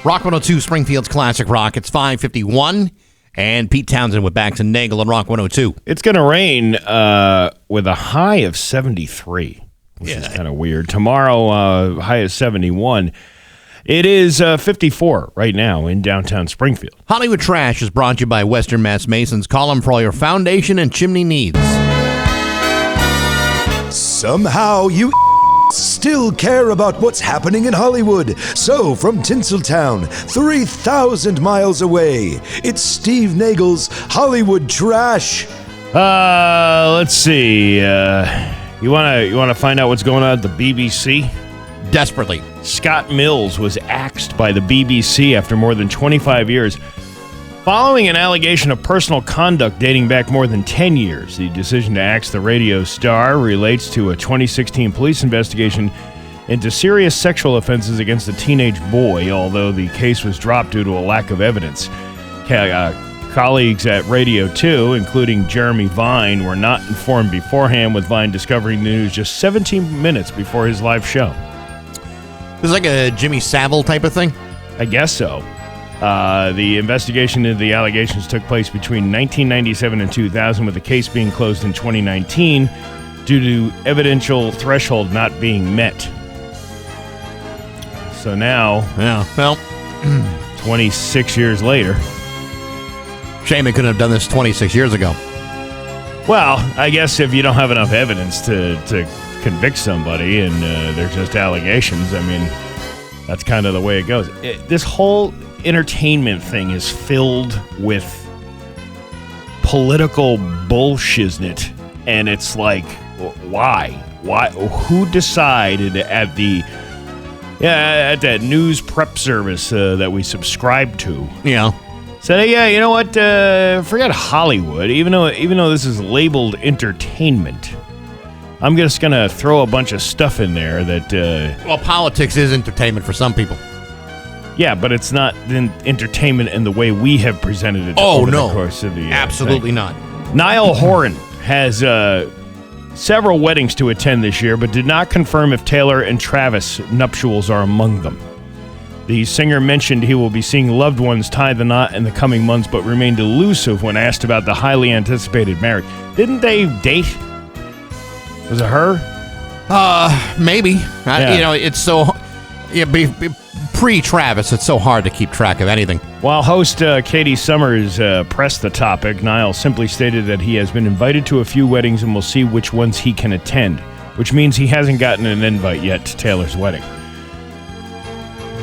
Rock 102, Springfield's Classic Rock. It's 5:51, and Pete Townsend with Bax and Nagle on Rock 102. It's going to rain with a high of 73, which is kind of weird. Tomorrow, high of 71. It is 54 right now in downtown Springfield. Hollywood Trash is brought to you by Western Mass Masons. Call them for all your foundation and chimney needs. Somehow you still care about what's happening in Hollywood. So from Tinseltown, 3,000 miles away, it's Steve Nagle's Hollywood Trash. Let's see. You wanna find out what's going on at the BBC? Desperately. Scott Mills was axed by the BBC after more than 25 years. Following an allegation of personal conduct dating back more than 10 years, the decision to axe the radio star relates to a 2016 police investigation into serious sexual offenses against a teenage boy, although the case was dropped due to a lack of evidence. Colleagues at Radio 2, including Jeremy Vine, were not informed beforehand, with Vine discovering the news just 17 minutes before his live show. This is like a Jimmy Savile type of thing? I guess so. The investigation into the allegations took place between 1997 and 2000, with the case being closed in 2019 due to evidential threshold not being met. So now, 26 years later. Shame they couldn't have done this 26 years ago. Well, I guess if you don't have enough evidence to convict somebody and they're just allegations, I mean, that's kind of the way it goes. This whole entertainment thing is filled with political bullshiznit, and it's like, why? Who decided at that news prep service that we subscribe to? Yeah. Said, yeah, you know what? Forget Hollywood. Even though this is labeled entertainment, I'm just gonna throw a bunch of stuff in there that. Well, politics is entertainment for some people. Yeah, but it's not entertainment in the way we have presented it over the course of the absolutely thing. not. Niall Horan has several weddings to attend this year, but did not confirm if Taylor and Travis' nuptials are among them. The singer mentioned he will be seeing loved ones tie the knot in the coming months, but remained elusive when asked about the highly anticipated marriage. Didn't they date? Was it her? Maybe. Yeah. It's so... Pre-Travis, it's so hard to keep track of anything. While host Katie Summers pressed the topic, Niall simply stated that he has been invited to a few weddings and will see which ones he can attend, which means he hasn't gotten an invite yet to Taylor's wedding.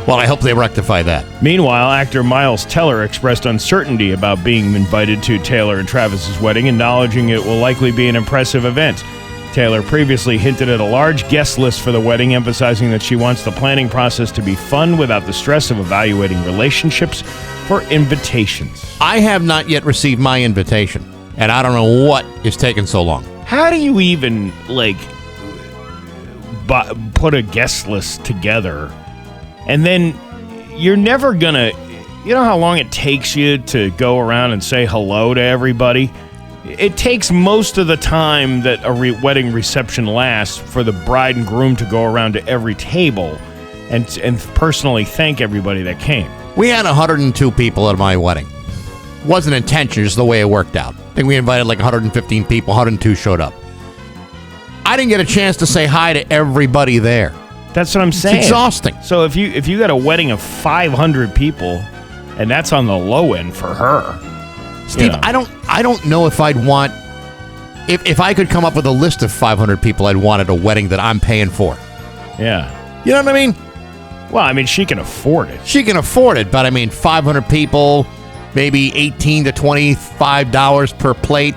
Well, I hope they rectify that. Meanwhile, actor Miles Teller expressed uncertainty about being invited to Taylor and Travis's wedding, acknowledging it will likely be an impressive event. Taylor previously hinted at a large guest list for the wedding, emphasizing that she wants the planning process to be fun without the stress of evaluating relationships for invitations. I have not yet received my invitation, and I don't know what is taking so long. How do you even, put a guest list together, and then you're never gonna... You know how long it takes you to go around and say hello to everybody? It takes most of the time that a wedding reception lasts for the bride and groom to go around to every table and personally thank everybody that came. We had 102 people at my wedding. Wasn't intentional, just the way it worked out. I think we invited 115 people, 102 showed up. I didn't get a chance to say hi to everybody there. That's what I'm saying. It's exhausting. So if you got a wedding of 500 people, and that's on the low end for her... Steve, I don't know if I'd want... If I could come up with a list of 500 people I'd want at a wedding that I'm paying for. Yeah. You know what I mean? Well, I mean, she can afford it. She can afford it, but 500 people, maybe $18 to $25 per plate.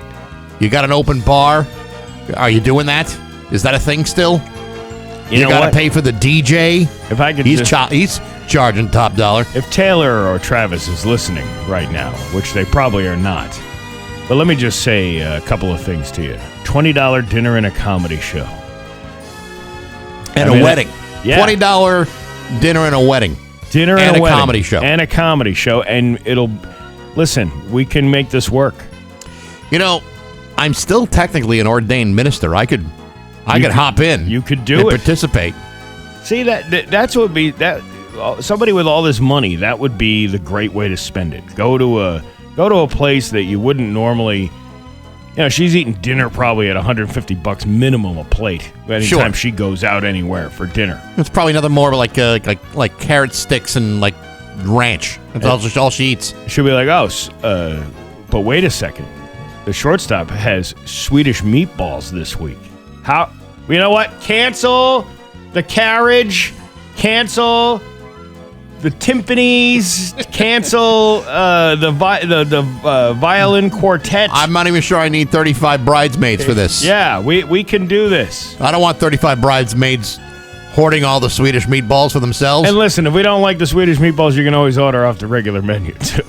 You got an open bar. Are you doing that? Is that a thing still? You got to pay for the DJ. If I could, he's charging top dollar. If Taylor or Travis is listening right now, which they probably are not, but let me just say a couple of things to you. $20 dinner and a comedy show. And a wedding. Yeah. $20 dinner and a wedding. Dinner and a wedding. Comedy show. And a comedy show. And listen, we can make this work. I'm still technically an ordained minister. I could hop in. You could do and it. Participate. See, that's what would be that. somebody with all this money, that would be the great way to spend it. Go to a place that you wouldn't normally. She's eating dinner probably at $150 minimum a plate anytime she goes out anywhere for dinner. It's probably nothing more like carrot sticks and like ranch. That's all she eats. She'll be like, but wait a second. The shortstop has Swedish meatballs this week. How? You know what? Cancel the carriage. Cancel the timpanis. Cancel the violin quartet. I'm not even sure I need 35 bridesmaids for this. Yeah, we can do this. I don't want 35 bridesmaids hoarding all the Swedish meatballs for themselves. And listen, if we don't like the Swedish meatballs, you can always order off the regular menu, too.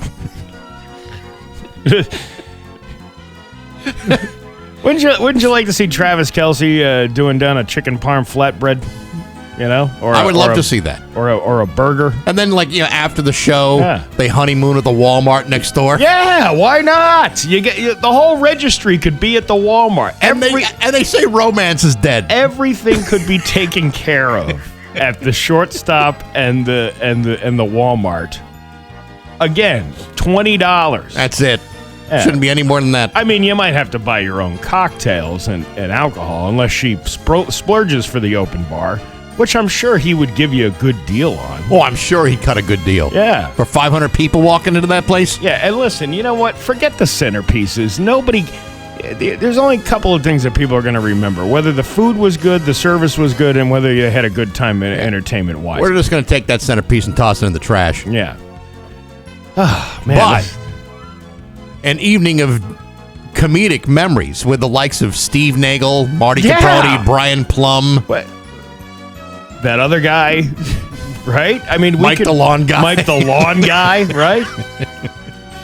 Wouldn't you like to see Travis Kelce doing down a chicken parm flatbread? Or I would love to see that. Or a burger. And then, after the show, they honeymoon at the Walmart next door. Yeah, why not? You get the whole registry could be at the Walmart. And they say romance is dead. Everything could be taken care of at the shortstop and the Walmart. Again, $20. That's it. Yeah. Shouldn't be any more than that. I mean, you might have to buy your own cocktails and alcohol unless she splurges for the open bar, which I'm sure he would give you a good deal on. Oh, I'm sure he cut a good deal. Yeah. For 500 people walking into that place? Yeah, and listen, you know what? Forget the centerpieces. There's only a couple of things that people are going to remember. Whether the food was good, the service was good, and whether you had a good time entertainment-wise. We're just going to take that centerpiece and toss it in the trash. Yeah. Oh, man. But an evening of comedic memories with the likes of Steve Nagle, Marty Caproni, Brian Plum. What? That other guy, right? I mean, Mike the lawn guy. Mike the lawn guy, right?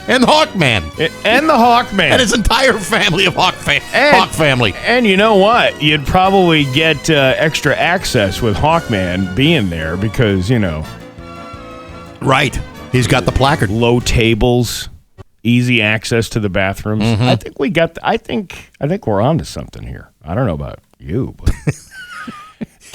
And the Hawkman. And the Hawkman. And his entire family of Hawk family. And you know what? You'd probably get extra access with Hawkman being there because, Right. He's got the placard. Low tables, easy access to the bathrooms. Mm-hmm. I think we got. I think we're onto something here. I don't know about you, but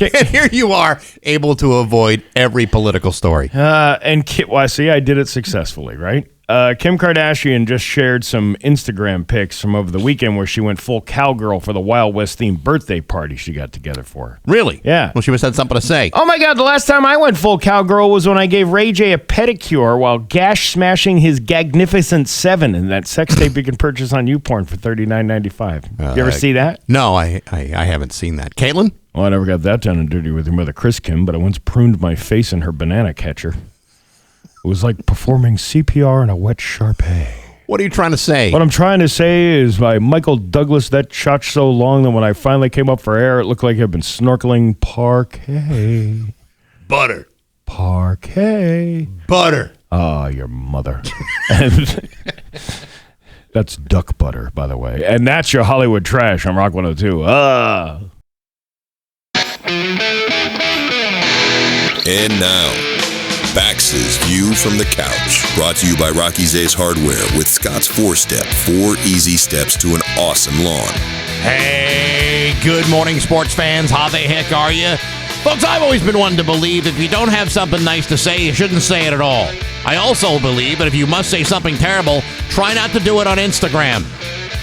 and here you are, able to avoid every political story. I did it successfully, right? Kim Kardashian just shared some Instagram pics from over the weekend where she went full cowgirl for the Wild West themed birthday party she got together for her. Really? Yeah. Well, she must have something to say. Oh my God, the last time I went full cowgirl was when I gave Ray J a pedicure while gash smashing his Gagnificent 7 in that sex tape you can purchase on YouPorn for $39.95. You ever see that? No, I haven't seen that. Caitlin? Well, I never got that down and dirty with her mother, Chris Kim, but I once pruned my face in her banana catcher. It was like performing CPR on a wet Shar-Pei. What are you trying to say? What I'm trying to say is by Michael Douglas, that shot so long that when I finally came up for air, it looked like I'd been snorkeling parquet. Butter. Parquet. Butter. Oh, your mother. That's duck butter, by the way. And that's your Hollywood trash on Rock 102. And now, Bax's View from the Couch, brought to you by Rocky's Ace Hardware with Scott's 4-Step, 4 easy steps to an awesome lawn. Hey, good morning, sports fans. How the heck are you? Folks, I've always been one to believe if you don't have something nice to say, you shouldn't say it at all. I also believe that if you must say something terrible, try not to do it on Instagram.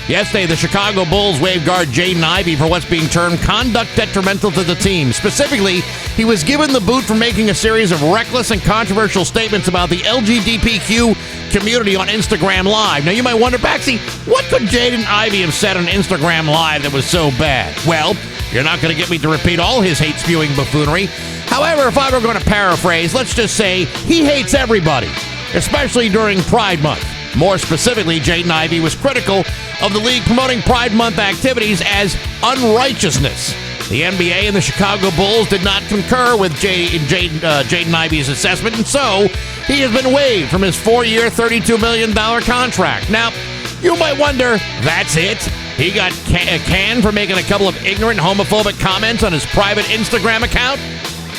Yesterday, the Chicago Bulls waived guard Jaden Ivey for what's being termed conduct detrimental to the team. Specifically, he was given the boot for making a series of reckless and controversial statements about the LGBTQ community on Instagram Live. Now, you might wonder, Baxy, what could Jaden Ivey have said on Instagram Live that was so bad? Well, you're not going to get me to repeat all his hate-spewing buffoonery. However, if I were going to paraphrase, let's just say he hates everybody, especially during Pride Month. More specifically, Jaden Ivey was critical of the league promoting Pride Month activities as unrighteousness. The NBA and the Chicago Bulls did not concur with Jaden Ivey's assessment, and so he has been waived from his 4-year, $32 million contract. Now, you might wonder, that's it? He got canned for making a couple of ignorant homophobic comments on his private Instagram account?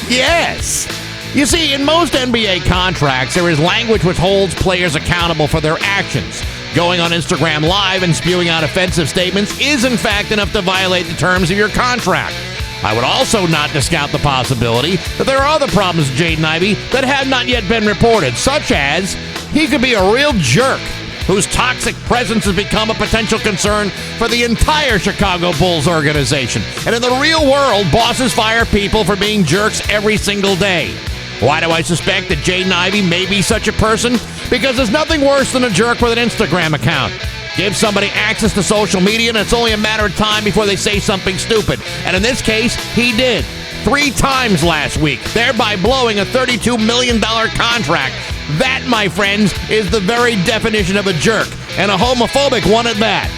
Yes. You see, in most NBA contracts, there is language which holds players accountable for their actions. Going on Instagram Live and spewing out offensive statements is, in fact, enough to violate the terms of your contract. I would also not discount the possibility that there are other problems with Jaden Ivey that have not yet been reported, such as he could be a real jerk whose toxic presence has become a potential concern for the entire Chicago Bulls organization. And in the real world, bosses fire people for being jerks every single day. Why do I suspect that Jaden Ivey may be such a person? Because there's nothing worse than a jerk with an Instagram account. Give somebody access to social media, and it's only a matter of time before they say something stupid. And in this case, he did. 3 times last week, thereby blowing a $32 million contract. That, my friends, is the very definition of a jerk, and a homophobic one at that.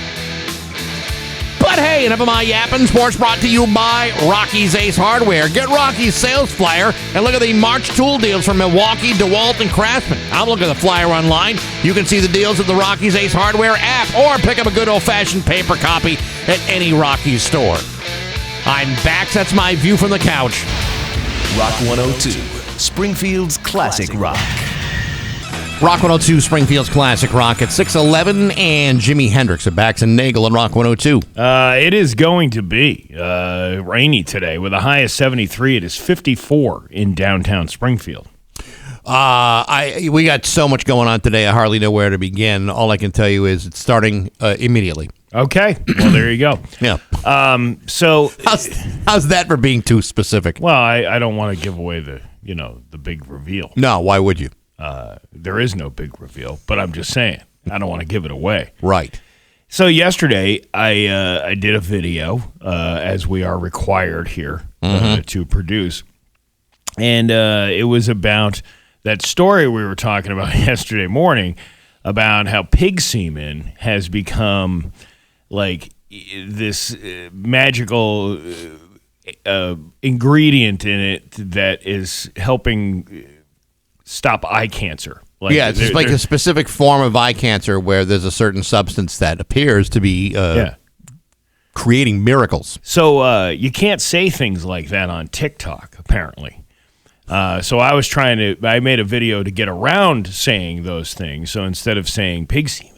But hey, enough of my yapping. Sports brought to you by Rocky's Ace Hardware. Get Rocky's sales flyer and look at the March tool deals from Milwaukee, DeWalt, and Craftsman. I'll look at the flyer online. You can see the deals at the Rocky's Ace Hardware app or pick up a good old-fashioned paper copy at any Rocky's store. I'm Bax. That's my view from the couch. Rock 102, Springfield's classic rock. Rock 102, Springfield's classic rock at 6:11, and Jimi Hendrix at Bax and Nagle on Rock 102. It is going to be rainy today with a high of 73. It is 54 in downtown Springfield. We got so much going on today, I hardly know where to begin. All I can tell you is it's starting immediately. Okay, well, there you go. Yeah. So how's that for being too specific? Well, I don't want to give away the big reveal. No, why would you? There is no big reveal, but I'm just saying I don't want to give it away. Right. So yesterday I did a video as we are required here to produce, and it was about that story we were talking about yesterday morning about how pig semen has become like this magical ingredient in it that is helping stop eye cancer. It's like a specific form of eye cancer where there's a certain substance that appears to be creating miracles. So you can't say things like that on TikTok, apparently. So I made a video to get around saying those things. So instead of saying pig semen,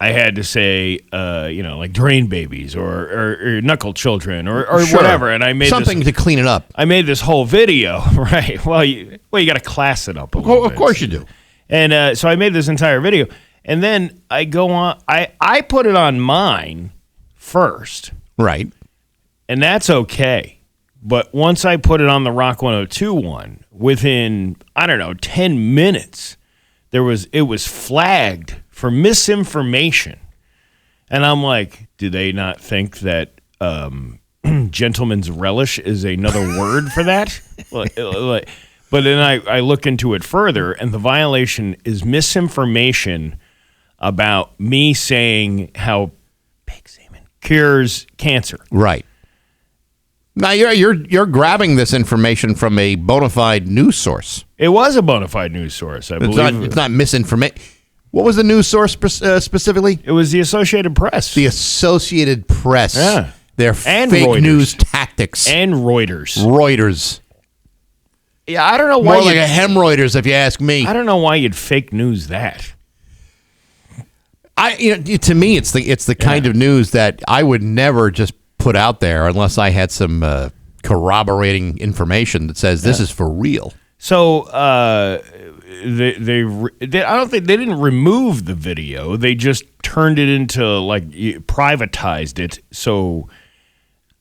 I had to say, like drain babies or knuckle children or Sure. whatever. And I made something to clean it up. I made this whole video, right? Well, you got to class it up a little bit. Of course you do. And so I made this entire video. And then I go on, I put it on mine first. Right. And that's okay. But once I put it on the Rock 102 one, within, 10 minutes, it was flagged for misinformation. And I'm like, do they not think that gentleman's relish is another word for that? But then I look into it further, and the violation is misinformation about me saying how pig semen cures cancer. Right. Now you're grabbing this information from a bona fide news source. It was a bona fide news source, I believe. It's not misinformation. What was the news source specifically? It was the Associated Press. The Associated Press. Yeah. Their And fake Reuters. news tactics. And Reuters. Reuters. Yeah, I don't know why. More like a hemorrhoiders, if you ask me. I don't know why you'd fake news that. To me, it's the kind of news that I would never just put out there unless I had some corroborating information that says this is for real. So they I don't think they didn't remove the video. They just turned it into privatized it. So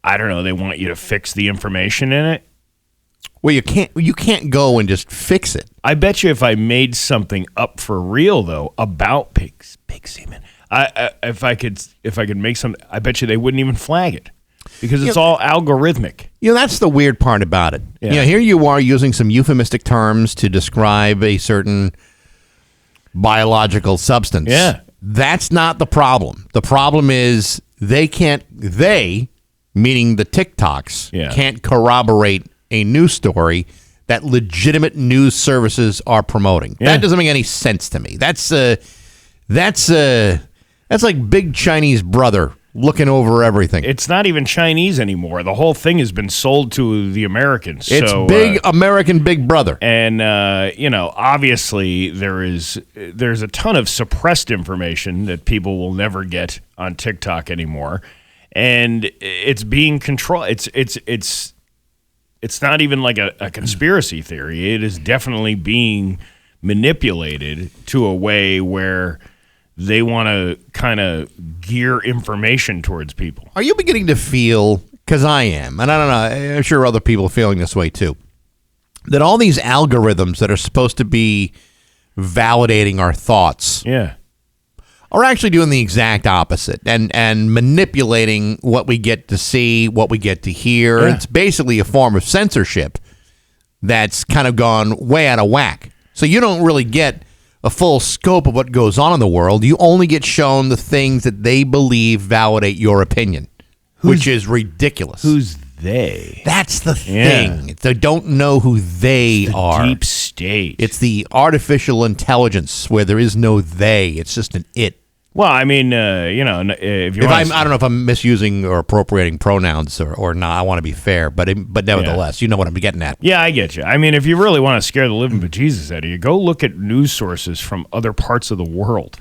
I don't know. They want you to fix the information in it. Well, you can't go and just fix it. I bet you if I made something up for real though about pig semen, if I could make something, I bet you they wouldn't even flag it because it's all algorithmic. That's the weird part about it. Yeah. Here you are using some euphemistic terms to describe a certain biological substance. Yeah. That's not the problem. The problem is they, meaning the TikToks, can't corroborate a news story that legitimate news services are promoting. Yeah. That doesn't make any sense to me. That's like big Chinese brother looking over everything. It's not even Chinese anymore. The whole thing has been sold to the Americans. It's big American big brother. And, obviously there's a ton of suppressed information that people will never get on TikTok anymore. and it's being controlled. It's not even like a conspiracy theory. It is definitely being manipulated to a way where they want to kind of gear information towards people. Are you beginning to feel, because I am, and I don't know, I'm sure other people are feeling this way too, that all these algorithms that are supposed to be validating our thoughts are actually doing the exact opposite and manipulating what we get to see, what we get to hear. Yeah. It's basically a form of censorship that's kind of gone way out of whack. So you don't really get a full scope of what goes on in the world. You only get shown the things that they believe validate your opinion, which is ridiculous. Who's they? That's the thing. They don't know who they are. Deep state. It's the artificial intelligence where there is no they. It's just an it. Well, I mean, if you I don't know if I'm misusing or appropriating pronouns or not. I want to be fair, but nevertheless, you know what I'm getting at. Yeah, I get you. I mean, if you really want to scare the living bejesus out of you, go look at news sources from other parts of the world.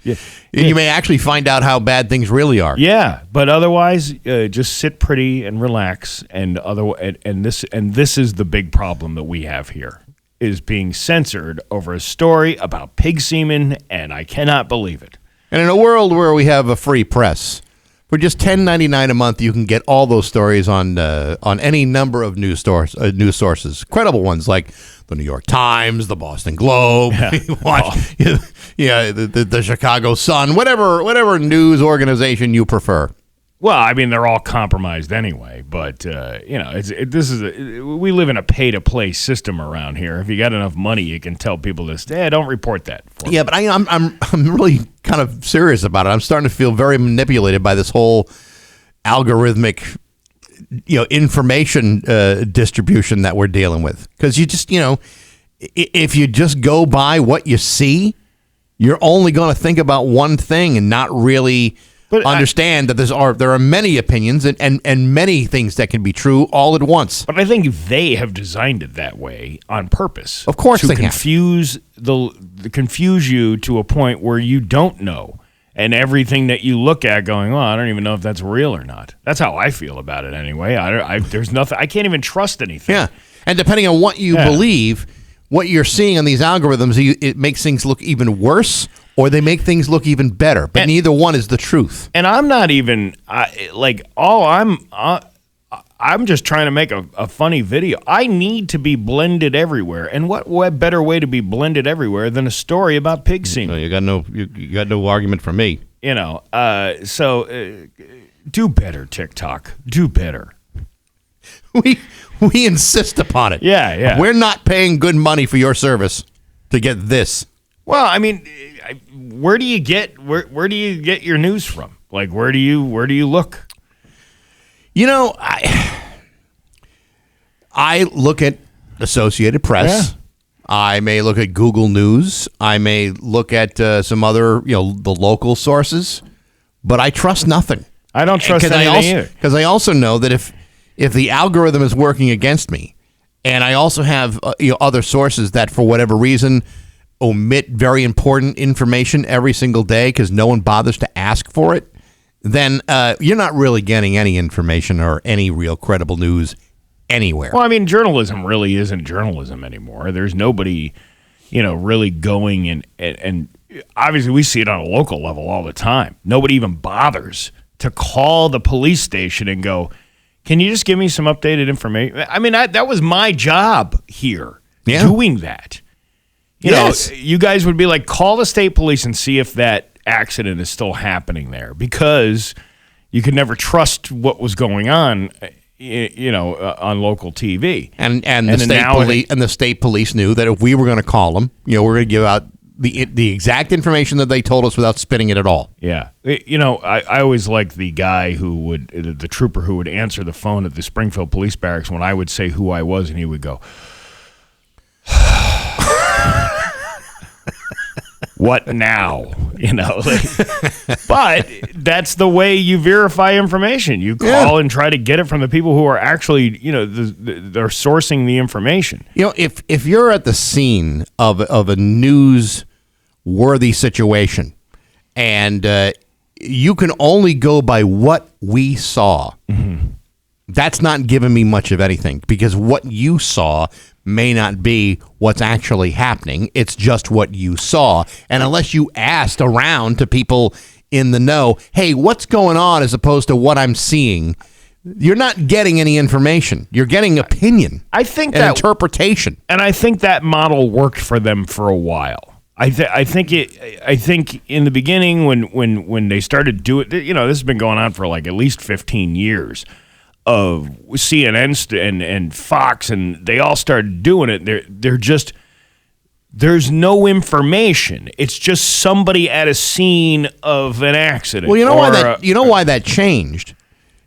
You may actually find out how bad things really are. Yeah, but otherwise, just sit pretty and relax. And this is the big problem that we have here, is being censored over a story about pig semen, and I cannot believe it. And in a world where we have a free press, for just $10.99 a month, you can get all those stories on any number of news sources, credible ones like the New York Times, the Boston Globe, the Chicago Sun, whatever news organization you prefer. Well, I mean, they're all compromised anyway, but we live in a pay-to-play system around here. If you got enough money, you can tell people this. Don't report that. Yeah, but I'm really kind of serious about it. I'm starting to feel very manipulated by this whole algorithmic, information distribution that we're dealing with. Because you just, if you just go by what you see, you're only going to think about one thing and not really understand that there are many opinions and many things that can be true all at once. But I think they have designed it that way on purpose. Of course, to they confuse you to a point where you don't know, and everything that you look at going, I don't even know if that's real or not. That's how I feel about it anyway. There's nothing. I can't even trust anything. Yeah, and depending on what you believe, what you're seeing on these algorithms, it makes things look even worse, or they make things look even better. But neither one is the truth. And I'm not even I'm just trying to make a funny video. I need to be blended everywhere. And what better way to be blended everywhere than a story about pig semen? You got no argument from me. So do better, TikTok. Do better. We insist upon it. Yeah. We're not paying good money for your service to get this. Well, I mean, where do you get your news from? Like, where do you look? I look at Associated Press. Yeah. I may look at Google News. I may look at some other, the local sources. But I trust nothing. I don't trust anything either. Because I also know that if the algorithm is working against me, and I also have other sources that for whatever reason omit very important information every single day because no one bothers to ask for it, then you're not really getting any information or any real credible news anywhere. Well, I mean, journalism really isn't journalism anymore. There's nobody, really going and obviously we see it on a local level all the time. Nobody even bothers to call the police station and go, can you just give me some updated information? I mean, that was my job here, doing that. You know, you guys would be like, call the state police and see if that accident is still happening there, because you could never trust what was going on, on local TV. And the state police knew that if we were going to call them, we're going to give out the exact information that they told us without spinning it at all. Yeah. I always liked the guy the trooper who would answer the phone at the Springfield Police Barracks when I would say who I was, and he would go, what now? But that's the way you verify information. You call and try to get it from the people who are actually, they're sourcing the information. If you're at the scene of a news-worthy situation, and you can only go by what we saw. Mm-hmm. That's not giving me much of anything, because what you saw may not be what's actually happening. It's just what you saw. And unless you asked around to people in the know, hey, what's going on, as opposed to what I'm seeing, you're not getting any information. You're getting opinion. I think and that interpretation. And I think that model worked for them for a while. I think in the beginning when they started doing, this has been going on for like at least 15 years. Of CNN and Fox, and they all started doing it. They're just, there's no information. It's just somebody at a scene of an accident. Well, why that changed.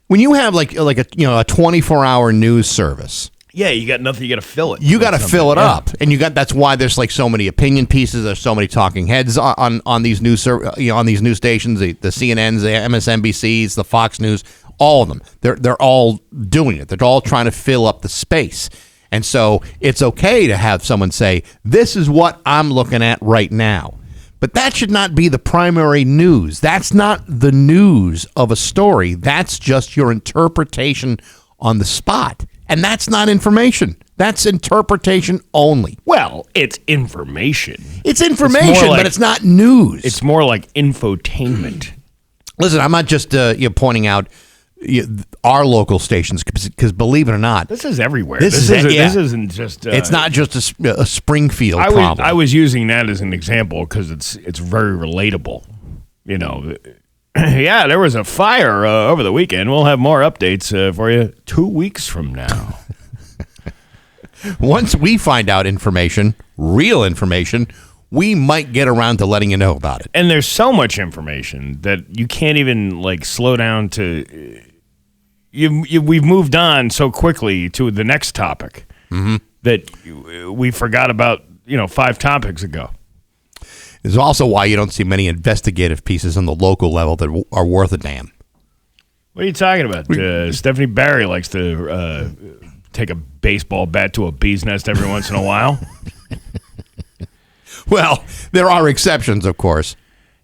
When you have like a 24-hour news service. Yeah, you got nothing. You got to fill it. You got to fill it up, and that's why there's like so many opinion pieces. There's so many talking heads on these news on these news stations, the CNNs, the MSNBCs, the Fox News. All of them. They're all doing it. They're all trying to fill up the space. And so it's okay to have someone say, this is what I'm looking at right now. But that should not be the primary news. That's not the news of a story. That's just your interpretation on the spot. And that's not information. That's interpretation only. Well, it's information. It's information, but it's not news. It's more like infotainment. Listen, I'm not just pointing out our local stations, because believe it or not, this is everywhere. This isn't just. It's not just a Springfield problem. I was using that as an example because it's very relatable. Yeah, there was a fire over the weekend. We'll have more updates for you 2 weeks from now. Once we find out information, real information, we might get around to letting you know about it. And there's so much information that you can't even slow down to. We've moved on so quickly to the next topic that we forgot about 5 topics ago. This is also why you don't see many investigative pieces on the local level that are worth a damn. What are you talking about? Stephanie Barry likes to take a baseball bat to a bee's nest every once in a while. Well, there are exceptions, of course.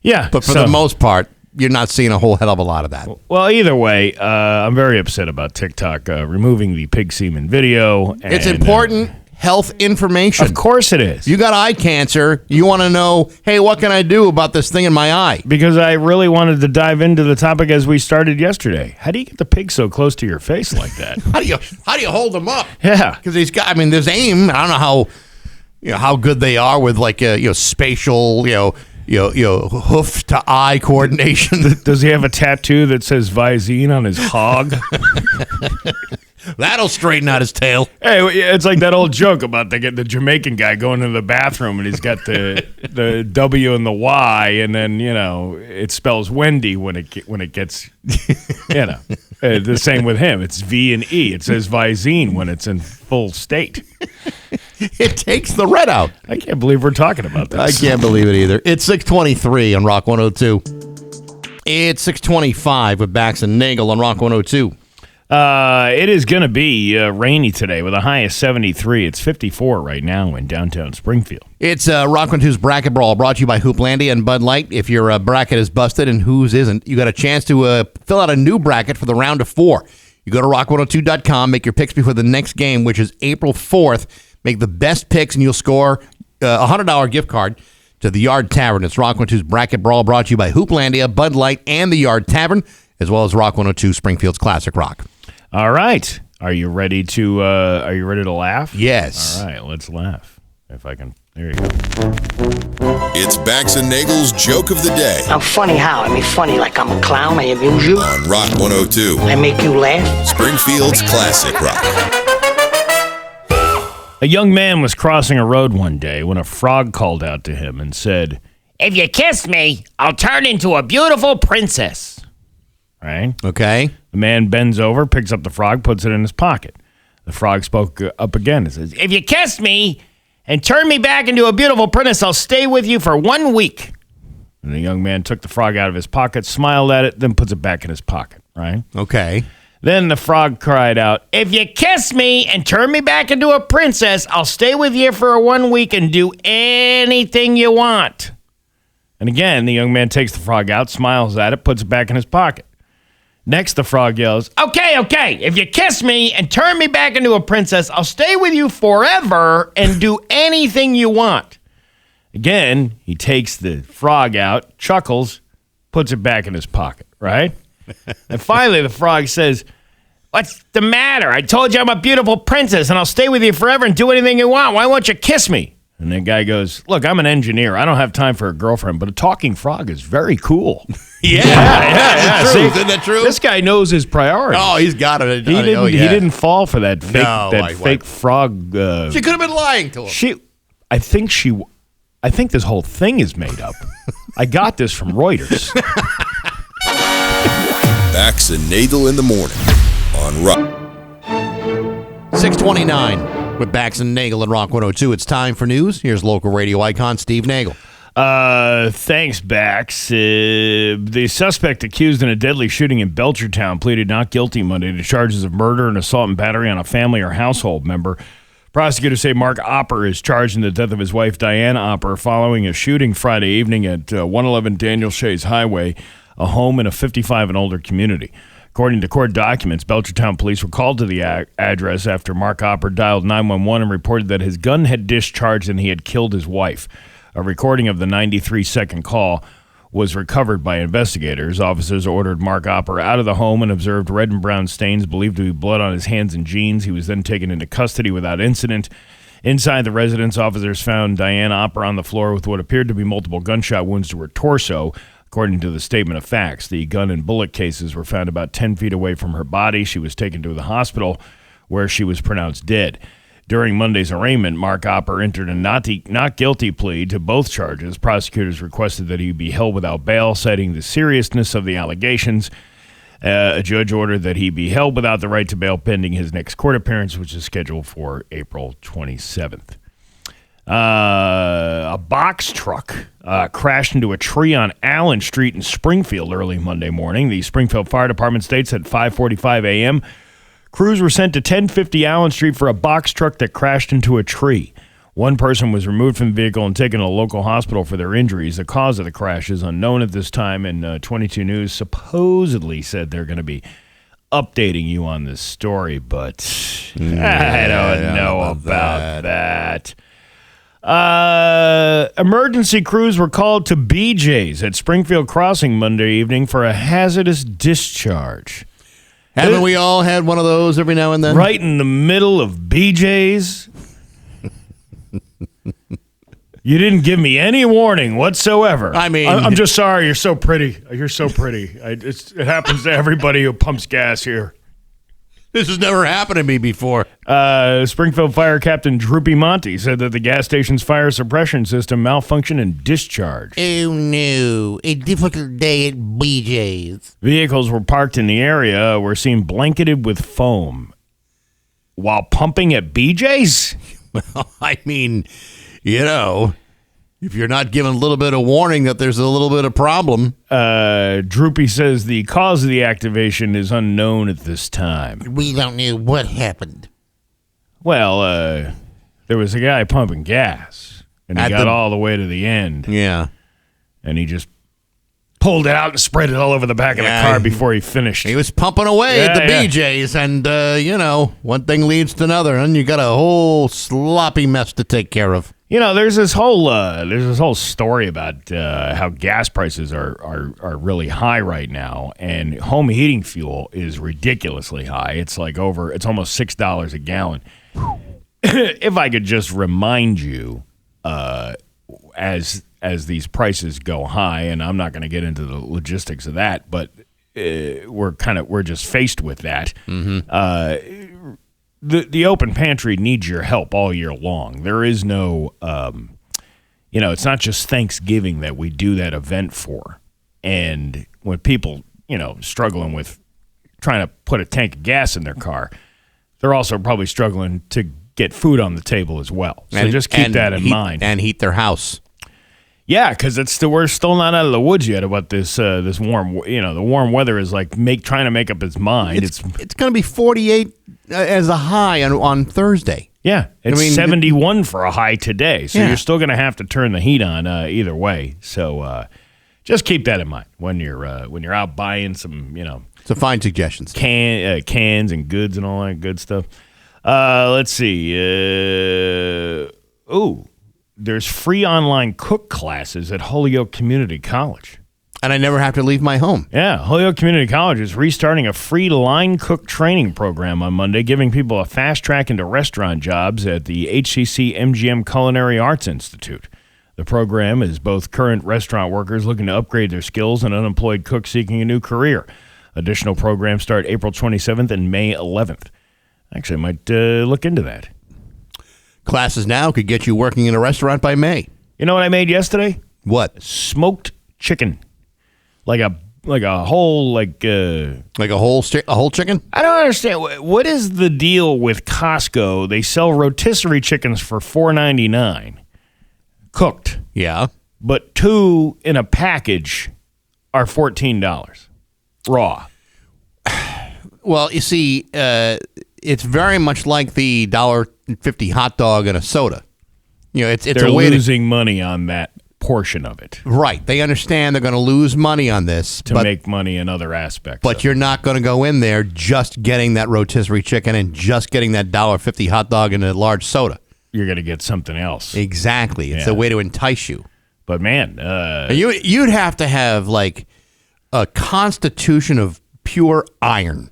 Yeah. But for the most part, you're not seeing a whole hell of a lot of that. Well, either way, I'm very upset about TikTok removing the pig semen video. It's important health information. Of course it is. You got eye cancer. You want to know, hey, what can I do about this thing in my eye? Because I really wanted to dive into the topic as we started yesterday. How do you get the pig so close to your face like that? How do you hold him up? Yeah. Because there's aim. I don't know how good they are with spatial, hoof to eye coordination. Does he have a tattoo that says Visine on his hog? That'll straighten out his tail. Hey, it's like that old joke about the Jamaican guy going to the bathroom and he's got the W and the Y, and then it spells Wendy when it gets the same with him. It's V and E. It says Visine when it's in full state. It takes the red out. I can't believe we're talking about this. I can't believe it either. It's 6:23 on Rock 102. It's 6:25 with Bax and Nagle on Rock 102. It is going to be rainy today with a high of 73. It's 54 right now in downtown Springfield. It's Rock 102's Bracket Brawl, brought to you by Hooplandia and Bud Light. If your bracket is busted and whose isn't, you got a chance to fill out a new bracket for the round of 4. You go to rock102.com, make your picks before the next game, which is April 4th. Make the best picks, and you'll score a $100 gift card to the Yard Tavern. It's Rock 102's Bracket Brawl, brought to you by Hooplandia, Bud Light, and the Yard Tavern, as well as Rock 102 Springfield's Classic Rock. All right. Are you ready to laugh? Yes. All right, let's laugh. If I can. There you go. It's Bax and Nagle's Joke of the Day I'm funny how? I mean funny like I'm a clown, I amuse you, on Rock 102, I make you laugh. Springfield's Classic Rock. A young man was crossing a road one day when a frog called out to him and said, "If you kiss me, I'll turn into a beautiful princess." Right? Okay. The man bends over, picks up the frog, puts it in his pocket. The frog spoke up again and says, "If you kiss me and turn me back into a beautiful princess, I'll stay with you for 1 week." And the young man took the frog out of his pocket, smiled at it, then puts it back in his pocket, right? Okay. Then the frog cried out, "If you kiss me and turn me back into a princess, I'll stay with you for 1 week and do anything you want." And again, the young man takes the frog out, smiles at it, puts it back in his pocket. Next, the frog yells, okay, if you kiss me and turn me back into a princess, I'll stay with you forever and do anything you want. Again, he takes the frog out, chuckles, puts it back in his pocket, right? And finally, the frog says, what's the matter? I told you I'm a beautiful princess and I'll stay with you forever and do anything you want. Why won't you kiss me? And the guy goes, look, I'm an engineer. I don't have time for a girlfriend, but a talking frog is very cool. Yeah. See, Isn't that true? This guy knows his priorities. Oh, he's got it. He didn't fall for that fake frog. She could have been lying to him. I think this whole thing is made up. I got this from Reuters. Bax and Nagle in the morning on Rock. 6:29 with Bax and Nagle and Rock 102. It's time for news. Here's local radio icon Steve Nagle. Thanks, Bax. The suspect accused in a deadly shooting in Belchertown pleaded not guilty Monday to charges of murder and assault and battery on a family or household member. Prosecutors say Mark Opper is charged in the death of his wife, Diane Opper, following a shooting Friday evening at 111 Daniel Shays Highway, a home in a 55 and older community. According to court documents, Belchertown police were called to the address after Mark Opper dialed 911 and reported that his gun had discharged and he had killed his wife. A recording of the 93-second call was recovered by investigators. Officers ordered Mark Opper out of the home and observed red and brown stains believed to be blood on his hands and jeans. He was then taken into custody without incident. Inside the residence, officers found Diane Opper on the floor with what appeared to be multiple gunshot wounds to her torso. According to the statement of facts, the gun and bullet cases were found about 10 feet away from her body. She was taken to the hospital where she was pronounced dead. During Monday's arraignment, Mark Opper entered a not guilty plea to both charges. Prosecutors requested that he be held without bail, citing the seriousness of the allegations. A judge ordered that he be held without the right to bail pending his next court appearance, which is scheduled for April 27th. A box truck crashed into a tree on Allen Street in Springfield early Monday morning. The Springfield Fire Department states at 5:45 a.m., crews were sent to 1050 Allen Street for a box truck that crashed into a tree. One person was removed from the vehicle and taken to a local hospital for their injuries. The cause of the crash is unknown at this time, and 22 News supposedly said they're going to be updating you on this story, but I don't know about that. Emergency crews were called to BJ's at Springfield Crossing Monday evening for a hazardous discharge. Haven't we all had one of those every now and then? Right in the middle of BJ's. You didn't give me any warning whatsoever. I mean, I'm just sorry. You're so pretty. You're so pretty. It happens to everybody who pumps gas here. This has never happened to me before. Springfield Fire Captain Droopy Monty said that the gas station's fire suppression system malfunctioned and discharged. Oh no, a difficult day at BJ's. Vehicles were parked in the area were seen blanketed with foam. While pumping at BJ's? Well, I mean, you know, if you're not given a little bit of warning that there's a little bit of problem. Droopy says the cause of the activation is unknown at this time. We don't know what happened. Well, there was a guy pumping gas, and he got all the way to the end. Yeah. And he just pulled it out and spread it all over the back of the car before he finished. He was pumping away at the BJ's, and, you know, one thing leads to another, and you got a whole sloppy mess to take care of. You know, there's this whole story about how gas prices are really high right now, and home heating fuel is ridiculously high. It's it's almost $6 a gallon. If I could just remind you, as these prices go high, and I'm not going to get into the logistics of that, but we're just faced with that. Mm-hmm. The open pantry needs your help all year long. There is no, it's not just Thanksgiving that we do that event for. And when people, struggling with trying to put a tank of gas in their car, they're also probably struggling to get food on the table as well. So just keep that in mind. And heat their house. Yeah, because we're still not out of the woods yet about this warm. The warm weather is trying to make up its mind. It's going to be 48 as a high on Thursday. Yeah, it's 71 for a high today, so Yeah. you're still going to have to turn the heat on either way. So just keep that in mind when you're out buying some, It's a fine suggestion. cans and goods and all that good stuff. Let's see. There's free online cook classes at Holyoke Community College. And I never have to leave my home. Yeah, Holyoke Community College is restarting a free line cook training program on Monday, giving people a fast track into restaurant jobs at the HCC MGM Culinary Arts Institute. The program is both current restaurant workers looking to upgrade their skills and unemployed cooks seeking a new career. Additional programs start April 27th and May 11th. Actually, I might look into that. Classes now could get you working in a restaurant by May. You know what I made yesterday? What? Smoked chicken. Like a whole Like a whole chicken? I don't understand. What is the deal with Costco? They sell rotisserie chickens for $4.99 cooked, Yeah. but 2 in a package are $14 raw. Well, you see, it's very much like the $1.50 hot dog and a soda. It's They're a way losing money on that portion of it right. They understand they're going to lose money on this to make money in other aspects. But you're not going to go in there just getting that rotisserie chicken and just getting that $1.50 hot dog and a large soda. You're going to get something else. Exactly. It's a way to entice you. But man, You'd have to have like a constitution of pure iron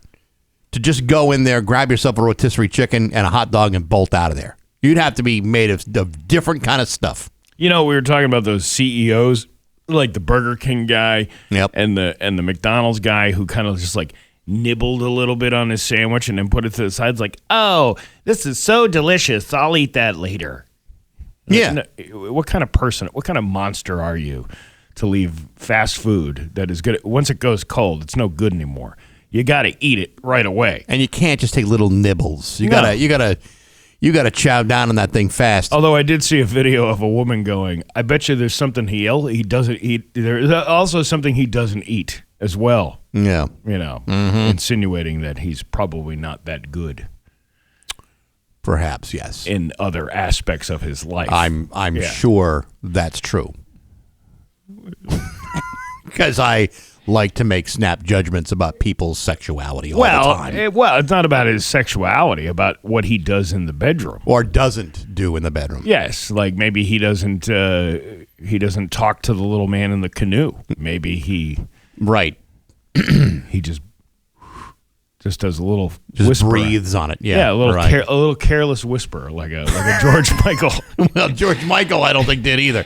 to just go in there, grab yourself a rotisserie chicken and a hot dog and bolt out of there. You'd have to be made of different kind of stuff. we were talking about those CEOs, like the Burger King guy and the McDonald's guy who kind of just like nibbled a little bit on his sandwich and then put it to the side. It's like, oh, this is so delicious. I'll eat that later. Yeah. What kind of person, what kind of monster are you to leave fast food that is good? Once it goes cold, it's no good anymore. You got to eat it right away. And you can't just take little nibbles. You gotta chow down on that thing fast. Although I did see a video of a woman going, I bet you there's something he doesn't eat. There's also something he doesn't eat as well. Yeah. Insinuating that he's probably not that good Perhaps, yes. in other aspects of his life. I'm sure that's true. Because I like to make snap judgments about people's sexuality all the time. It's not about his sexuality, about what he does in the bedroom. Or doesn't do in the bedroom. Yes, like maybe he doesn't talk to the little man in the canoe. Maybe he Right. he just does a little whisper. Breathes on it. Yeah, a little right. a little careless whisper, like a George Michael. Well, George Michael, I don't think did either.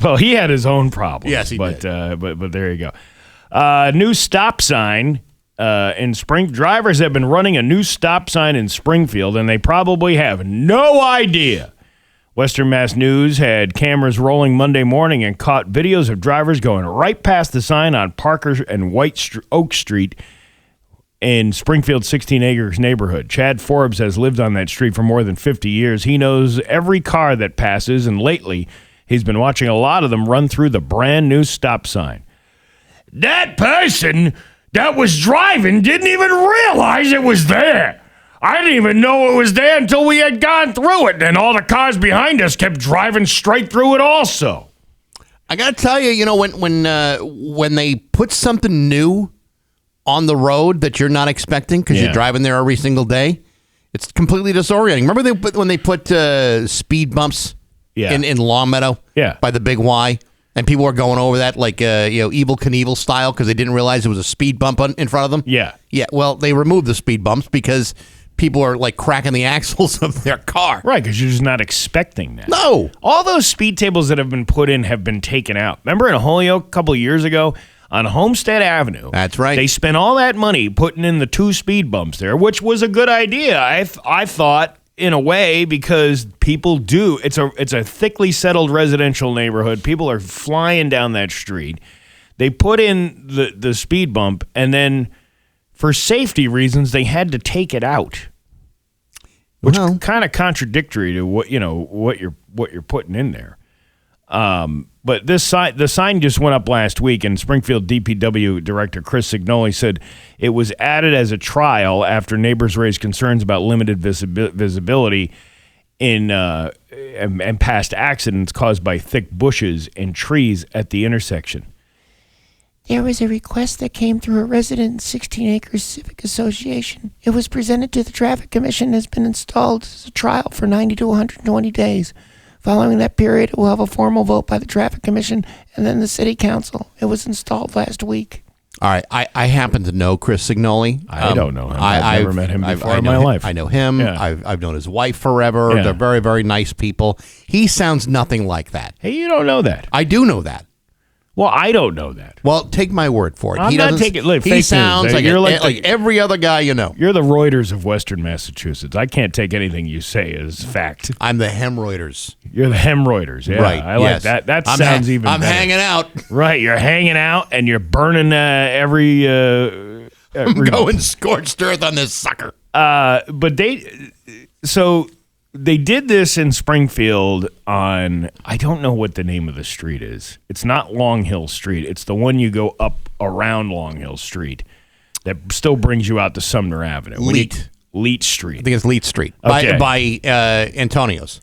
Well, he had his own problems. Yes, he did. did. But there you go. New stop sign in Spring. Drivers have been running a new stop sign in Springfield, and they probably have no idea. Western Mass News had cameras rolling Monday morning and caught videos of drivers going right past the sign on Parker and Oak Street in Springfield 16 Acres neighborhood. Chad Forbes has lived on that street for more than 50 years. He knows every car that passes, and lately he's been watching a lot of them run through the brand new stop sign. That person that was driving didn't even realize it was there. I didn't even know it was there until we had gone through it, and all the cars behind us kept driving straight through it also. I got to tell you, when they put something new on the road that you're not expecting because you're driving there every single day, it's completely disorienting. Remember when they put speed bumps in Longmeadow by the Big Y? And people were going over that like, Evel Knievel style because they didn't realize it was a speed bump in front of them? Yeah. Yeah, well, they removed the speed bumps because people are like cracking the axles of their car. Right, because you're just not expecting that. No. All those speed tables that have been put in have been taken out. Remember in Holyoke a couple of years ago on Homestead Avenue? That's right. They spent all that money putting in the 2 speed bumps there, which was a good idea, I thought, in a way, because people do. It's a thickly settled residential neighborhood. People are flying down that street. They put in the speed bump, and then for safety reasons, they had to take it out, which is kind of contradictory to what you're putting in there. But the sign just went up last week, and Springfield DPW Director Chris Signoli said it was added as a trial after neighbors raised concerns about limited visibility, and past accidents caused by thick bushes and trees at the intersection. There was a request that came through a resident 16 Acres Civic Association. It was presented to the Traffic Commission and has been installed as a trial for 90 to 120 days. Following that period, it will have a formal vote by the Traffic Commission and then the City Council. It was installed last week. All right, I happen to know Chris Signoli. I don't know him. I've never met him before in my life. I know him. Yeah. I've known his wife forever. Yeah. They're very, very nice people. He sounds nothing like that. Hey, you don't know that. I do know that. Well, I don't know that. Well, take my word for it. I'm he not doesn't. taking. Look, He fake sounds news. like, You're like every other guy you know. You're the Reuters of Western Massachusetts. I can't take anything you say as fact. I'm the hemorrhoiders. You're the hemorrhoiders. Yeah, Right, I like yes. that. That I'm sounds even I'm better. hanging out. Right, you're hanging out and you're burning every. I'm going scorched earth on this sucker. But they did this in Springfield on, I don't know what the name of the street is. It's not Long Hill Street. It's the one you go up around Long Hill Street that still brings you out to Sumner Avenue. Leet Street. I think it's Leet Street. Okay. By Antonio's.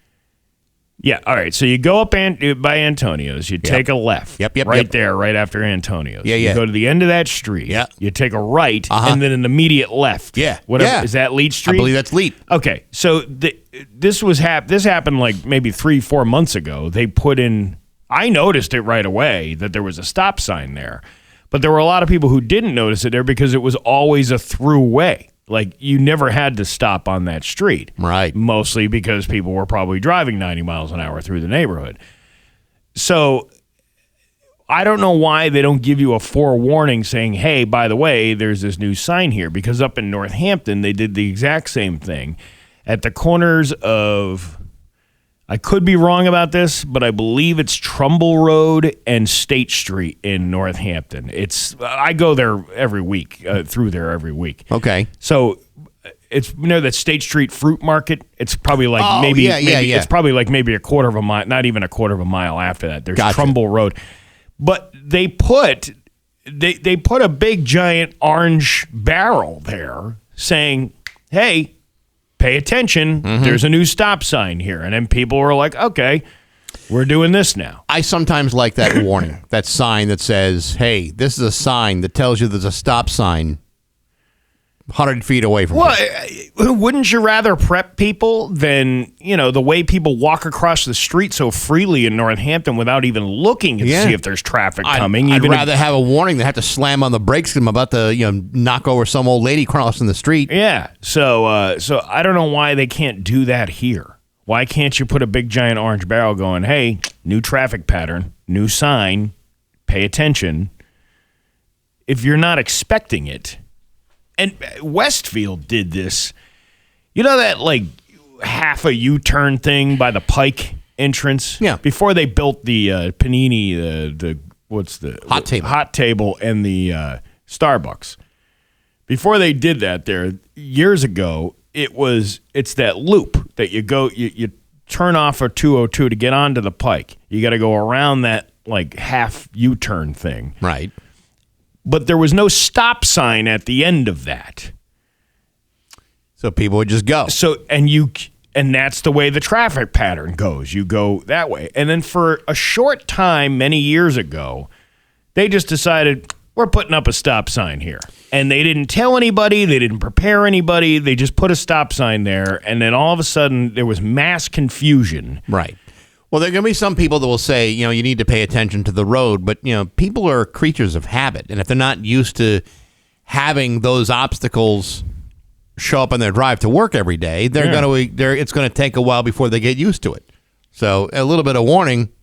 Yeah, all right. So you go up by Antonio's. You take a left. Yep. Right there, right after Antonio's. Yeah. You go to the end of that street. Yeah. You take a right, Uh-huh. and then an immediate left. Yeah. Whatever. Yeah. Is that Leet Street? I believe that's Leet. Okay. So this happened like maybe 3-4 months ago. They put in. I noticed it right away that there was a stop sign there, but there were a lot of people who didn't notice it there because it was always a throughway. Like, you never had to stop on that street. Right. Mostly because people were probably driving 90 miles an hour through the neighborhood. So I don't know why they don't give you a forewarning saying, hey, by the way, there's this new sign here. Because up in Northampton, they did the exact same thing. At the corners of, I could be wrong about this, but I believe it's Trumbull Road and State Street in Northampton. I go there every week, through there every week. Okay. So it's that State Street Fruit Market. It's probably like maybe it's probably like maybe a quarter of a mile, not even a quarter of a mile after that. There's Trumbull Road. But they put a big giant orange barrel there saying, hey, pay attention. Mm-hmm. There's a new stop sign here. And then people were like, okay, we're doing this now. I sometimes like that warning, that sign that says, hey, this is a sign that tells you there's a stop sign 100 feet away from you. Wouldn't you rather prep people than, the way people walk across the street so freely in Northampton without even looking to see if there's traffic coming? I'd rather have a warning than have to slam on the brakes because I'm about to knock over some old lady crossing the street. Yeah. So I don't know why they can't do that here. Why can't you put a big giant orange barrel going, hey, new traffic pattern, new sign, pay attention. If you're not expecting it. And Westfield did this. You know that like half a U-turn thing by the Pike entrance? Yeah. Before they built the Panini, the hot table and the Starbucks. Before they did that there years ago, it's that loop that you go you turn off a 202 to get onto the Pike. You got to go around that like half U-turn thing. Right. But there was no stop sign at the end of that. So people would just go. And that's the way the traffic pattern goes. You go that way. And then for a short time, many years ago, they just decided, we're putting up a stop sign here. And they didn't tell anybody. They didn't prepare anybody. They just put a stop sign there. And then all of a sudden, there was mass confusion. Right. Well, there are going to be some people that will say, you need to pay attention to the road, but, people are creatures of habit. And if they're not used to having those obstacles show up on their drive to work every day, it's going to take a while before they get used to it. So a little bit of warning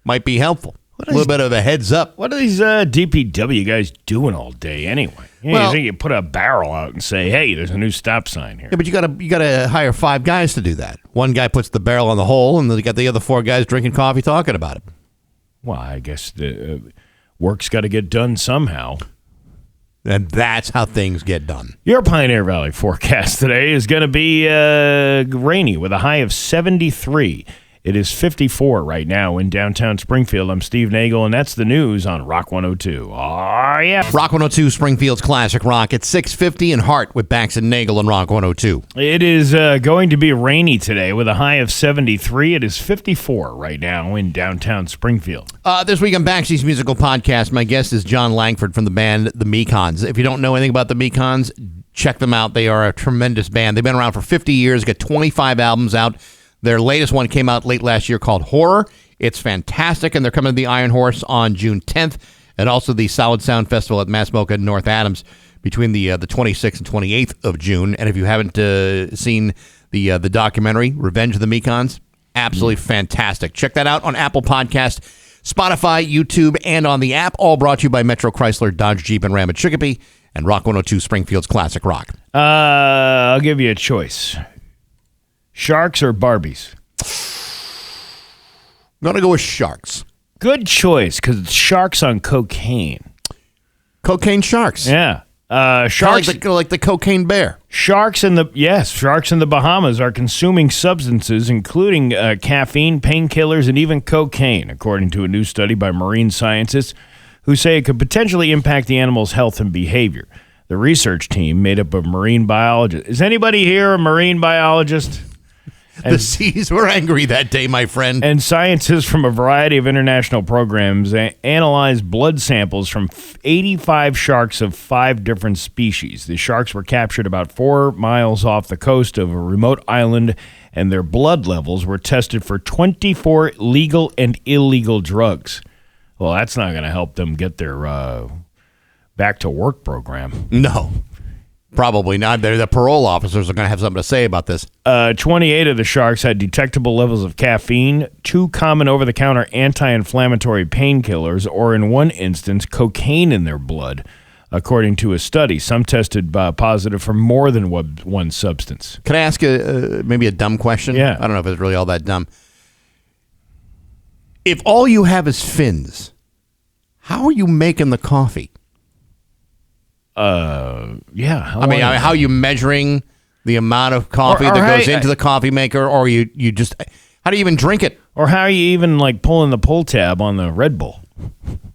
might be helpful. A little bit of a heads up. What are these DPW guys doing all day anyway? You think you put a barrel out and say, hey, there's a new stop sign here. Yeah, but you gotta hire 5 guys to do that. One guy puts the barrel on the hole, and then you got the other 4 guys drinking coffee talking about it. Well, I guess the work's got to get done somehow. And that's how things get done. Your Pioneer Valley forecast today is going to be rainy with a high of 73. It is 54 right now in downtown Springfield. I'm Steve Nagle, and that's the news on Rock 102. Oh, yeah. Rock 102, Springfield's Classic Rock at 6:50 in Hart with Bax and Nagle on Rock 102. It is going to be rainy today with a high of 73. It is 54 right now in downtown Springfield. This week on Baxi's Musical Podcast, my guest is John Langford from the band The Mekons. If you don't know anything about The Mekons, check them out. They are a tremendous band. They've been around for 50 years, got 25 albums out. Their latest one came out late last year called Horror. It's fantastic, and they're coming to the Iron Horse on June 10th, and also the Solid Sound Festival at Massamoka and North Adams between the 26th and 28th of June. And if you haven't seen the documentary, Revenge of the Mekons, absolutely fantastic. Check that out on Apple Podcast, Spotify, YouTube, and on the app, all brought to you by Metro Chrysler, Dodge, Jeep, and Ram at Chicopee, and Rock 102 Springfield's Classic Rock. I'll give you a choice. Sharks or Barbies? I'm going to go with Sharks. Good choice, because it's sharks on cocaine. Cocaine sharks. Yeah. Sharks like the cocaine bear. Sharks in the Bahamas are consuming substances including caffeine, painkillers, and even cocaine, according to a new study by marine scientists who say it could potentially impact the animal's health and behavior. The research team, made up of marine biologists. Is anybody here a marine biologist? The seas were angry that day, my friend. And scientists from a variety of international programs analyzed blood samples from 85 sharks of 5 different species. The sharks were captured about 4 miles off the coast of a remote island, and their blood levels were tested for 24 legal and illegal drugs. Well, that's not going to help them get their back to work program. No. Probably not. The parole officers are going to have something to say about this. 28 of the sharks had detectable levels of caffeine, 2 common over-the-counter anti-inflammatory painkillers, or in one instance, cocaine in their blood, according to a study. Some tested positive for more than one substance. Can I ask maybe a dumb question? Yeah. I don't know if it's really all that dumb. If all you have is fins, how are you making the coffee? Yeah. How are you measuring the amount of coffee that goes into the coffee maker, or you just, how do you even drink it? Or how are you even pulling the pull tab on the Red Bull?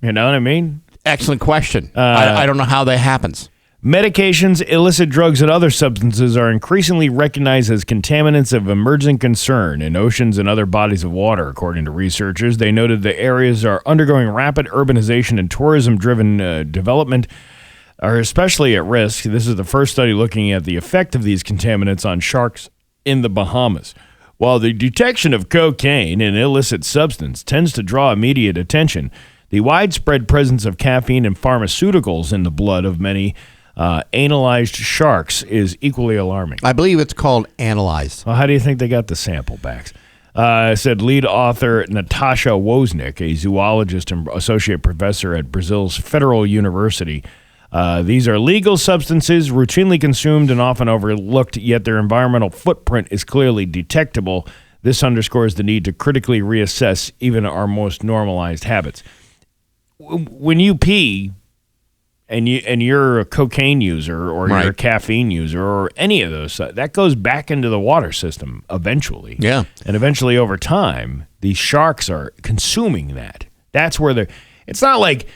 You know what I mean? Excellent question. I don't know how that happens. Medications, illicit drugs, and other substances are increasingly recognized as contaminants of emerging concern in oceans and other bodies of water, according to researchers. They noted the areas are undergoing rapid urbanization and tourism-driven development are especially at risk. This is the first study looking at the effect of these contaminants on sharks in the Bahamas. While the detection of cocaine, an illicit substance, tends to draw immediate attention, the widespread presence of caffeine and pharmaceuticals in the blood of many analyzed sharks is equally alarming. I believe it's called analyzed. Well, how do you think they got the sample back? Said lead author Natasha Wozniak, a zoologist and associate professor at Brazil's Federal University. These are legal substances routinely consumed and often overlooked, yet their environmental footprint is clearly detectable. This underscores the need to critically reassess even our most normalized habits. When you pee and you're a cocaine user or you're a caffeine user or any of those, that goes back into the water system eventually. Yeah. And eventually over time, these sharks are consuming that. That's where they're... It's not like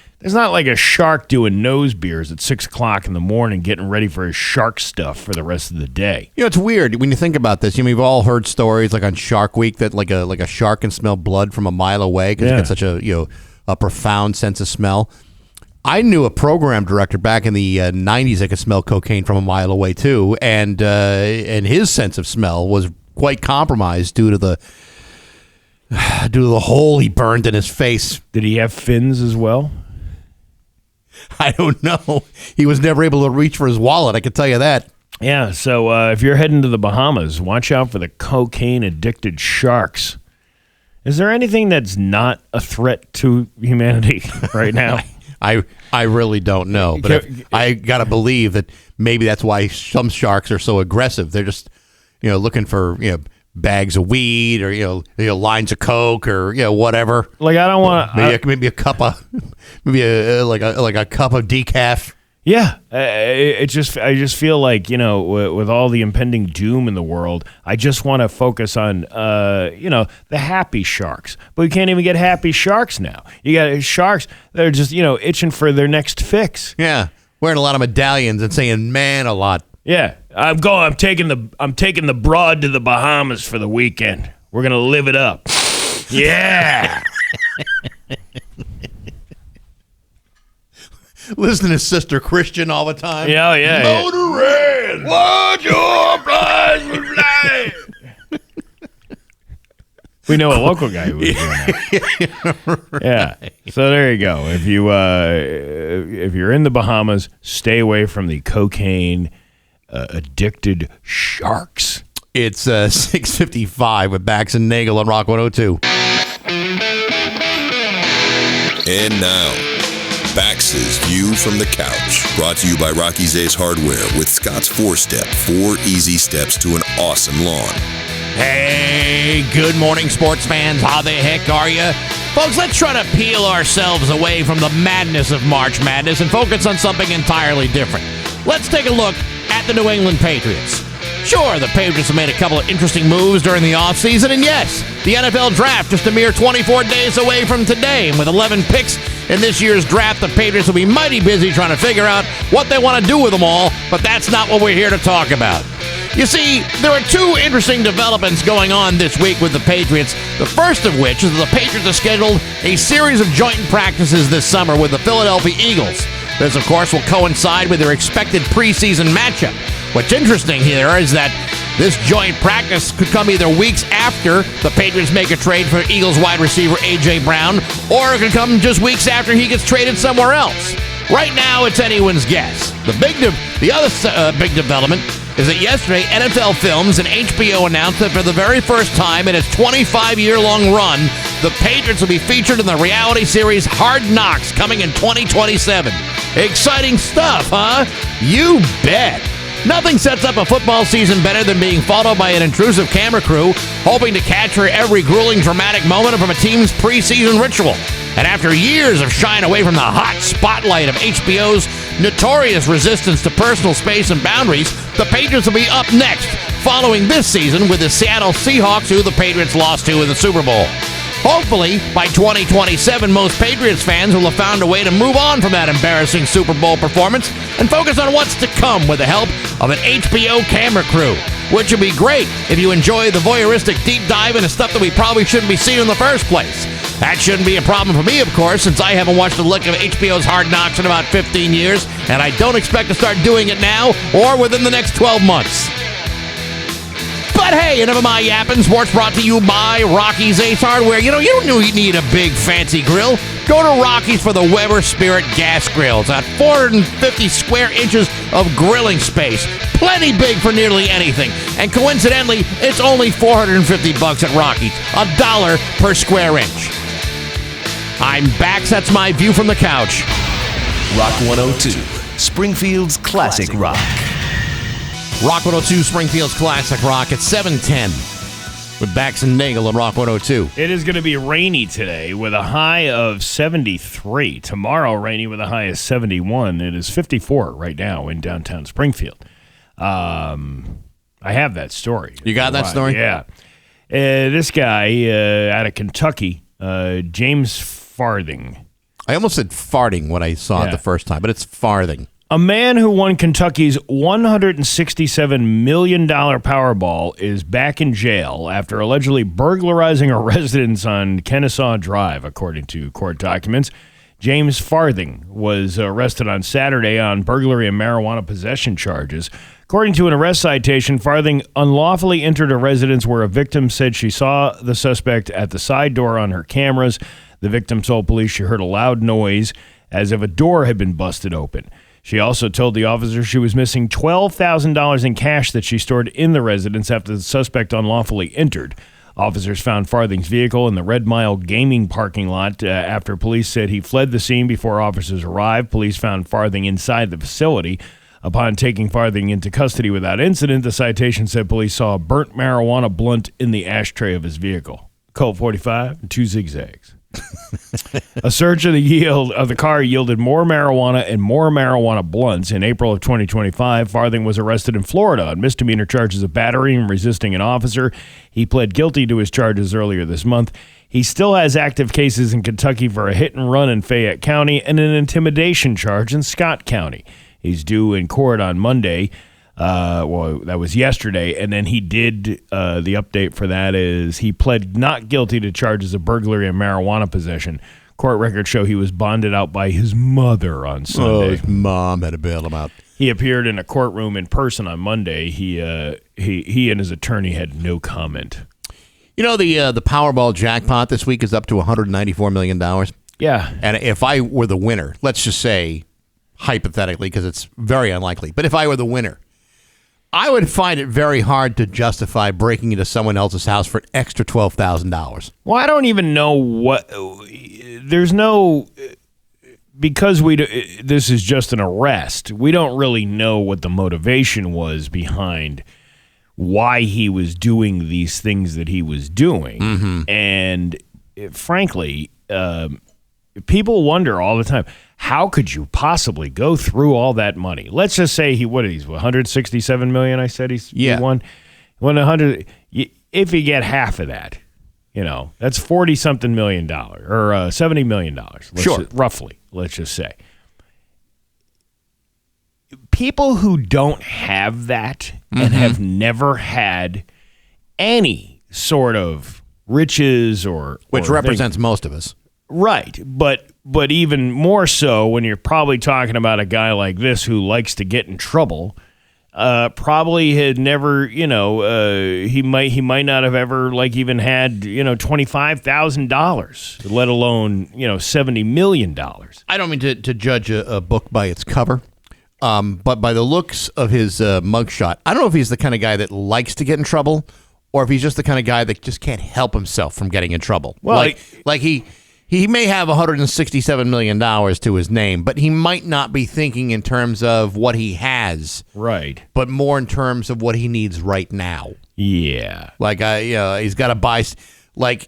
a shark doing nose beers at 6 o'clock in the morning getting ready for his shark stuff for the rest of the day. You know, it's weird when you think about this. We've all heard stories like on Shark Week that like a shark can smell blood from a mile away because it's got such a profound sense of smell. I knew a program director back in the 90s that could smell cocaine from a mile away too, and his sense of smell was quite compromised due to the hole he burned in his face. Did he have fins as well? I don't know. He was never able to reach for his wallet, I can tell you that. Yeah, so if you're heading to the Bahamas, watch out for the cocaine-addicted sharks. Is there anything that's not a threat to humanity right now? I really don't know, but I got to believe that maybe that's why some sharks are so aggressive. They're just, looking for, bags of weed or lines of coke or whatever. Like I don't want maybe a cup of a cup of decaf. Yeah, I just feel like, with all the impending doom in the world, I just want to focus on, the happy sharks. But we can't even get happy sharks now. You got sharks that are just, itching for their next fix. Yeah, wearing a lot of medallions and saying "man" a lot. Yeah, I'm taking the broad to the Bahamas for the weekend. We're gonna live it up. Yeah. Listening to Sister Christian all the time. Yeah, yeah. Motor in. Watch your flies fly. We know a local guy who was doing that. Yeah. So there you go. If you're in the Bahamas, stay away from the cocaine addicted sharks. It's 6:55 with Bax and Nagle on Rock 102. And now, Bax's View from the Couch, brought to you by Rocky's Ace Hardware with Scott's 4-Step, 4 easy steps to an awesome lawn. Hey, good morning, sports fans. How the heck are you? Folks, let's try to peel ourselves away from the madness of March Madness and focus on something entirely different. Let's take a look at the New England Patriots. Sure, the Patriots have made a couple of interesting moves during the offseason, and yes, the NFL Draft just a mere 24 days away from today. And with 11 picks in this year's draft, the Patriots will be mighty busy trying to figure out what they want to do with them all, but that's not what we're here to talk about. You see, there are two interesting developments going on this week with the Patriots, the first of which is that the Patriots have scheduled a series of joint practices this summer with the Philadelphia Eagles. This, of course, will coincide with their expected preseason matchup. What's interesting here is that this joint practice could come either weeks after the Patriots make a trade for Eagles wide receiver A.J. Brown, or it could come just weeks after he gets traded somewhere else. Right now, it's anyone's guess. The other big development is that yesterday, NFL Films and HBO announced that for the very first time in its 25-year-long run, the Patriots will be featured in the reality series Hard Knocks coming in 2027. Exciting stuff, huh? You bet. Nothing sets up a football season better than being followed by an intrusive camera crew hoping to capture every grueling dramatic moment from a team's preseason ritual. And after years of shying away from the hot spotlight of HBO's notorious resistance to personal space and boundaries, the Patriots will be up next, following this season with the Seattle Seahawks, who the Patriots lost to in the Super Bowl. Hopefully, by 2027, most Patriots fans will have found a way to move on from that embarrassing Super Bowl performance and focus on what's to come with the help of an HBO camera crew, which would be great if you enjoy the voyeuristic deep dive into stuff that we probably shouldn't be seeing in the first place. That shouldn't be a problem for me, of course, since I haven't watched a lick of HBO's Hard Knocks in about 15 years, and I don't expect to start doing it now or within the next 12 months. But hey, enough of my yapping. Sports brought to you by Rocky's Ace Hardware. You don't need a big fancy grill. Go to Rocky's for the Weber Spirit gas grill. It's got 450 square inches of grilling space. Plenty big for nearly anything. And coincidentally, it's only $450 at Rocky's. $1 per square inch. I'm Bax. That's my view from the couch. Rock 102, Springfield's classic rock. Rock 102, Springfield's classic rock at 7:10 with Bax and Nagle on Rock 102. It is going to be rainy today with a high of 73. Tomorrow, rainy with a high of 71. It is 54 right now in downtown Springfield. I have that story. You got that story? Yeah. This guy out of Kentucky, James Farthing. I almost said farting when I saw it the first time, but it's farthing. A man who won Kentucky's $167 million Powerball is back in jail after allegedly burglarizing a residence on Kennesaw Drive, according to court documents. James Farthing was arrested on Saturday on burglary and marijuana possession charges. According to an arrest citation, Farthing unlawfully entered a residence where a victim said she saw the suspect at the side door on her cameras. The victim told police she heard a loud noise as if a door had been busted open. She also told the officer she was missing $12,000 in cash that she stored in the residence after the suspect unlawfully entered. Officers found Farthing's vehicle in the Red Mile gaming parking lot after police said he fled the scene before officers arrived. Police found Farthing inside the facility. Upon taking Farthing into custody without incident, the citation said police saw a burnt marijuana blunt in the ashtray of his vehicle. Colt 45 and 2 zigzags. A search of the car yielded more marijuana and more marijuana blunts. In April of 2025, Farthing was arrested in Florida on misdemeanor charges of battery and resisting an officer. He pled guilty to his charges earlier this month. He still has active cases in Kentucky for a hit and run in Fayette County and an intimidation charge in Scott County. He's due in court on Monday. Well, that was yesterday, and then he did, the update for that is he pled not guilty to charges of burglary and marijuana possession. Court records show he was bonded out by his mother on Sunday. his mom had to bail him out. He appeared in a courtroom in person on Monday. He and his attorney had no comment. You know, the Powerball jackpot this week is up to $194 million. Yeah. And if I were the winner, let's just say, hypothetically, because it's very unlikely, but if I were the winner, I would find it very hard to justify breaking into someone else's house for an extra $12,000. Well, I don't even know what. There's no, because this is just an arrest. We don't really know what the motivation was behind why he was doing these things that he was doing, and frankly, people wonder all the time, how could you possibly go through all that money? Let's just say he's $167 million. I said he won 100. If you get half of that, that's $40-something million or $70 million. Roughly. Let's just say people who don't have that and have never had any sort of riches which represents most of us. Right, but even more so when you're probably talking about a guy like this who likes to get in trouble, probably had never, he might not have ever even had, $25,000, let alone, $70 million. I don't mean to judge a book by its cover, but by the looks of his mugshot, I don't know if he's the kind of guy that likes to get in trouble or if he's just the kind of guy that just can't help himself from getting in trouble. Well, He may have $167 million to his name, but he might not be thinking in terms of what he has. Right. But more in terms of what he needs right now. Yeah. He's got to buy,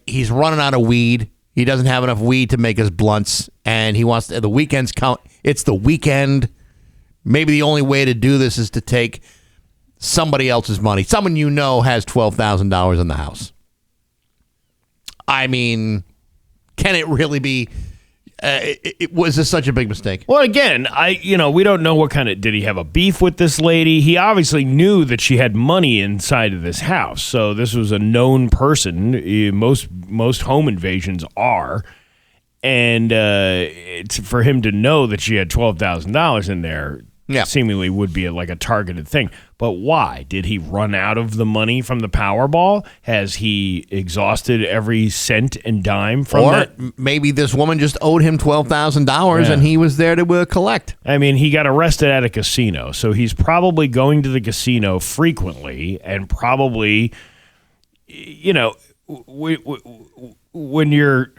he's running out of weed. He doesn't have enough weed to make his blunts, and he wants the weekends count. It's the weekend. Maybe the only way to do this is to take somebody else's money. Someone has $12,000 in the house. I mean, can it really be? Was this such a big mistake? Well, again, we don't know what kind of. Did he have a beef with this lady? He obviously knew that she had money inside of this house, so this was a known person. Most home invasions are, and it's for him to know that she had $12,000 in there. Yeah. Seemingly would be a targeted thing. But why? Did he run out of the money from the Powerball? Has he exhausted every cent and dime from that? Or maybe this woman just owed him $12,000 and he was there to collect. I mean, he got arrested at a casino, so he's probably going to the casino frequently and probably, when you're...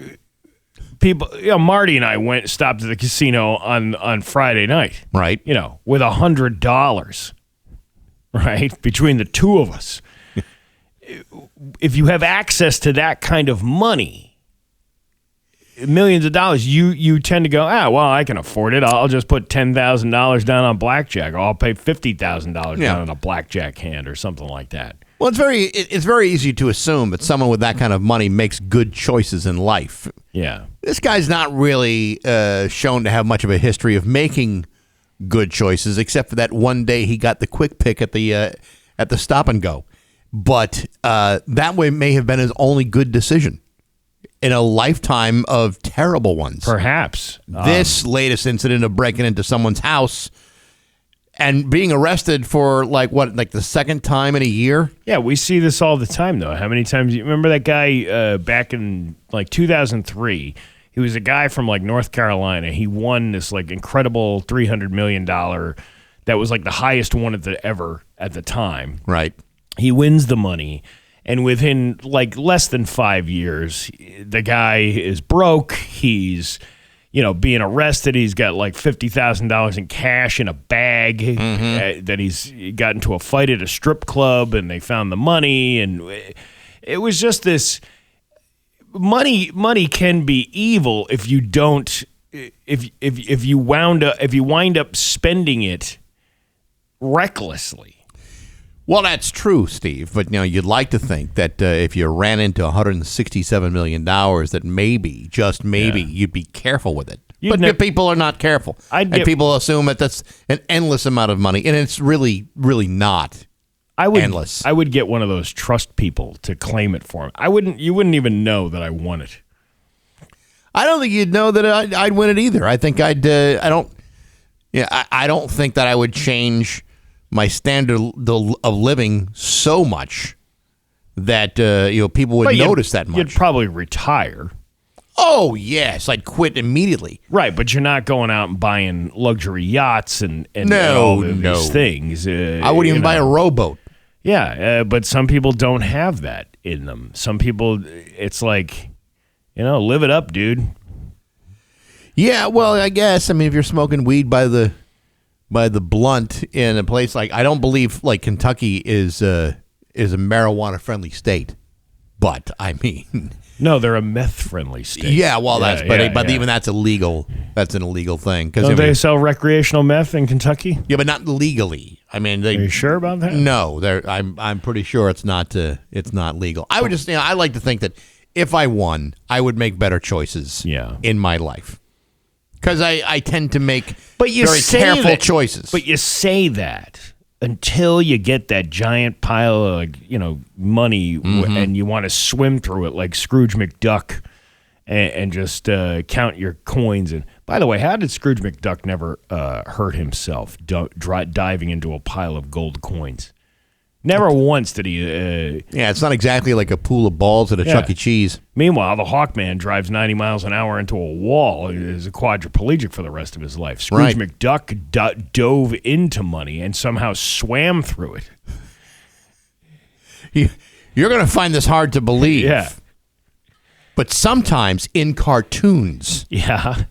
People, Marty and I stopped at the casino on Friday night. Right. With $100, right, between the two of us. If you have access to that kind of money, millions of dollars, you tend to go, I can afford it. I'll just put $10,000 down on blackjack, or I'll pay $50,000 down on a blackjack hand or something like that. Well, it's very easy to assume that someone with that kind of money makes good choices in life. Yeah. This guy's not really shown to have much of a history of making good choices, except for that one day he got the quick pick at the stop and go. But that way may have been his only good decision in a lifetime of terrible ones. Perhaps. This latest incident of breaking into someone's house and being arrested for the second time in a year? Yeah, we see this all the time, though. How many times? You remember that guy back in 2003? He was a guy from North Carolina. He won this incredible $300 million. That was the highest one ever at the time. Right. He wins the money, and within less than 5 years, the guy is broke. He's being arrested. He's got $50,000 in cash in a bag that he's got into a fight at a strip club, and they found the money. And it was just this money can be evil if you don't if you wind up spending it recklessly. Well, that's true, Steve. But you'd like to think that if you ran into $167 million, that maybe, just maybe, you'd be careful with it. But people are not careful, and people assume that that's an endless amount of money, and it's really, really not. Endless. I would get one of those trust people to claim it for me. You wouldn't even know that I won it. I don't think you'd know that I'd win it either. I think I don't think that I would change my standard of living so much that people would notice that much. You'd probably retire. Oh yes, I'd quit immediately. Right, but you're not going out and buying luxury yachts and all of these things. I wouldn't even buy a rowboat. Yeah, but some people don't have that in them. Some people, it's like, live it up, dude. Yeah, well, I guess. I mean, if you're smoking weed by the blunt in a place like, I don't believe like Kentucky is a marijuana friendly state, but I mean, no, they're a meth friendly state. Yeah, well, even that's illegal. That's an illegal thing. Don't they sell recreational meth in Kentucky? Yeah, but not legally. I mean, are you sure about that? No, I'm pretty sure it's not legal. I would just, I like to think that if I won, I would make better choices. In my life. Because I tend to make very careful choices. But you say that until you get that giant pile of money and you want to swim through it like Scrooge McDuck and just count your coins. And by the way, how did Scrooge McDuck never hurt himself diving into a pile of gold coins? Never once did he. It's not exactly like a pool of balls at a Chuck E. Cheese. Meanwhile, the Hawkman drives 90 miles an hour into a wall. Is a quadriplegic for the rest of his life. Scrooge McDuck dove into money and somehow swam through it. You're going to find this hard to believe. Yeah. But sometimes in cartoons. Yeah.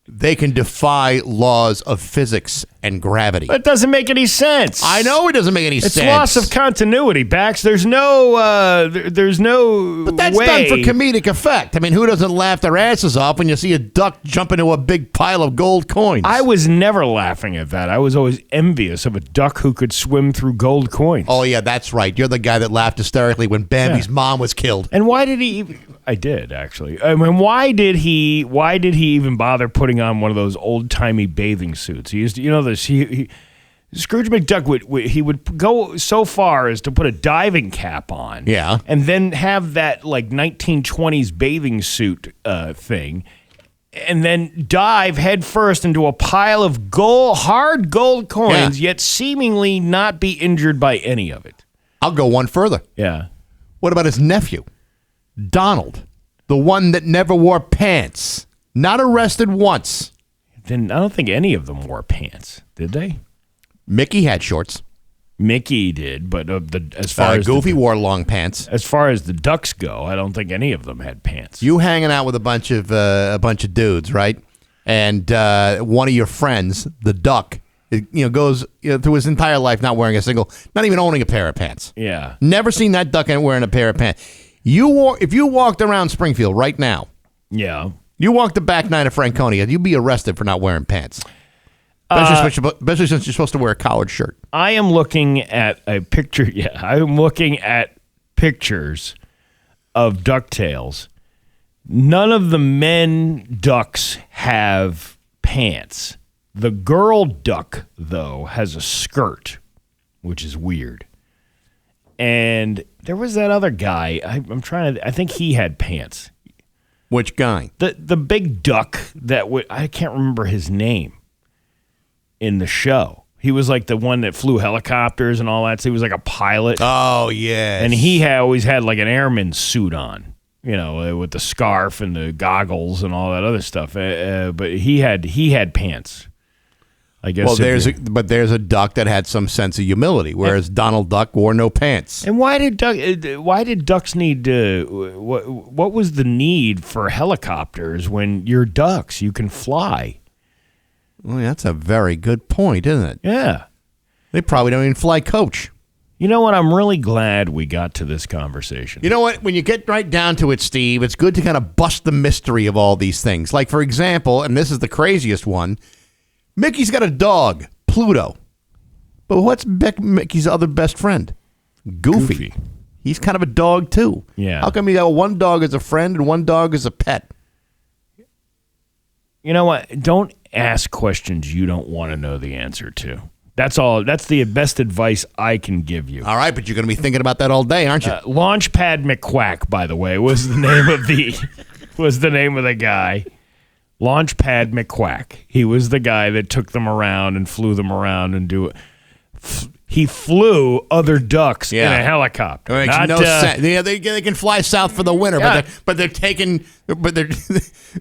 They can defy laws of physics and gravity. It doesn't make any sense. I know it doesn't make any sense. It's loss of continuity, Bax. There's no But that's done for comedic effect. I mean, who doesn't laugh their asses off when you see a duck jump into a big pile of gold coins? I was never laughing at that. I was always envious of a duck who could swim through gold coins. Oh, yeah, that's right. You're the guy that laughed hysterically when Bambi's mom was killed. And why did he... I did, actually. I mean, why did he even bother putting on one of those old-timey bathing suits? He used to, Scrooge McDuck would go so far as to put a diving cap on. Yeah. And then have that, 1920s bathing suit thing, and then dive headfirst into a pile of hard gold coins, yet seemingly not be injured by any of it. I'll go one further. Yeah. What about his nephew? Donald, the one that never wore pants, not arrested once. Then I don't think any of them wore pants, did they? Mickey had shorts. Mickey did, but as far as Goofy wore long pants. As far as the ducks go, I don't think any of them had pants. You hanging out with a bunch of dudes, right? And one of your friends, the duck, goes through his entire life not wearing not even owning a pair of pants. Yeah, never seen that duck wearing a pair of pants. If you walked around Springfield right now, you walked the back nine of Franconia, you'd be arrested for not wearing pants. Especially since you're supposed to wear a collared shirt. I am looking at a picture. Yeah, I'm looking at pictures of DuckTales. None of the men ducks have pants. The girl duck, though, has a skirt, which is weird. And there was that other guy. I think he had pants. Which guy? The big duck I can't remember his name in the show. He was like the one that flew helicopters and all that. So he was like a pilot. Oh, yeah. And he always had like an airman suit on, with the scarf and the goggles and all that other stuff. But he had pants. I guess. Well, there's a duck that had some sense of humility, whereas Donald Duck wore no pants. And why did ducks need what was the need for helicopters when you're ducks? You can fly. Well, that's a very good point, isn't it? Yeah. They probably don't even fly coach. You know what? I'm really glad we got to this conversation. You know what? When you get right down to it, Steve, it's good to kind of bust the mystery of all these things. Like, for example, and this is the craziest one, Mickey's got a dog, Pluto. But what's Mickey's other best friend? Goofy. He's kind of a dog, too. Yeah. How come you got one dog as a friend and one dog as a pet? You know what? Don't ask questions you don't want to know the answer to. That's all. That's the best advice I can give you. All right, but you're going to be thinking about that all day, aren't you? Launchpad McQuack, by the way, was the name of the guy. Launchpad McQuack. He was the guy that took them around and flew them around and do it. He flew other ducks in a helicopter. It makes no sense. Yeah, they can fly south for the winter, but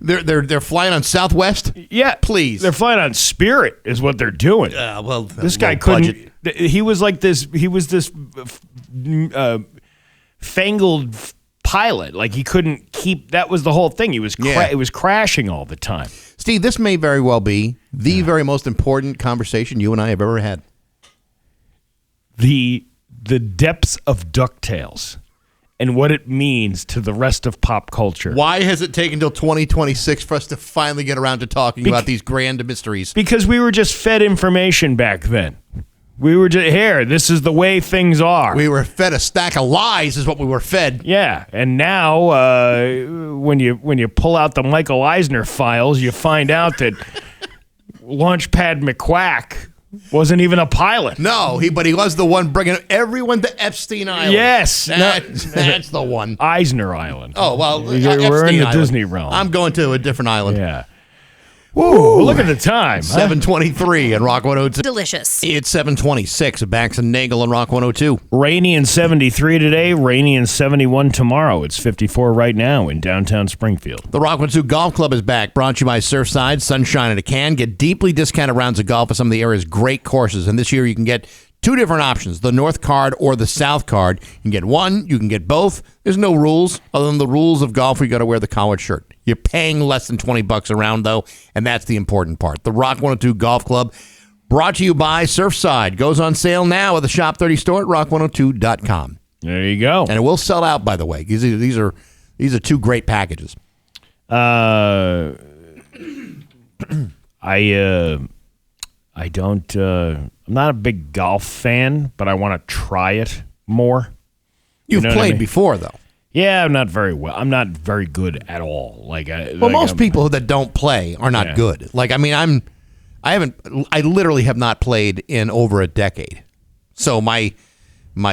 they're flying on Southwest. Yeah, please. They're flying on Spirit, is what they're doing. Well, this guy couldn't. He was like this. He was this fangled pilot. Like he couldn't keep. That was the whole thing. He was. It was crashing all the time. Steve, this may very well be the very most important conversation you and I have ever had. The depths of DuckTales and what it means to the rest of pop culture. Why has it taken till 2026 for us to finally get around to talking about these grand mysteries? Because we were just fed information back then. We were just, here, this is the way things are. We were fed a stack of lies is what we were fed. Yeah, and now when you pull out the Michael Eisner files, you find out that Launchpad McQuack wasn't even a pilot. No, but he was the one bringing everyone to Epstein Island. Yes. That's the one. Eisner Island. Oh, well, we're in the Island. Disney realm. I'm going to a different island. Yeah. Ooh, look at the time. 7:23 on Rock 102. Delicious. It's 7:26 at Bax and Nagle on Rock 102. Rainy and 73 today, rainy and 71 tomorrow. It's 54 right now in downtown Springfield. The Rock 102 Golf Club is back, brought to you by Surfside, Sunshine in a Can. Get deeply discounted rounds of golf at some of the area's great courses. And this year you can get two different options, the North Card or the South Card. You can get one, you can get both. There's no rules other than the rules of golf where you got to wear the collared shirt. You're paying less than $20 a round, though, and that's the important part. The Rock 102 Golf Club, brought to you by Surfside, goes on sale now at the Shop 30 store at rock102.com. There you go. And it will sell out, by the way. These are two great packages. I don't. I'm not a big golf fan, but I want to try it more. You've played before, though. Yeah, I'm not very well. I'm not very good at all. Most people that don't play are not good. Like, I mean, I literally have not played in over a decade. So my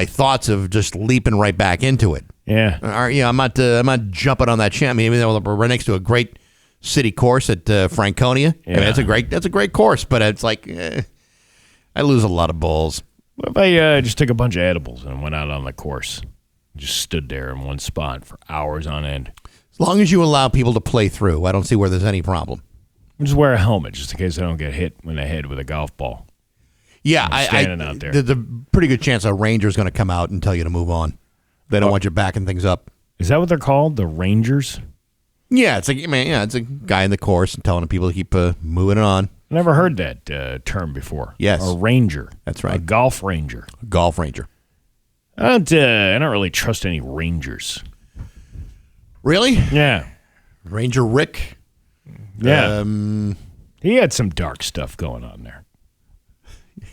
thoughts of just leaping right back into it. Yeah. I'm not jumping on that champ. I mean, we're right next to a great city course at Franconia. Yeah. I mean, that's a great course, but it's like I lose a lot of balls. What if I just took a bunch of edibles and went out on the course? Just stood there in one spot for hours on end. As long as you allow people to play through, I don't see where there's any problem. Just wear a helmet just in case I don't get hit in the head with a golf ball. Yeah, standing out there. There's a pretty good chance a ranger's going to come out and tell you to move on. They don't want you backing things up. Is that what they're called? The Rangers? Yeah, it's a guy in the course and telling people to keep moving on. I never heard that term before. Yes, a ranger. That's right. A golf ranger. Golf ranger. I don't really trust any rangers. Really? Yeah. Ranger Rick. Yeah. He had some dark stuff going on there.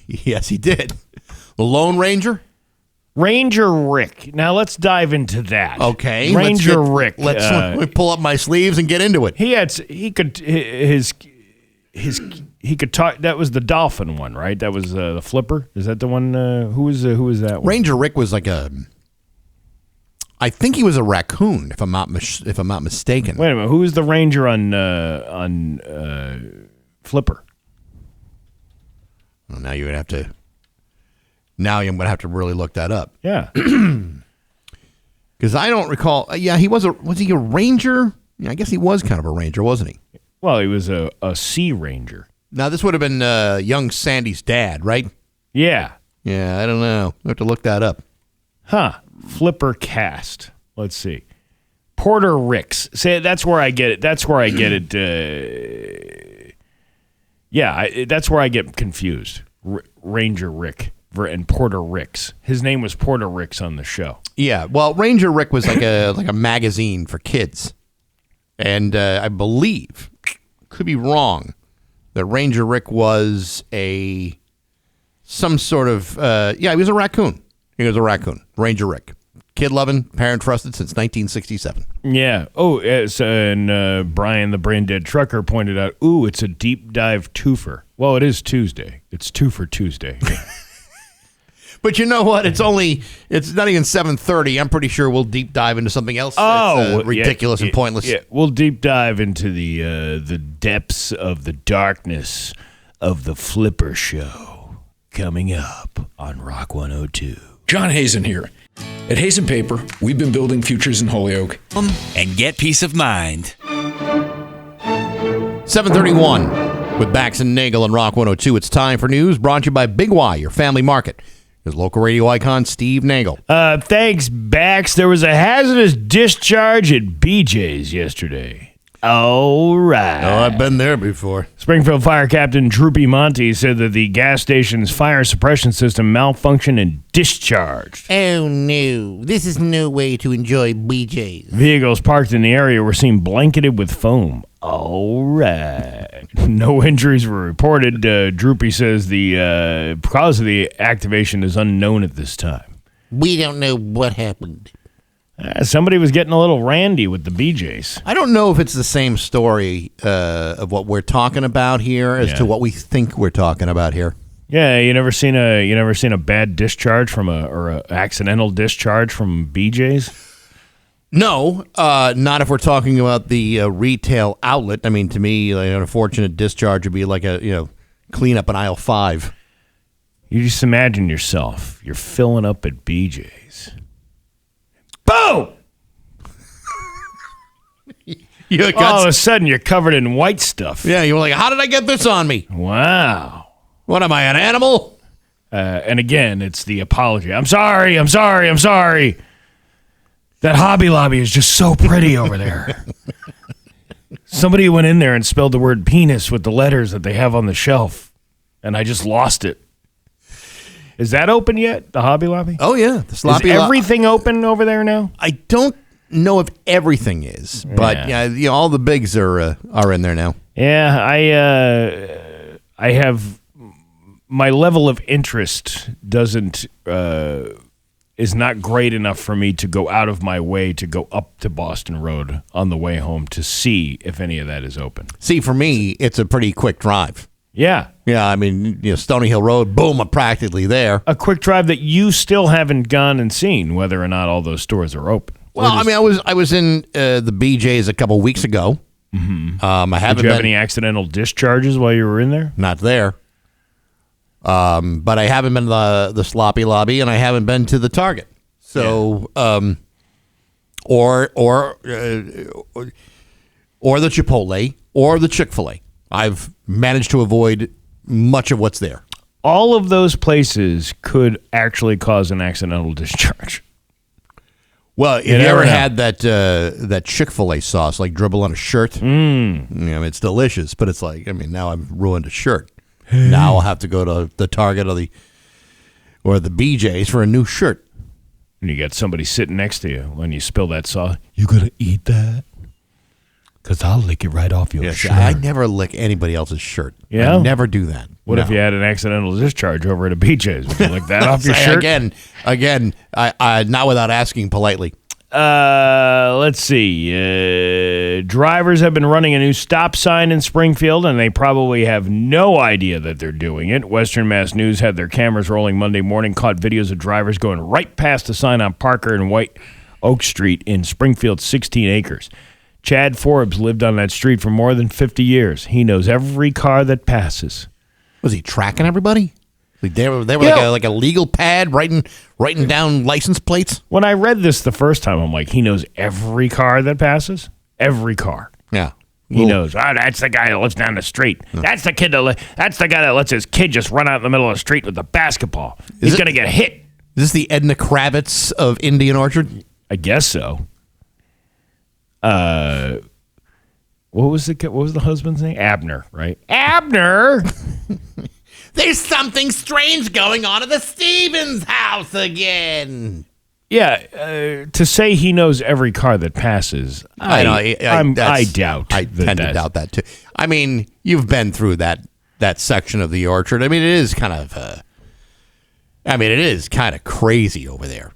Yes, he did. The Lone Ranger. Ranger Rick. Now let's dive into that. Okay. Ranger Rick. Let me pull up my sleeves and get into it. He could talk. That was the dolphin one, right? That was the flipper. Is that the one? Who was that one? Ranger Rick was like I think he was a raccoon, if I'm not mistaken. Wait a minute. Who was the ranger on Flipper? Well, now you're gonna have to. Now I'm gonna have to really look that up. Yeah. Because I don't recall. Yeah, was he a ranger? Yeah, I guess he was kind of a ranger, wasn't he? Well, he was a sea ranger. Now, this would have been young Sandy's dad, right? Yeah. Yeah, I don't know. We have to look that up. Huh. Flipper cast. Let's see. Porter Ricks. Say that's where I get it. That's where I get it. That's where I get confused. Ranger Rick. and Porter Ricks. His name was Porter Ricks on the show. Yeah, well, Ranger Rick was like a magazine for kids, and I believe, could be wrong, that Ranger Rick was some sort of he was a raccoon. He was a raccoon. Ranger Rick, kid loving, parent trusted since 1967. Yeah. Oh, and Brian, the brain dead trucker, pointed out, "Ooh, it's a deep dive twofer." Well, it is Tuesday. It's two for Tuesday. But you know what? It's not even 7:30. I'm pretty sure we'll deep dive into something else that's ridiculous and pointless. Yeah, we'll deep dive into the depths of the darkness of the Flipper Show coming up on Rock 102. John Hazen here. At Hazen Paper, we've been building futures in Holyoke. And get peace of mind. 7:31 with Bax and Nagle and Rock 102. It's time for news brought to you by Big Y, your family market. There's local radio icon Steve Nagle. Thanks, Bax. There was a hazardous discharge at BJ's yesterday. All right. Oh, I've been there before. Springfield Fire Captain Droopy Monty said that the gas station's fire suppression system malfunctioned and discharged. Oh, no. This is no way to enjoy BJ's. Vehicles parked in the area were seen blanketed with foam. All right. No injuries were reported. Droopy says the cause of the activation is unknown at this time. We don't know what happened. Somebody was getting a little randy with the BJ's. I don't know if it's the same story of what we're talking about here as to what we think we're talking about here. Yeah, you never seen a bad discharge or a accidental discharge from BJ's? No, not if we're talking about the retail outlet. I mean, to me, like, an unfortunate discharge would be like clean up in aisle 5. You just imagine yourself. You're filling up at BJ's. Boom! All of a sudden, you're covered in white stuff. Yeah, you were like, how did I get this on me? Wow. What am I, an animal? And again, it's the apology. I'm sorry. That Hobby Lobby is just so pretty over there. Somebody went in there and spelled the word penis with the letters that they have on the shelf, and I just lost it. Is that open yet, the Hobby Lobby? Oh, yeah. Is everything open over there now? I don't know if everything is, but all the bigs are in there now. Yeah, I have my level of interest is not great enough for me to go out of my way to go up to Boston Road on the way home to see if any of that is open. See, for me, it's a pretty quick drive. Yeah. Yeah, I mean, Stony Hill Road, boom, I'm practically there. A quick drive that you still haven't gone and seen whether or not all those stores are open. Well, I mean, I was in the BJ's a couple weeks ago. Mm-hmm. I haven't. Did you have any accidental discharges while you were in there? Not there. But I haven't been to the Sloppy Lobby, and I haven't been to the Target. So, or the Chipotle or the Chick-fil-A. I've managed to avoid much of what's there. All of those places could actually cause an accidental discharge. Well, if you ever had that Chick-fil-A sauce, like dribble on a shirt, it's delicious, but it's like, now I've ruined a shirt. Now I'll have to go to the Target or the BJ's for a new shirt. And you got somebody sitting next to you when you spill that sauce. You gonna eat that? Because I'll lick it right off your shirt. I never lick anybody else's shirt. Yeah? I never do that. What if you had an accidental discharge over at a BJ's? Would you lick that off your shirt? Again, I not without asking politely. Let's see. Drivers have been running a new stop sign in Springfield, and they probably have no idea that they're doing it. Western Mass News had their cameras rolling Monday morning, caught videos of drivers going right past the sign on Parker and White Oak Street in Springfield's 16 acres. Chad Forbes lived on that street for more than 50 years. He knows every car that passes. Was he tracking everybody? They were like a legal pad writing down license plates? When I read this the first time, I'm like, he knows every car that passes? Every car. Yeah. He knows. That's the guy that lives down the street. That's the guy that lets his kid just run out in the middle of the street with the basketball. He's going to get hit. Is this the Edna Kravitz of Indian Orchard? I guess so. What was the husband's name? Abner, right? Abner. There's something strange going on at the Stevens house again. Yeah, to say he knows every car that passes, I doubt. I tend to doubt that too. I mean, you've been through that section of the orchard. I mean, it is kind of. It is kind of crazy over there.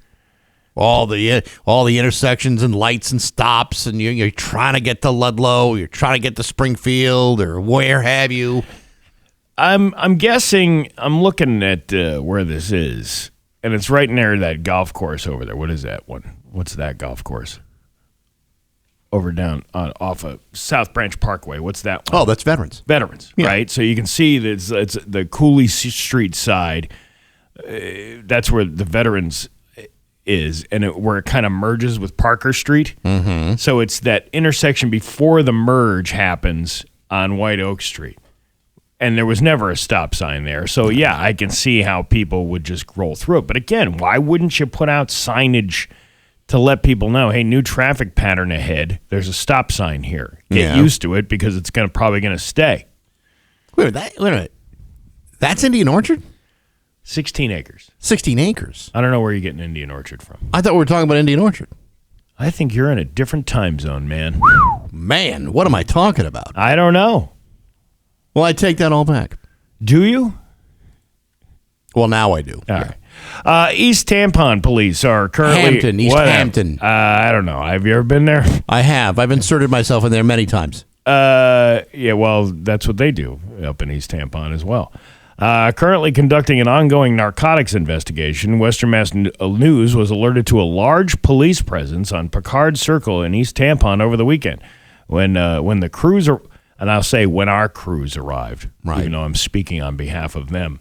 All the intersections and lights and stops, and you're trying to get to Ludlow, you're trying to get to Springfield, or where have you. I'm guessing. I'm looking at where this is. And it's right near that golf course over there. What is that one? What's that golf course? Over down off of South Branch Parkway. What's that one? Oh, that's Veterans. Veterans, yeah. Right? So you can see that it's the Cooley Street side. That's where the Veterans is, and where it kind of merges with Parker Street. Mm-hmm. So it's that intersection before the merge happens on White Oak Street. And there was never a stop sign there. So, yeah, I can see how people would just roll through it. But, again, why wouldn't you put out signage to let people know, hey, new traffic pattern ahead. There's a stop sign here. Get used to it because it's probably going to stay. Wait a minute. That's Indian Orchard? 16 acres. 16 acres? I don't know where you're getting Indian Orchard from. I thought we were talking about Indian Orchard. I think you're in a different time zone, man. Man, what am I talking about? I don't know. Well, I take that all back. Do you? Well, now I do. All right. East Tampon police are currently... East Hampton. I don't know. Have you ever been there? I have. I've inserted myself in there many times. Yeah, well, that's what they do up in East Tampon as well. Currently conducting an ongoing narcotics investigation, Western Mass News was alerted to a large police presence on Picard Circle in East Tampon over the weekend when the crews are... And I'll say when our crews arrived, right, even though I'm speaking on behalf of them.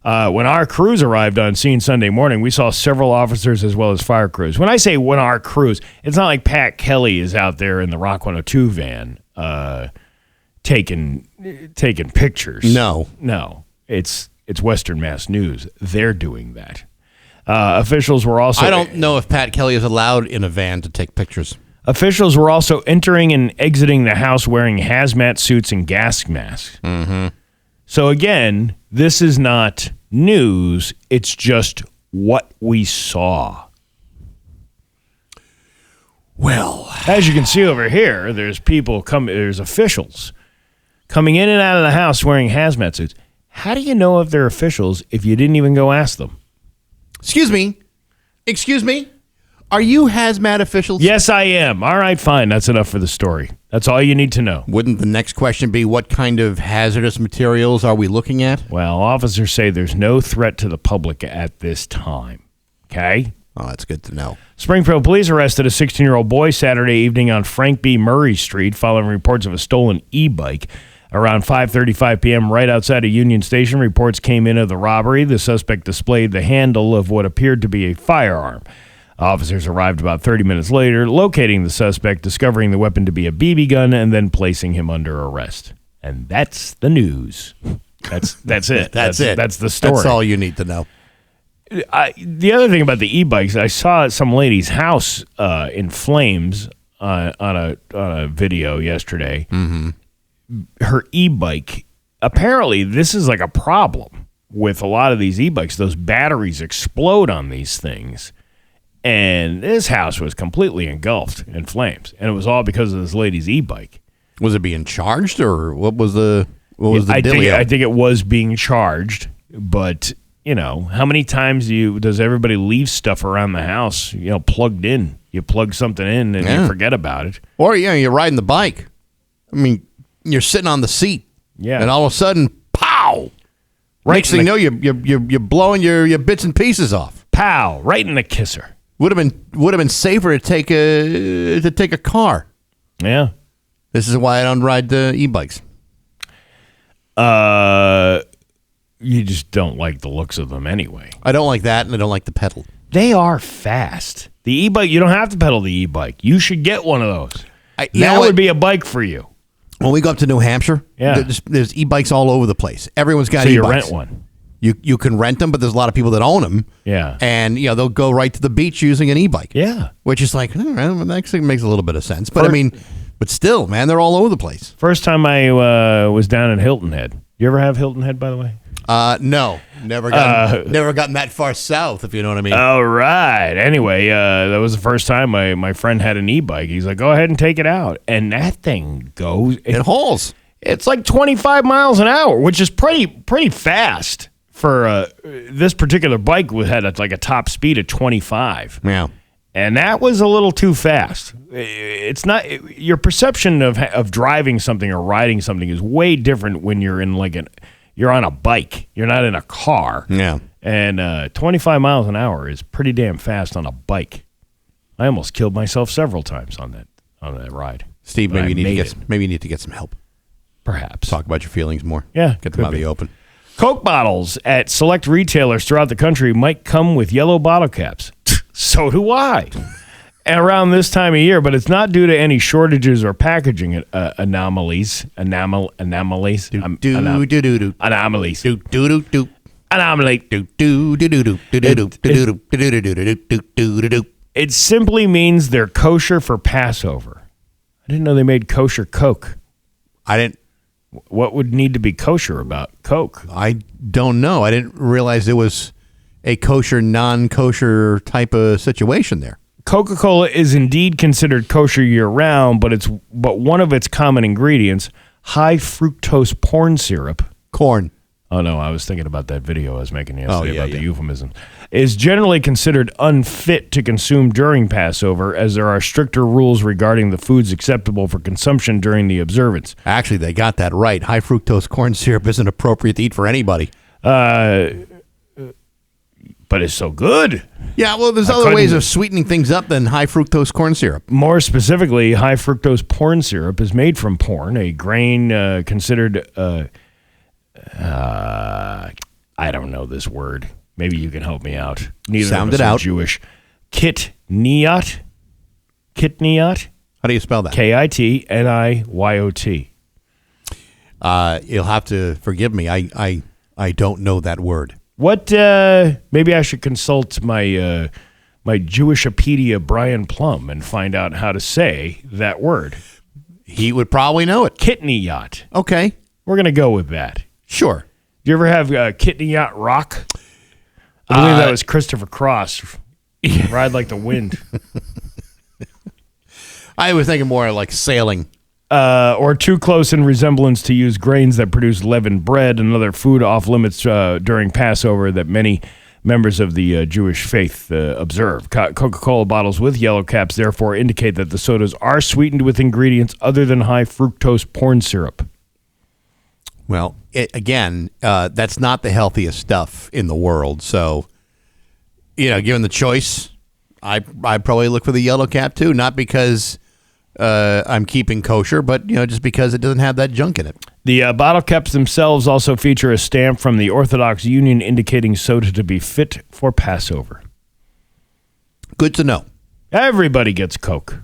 When our crews arrived on scene Sunday morning, we saw several officers as well as fire crews. When I say when our crews, it's not like Pat Kelly is out there in the Rock 102 van taking pictures. No. It's Western Mass News. They're doing that. Officials were also... I don't know if Pat Kelly is allowed in a van to take pictures. Officials were also entering and exiting the house wearing hazmat suits and gas masks. Mm-hmm. So again, this is not news. It's just what we saw. Well, as you can see over here, there's officials coming in and out of the house wearing hazmat suits. How do you know if they're officials if you didn't even go ask them? Excuse me. Are you hazmat officials? Yes, I am. All right, fine. That's enough for the story. That's all you need to know. Wouldn't the next question be what kind of hazardous materials are we looking at? Well, officers say there's no threat to the public at this time. Okay? Oh, that's good to know. Springfield police arrested a 16-year-old boy Saturday evening on Frank B. Murray Street following reports of a stolen e-bike. Around 5:35 p.m., right outside of Union Station, reports came in of the robbery. The suspect displayed the handle of what appeared to be a firearm. Officers arrived about 30 minutes later, locating the suspect, discovering the weapon to be a BB gun, and then placing him under arrest. And that's the news. That's it. That's it. That's the story. That's all you need to know. The other thing about the e-bikes, I saw some lady's house in flames on a video yesterday. Mm-hmm. Her e-bike, apparently this is like a problem with a lot of these e-bikes. Those batteries explode on these things. And this house was completely engulfed in flames, and it was all because of this lady's e-bike. Was it being charged, or what was the dealio? I think it was being charged, but how many times does everybody leave stuff around the house? Plugged in. You plug something in and you forget about it. Or you're riding the bike. I mean, you're sitting on the seat. Yeah, and all of a sudden, pow! Next thing you know, you're blowing your bits and pieces off. Pow! Right in the kisser. Would have been safer to take a car. Yeah. This is why I don't ride the e-bikes. You just don't like the looks of them anyway. I don't like that, and I don't like the pedal. They are fast. The e-bike, you don't have to pedal the e-bike. You should get one of those. That would be a bike for you. When we go up to New Hampshire, there's e-bikes all over the place. Everyone's got e-bikes. So you rent one. You can rent them, but there's a lot of people that own them. Yeah. And, they'll go right to the beach using an e-bike. Yeah. Which is like, that actually makes a little bit of sense. But, but still, man, they're all over the place. First time I was down in Hilton Head. You ever have Hilton Head, by the way? No, never gotten that far south, if you know what I mean. All right. Anyway, that was the first time my friend had an e-bike. He's like, go ahead and take it out. And that thing goes. It hauls. It's like 25 miles an hour, which is pretty fast for this particular bike. Had a top speed of 25. Yeah. And that was a little too fast. It's not your perception of driving something or riding something is way different when you're in you're on a bike. You're not in a car. Yeah. And 25 miles an hour is pretty damn fast on a bike. I almost killed myself several times on that ride. Steve, maybe you need to get some help. Perhaps. Talk about your feelings more. Yeah. Get them out in the open. Coke bottles at select retailers throughout the country might come with yellow bottle caps. So do I. And around this time of year, but it's not due to any shortages or packaging anomalies. Anomalies. Anomalies. It simply means they're kosher for Passover. I didn't know they made kosher Coke. I didn't. What would need to be kosher about Coke? I don't know. I didn't realize there was a kosher, non-kosher type of situation there. Coca-Cola is indeed considered kosher year-round, but one of its common ingredients, high fructose corn syrup. Corn. Oh, no, I was thinking about that video I was making yesterday about the euphemism. Is generally considered unfit to consume during Passover, as there are stricter rules regarding the foods acceptable for consumption during the observance. Actually, they got that right. High fructose corn syrup isn't appropriate to eat for anybody. But it's so good. Yeah, well, there's other ways of sweetening things up than high fructose corn syrup. More specifically, high fructose corn syrup is made from porn, a grain considered... I don't know this word. Maybe you can help me out. Neither Sound of us it are out. Jewish. Kitniot. Kitniot. How do you spell that? Kitniyot. You'll have to forgive me. I don't know that word. What? Maybe I should consult my my Jewishopedia Brian Plum and find out how to say that word. He would probably know it. Kitniyot. Okay. We're gonna go with that. Sure. Do you ever have Kitniyot Rock? I believe that was Christopher Cross. Ride like the wind. I was thinking more like sailing. Or too close in resemblance to use grains that produce leavened bread and other food off limits during Passover that many members of the Jewish faith observe. Coca-Cola bottles with yellow caps therefore indicate that the sodas are sweetened with ingredients other than high fructose corn syrup. Well, again, that's not the healthiest stuff in the world. So, given the choice, I'd probably look for the yellow cap too. Not because I'm keeping kosher, but just because it doesn't have that junk in it. The bottle caps themselves also feature a stamp from the Orthodox Union indicating soda to be fit for Passover. Good to know. Everybody gets Coke.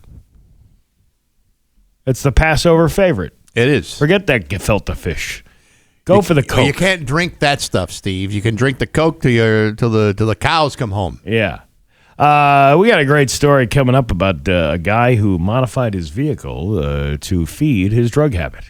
It's the Passover favorite. It is. Forget that gefilte fish. Go for the Coke. You can't drink that stuff, Steve. You can drink the Coke till the cows come home. Yeah. We got a great story coming up about a guy who modified his vehicle to feed his drug habit.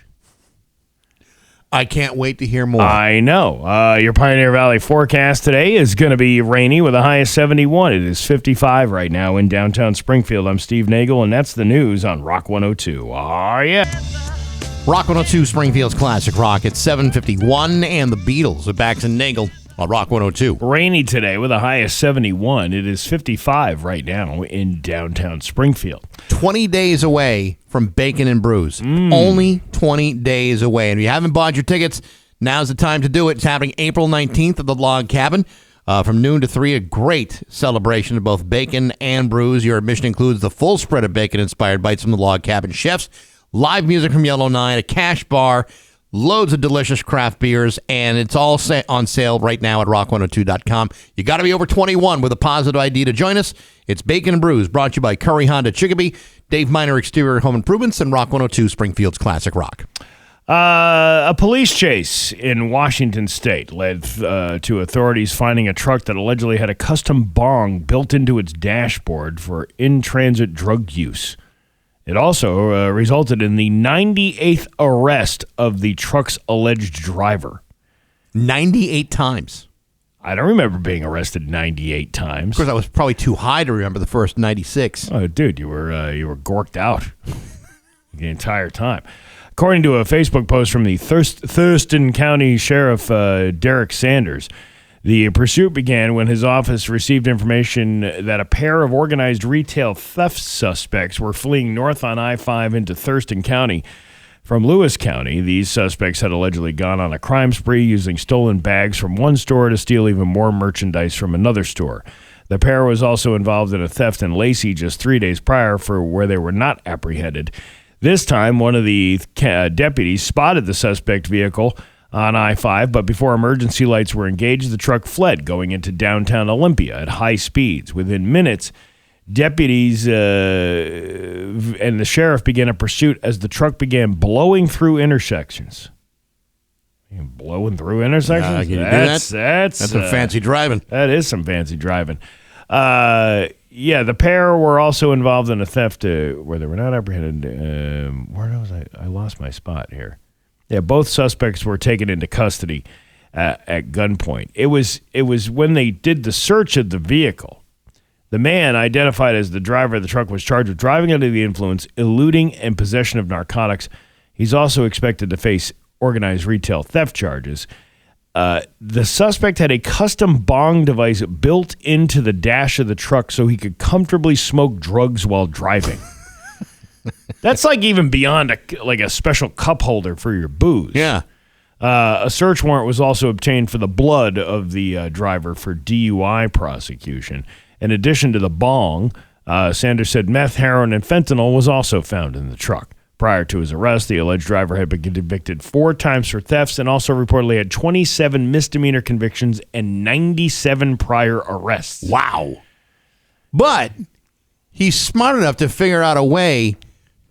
I can't wait to hear more. I know. Your Pioneer Valley forecast today is going to be rainy with a high of 71. It is 55 right now in downtown Springfield. I'm Steve Nagle, and that's the news on Rock 102. Oh, yeah. Rock 102, Springfield's Classic Rock at 7:51, and the Beatles with Bax and Nagle on Rock 102. Rainy today with a high of 71. It is 55 right now in downtown Springfield. 20 days away from Bacon and Brews. Only 20 days away. And if you haven't bought your tickets, now's the time to do it. It's happening April 19th at the Log Cabin. From noon to 3, a great celebration of both bacon and brews. Your admission includes the full spread of bacon-inspired bites from the Log Cabin chefs, live music from Yellow 9, a cash bar, loads of delicious craft beers, and it's all on sale right now at rock102.com. You got to be over 21 with a positive ID to join us. It's Bacon and Brews, brought to you by Curry Honda Chicopee, Dave Miner Exterior Home Improvements, and Rock 102 Springfield's Classic Rock. A police chase in Washington State led to authorities finding a truck that allegedly had a custom bong built into its dashboard for in-transit drug use. It also resulted in the 98th arrest of the truck's alleged driver. 98 times. I don't remember being arrested 98 times. Of course, I was probably too high to remember the first 96. Oh, dude, you were gorked out the entire time. According to a Facebook post from the Thurston County Sheriff Derek Sanders, the pursuit began when his office received information that a pair of organized retail theft suspects were fleeing north on I-5 into Thurston County. From Lewis County, these suspects had allegedly gone on a crime spree using stolen bags from one store to steal even more merchandise from another store. The pair was also involved in a theft in Lacey just 3 days prior, for where they were not apprehended. This time, one of the deputies spotted the suspect vehicle on I-5, but before emergency lights were engaged, the truck fled, going into downtown Olympia at high speeds. Within minutes, deputies and the sheriff began a pursuit as the truck began blowing through intersections. Blowing through intersections? Can you do that? That's some fancy driving. That is some fancy driving. Yeah, the pair were also involved in a theft where they were not apprehended. Where was I? I lost my spot here. Yeah, both suspects were taken into custody at gunpoint. It was when they did the search of the vehicle. The man, identified as the driver of the truck, was charged with driving under the influence, eluding, and possession of narcotics. He's also expected to face organized retail theft charges. The suspect had a custom bong device built into the dash of the truck so he could comfortably smoke drugs while driving. That's like even beyond a special cup holder for your booze. Yeah. A search warrant was also obtained for the blood of the driver for DUI prosecution. In addition to the bong, Sanders said meth, heroin, and fentanyl was also found in the truck. Prior to his arrest, the alleged driver had been convicted 4 times for thefts and also reportedly had 27 misdemeanor convictions and 97 prior arrests. Wow. But he's smart enough to figure out a way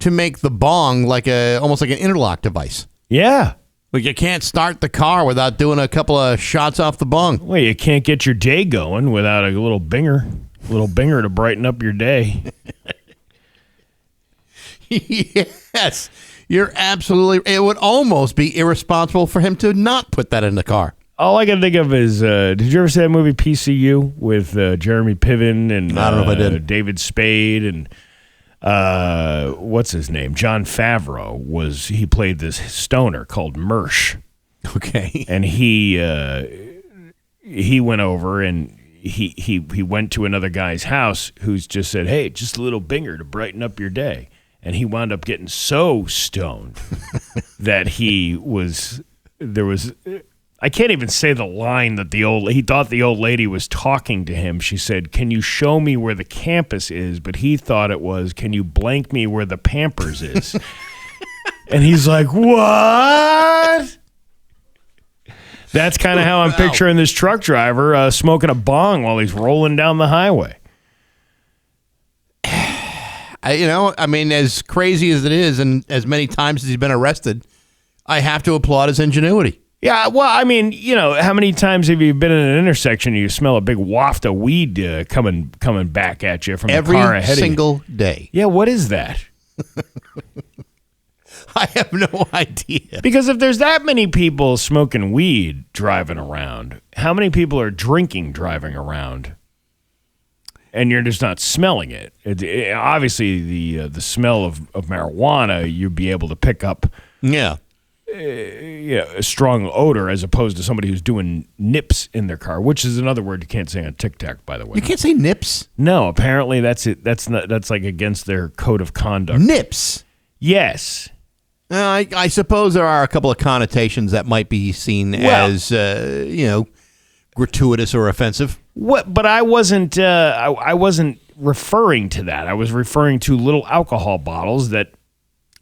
to make the bong almost like an interlock device. Yeah. Like you can't start the car without doing a couple of shots off the bong. Well, you can't get your day going without a little binger to brighten up your day. Yes, you're absolutely. It would almost be irresponsible for him to not put that in the car. All I can think of is, did you ever see that movie PCU with Jeremy Piven and I don't know if I did. David Spade and what's his name? Jon Favreau he played this stoner called Mersh. Okay, and he went over and he went to another guy's house who's just said, "Hey, just a little binger to brighten up your day." And he wound up getting so stoned that I can't even say the line that he thought the old lady was talking to him. She said, "Can you show me where the campus is?" But he thought it was, "Can you blank me where the Pampers is?" And he's like, "What?" That's kind of how I'm picturing this truck driver smoking a bong while he's rolling down the highway. As crazy as it is, and as many times as he's been arrested, I have to applaud his ingenuity. Yeah, well, how many times have you been in an intersection and you smell a big waft of weed coming back at you from the car ahead of you? Every single day. Yeah, what is that? I have no idea. Because if there's that many people smoking weed driving around, how many people are drinking driving around? And you're just not smelling it. Obviously, the smell of marijuana, you'd be able to pick up a strong odor as opposed to somebody who's doing nips in their car, which is another word you can't say on TikTok, by the way. You can't say nips? No, apparently that's it. That's like against their code of conduct. Nips? Yes. I suppose there are a couple of connotations that might be seen as, gratuitous or offensive. What? But I wasn't. I wasn't referring to that. I was referring to little alcohol bottles that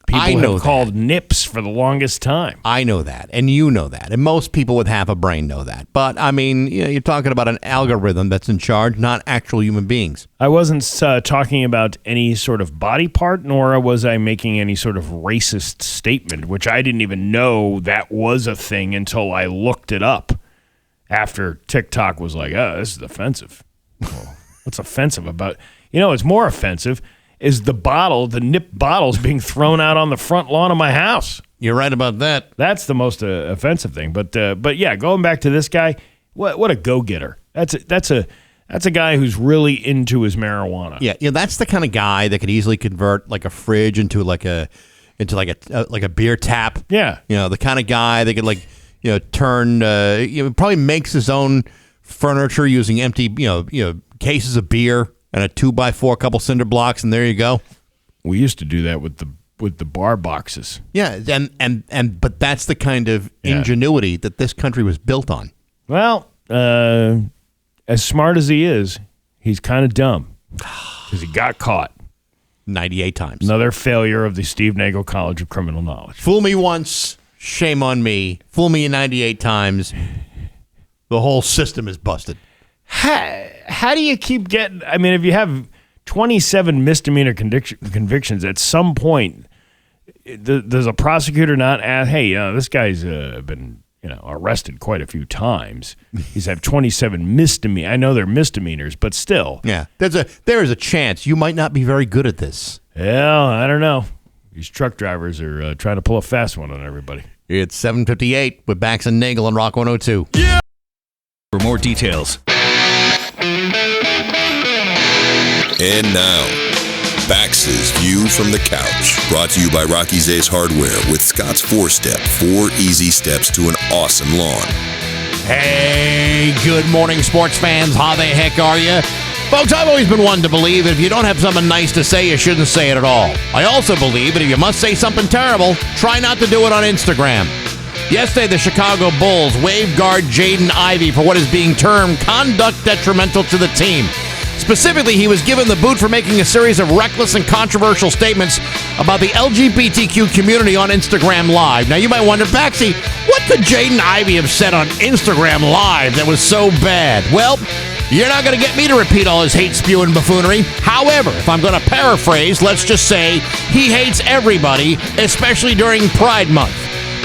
people have called nips for the longest time. I know that, and you know that, and most people with half a brain know that. But you're talking about an algorithm that's in charge, not actual human beings. I wasn't talking about any sort of body part, nor was I making any sort of racist statement, which I didn't even know that was a thing until I looked it up. After TikTok was like, "Oh, this is offensive." Well, what's offensive about? What's more offensive is the nip bottles being thrown out on the front lawn of my house. You're right about that. That's the most offensive thing. But yeah, going back to this guy, what a go-getter. That's a guy who's really into his marijuana. Yeah, that's the kind of guy that could easily convert like a fridge into like a beer tap. Yeah. The kind of guy that could turn probably makes his own furniture using empty cases of beer and a 2x4, a couple cinder blocks, and there you go. We used to do that with the bar boxes. Yeah, but that's the kind of ingenuity that this country was built on. Well, as smart as he is, he's kind of dumb because he got caught 98 times. Another failure of the Steve Nagle College of Criminal Knowledge. Fool me once, shame on me. Fool me 98 times, the whole system is busted. How do you keep getting? I mean, if you have 27 misdemeanor convictions, at some point, does a prosecutor not ask, hey, this guy's been arrested quite a few times. He's had 27 misdemeanors. I know they're misdemeanors, but still. Yeah, there is a chance you might not be very good at this. Well, I don't know. These truck drivers are trying to pull a fast one on everybody. It's 7:58 with Bax and Nagle on Rock 102. Yeah. For more details. And now, Bax's View from the Couch, brought to you by Rocky's Ace Hardware with Scott's 4-Step, 4 easy steps to an awesome lawn. Hey, good morning, sports fans. How the heck are you? Folks, I've always been one to believe that if you don't have something nice to say, you shouldn't say it at all. I also believe that if you must say something terrible, try not to do it on Instagram. Yesterday, the Chicago Bulls waived guard Jaden Ivey for what is being termed conduct detrimental to the team. Specifically, he was given the boot for making a series of reckless and controversial statements about the LGBTQ community on Instagram Live. Now, you might wonder, Baxi, what could Jaden Ivey have said on Instagram Live that was so bad? Well, you're not going to get me to repeat all his hate-spewing buffoonery. However, if I'm going to paraphrase, let's just say he hates everybody, especially during Pride Month.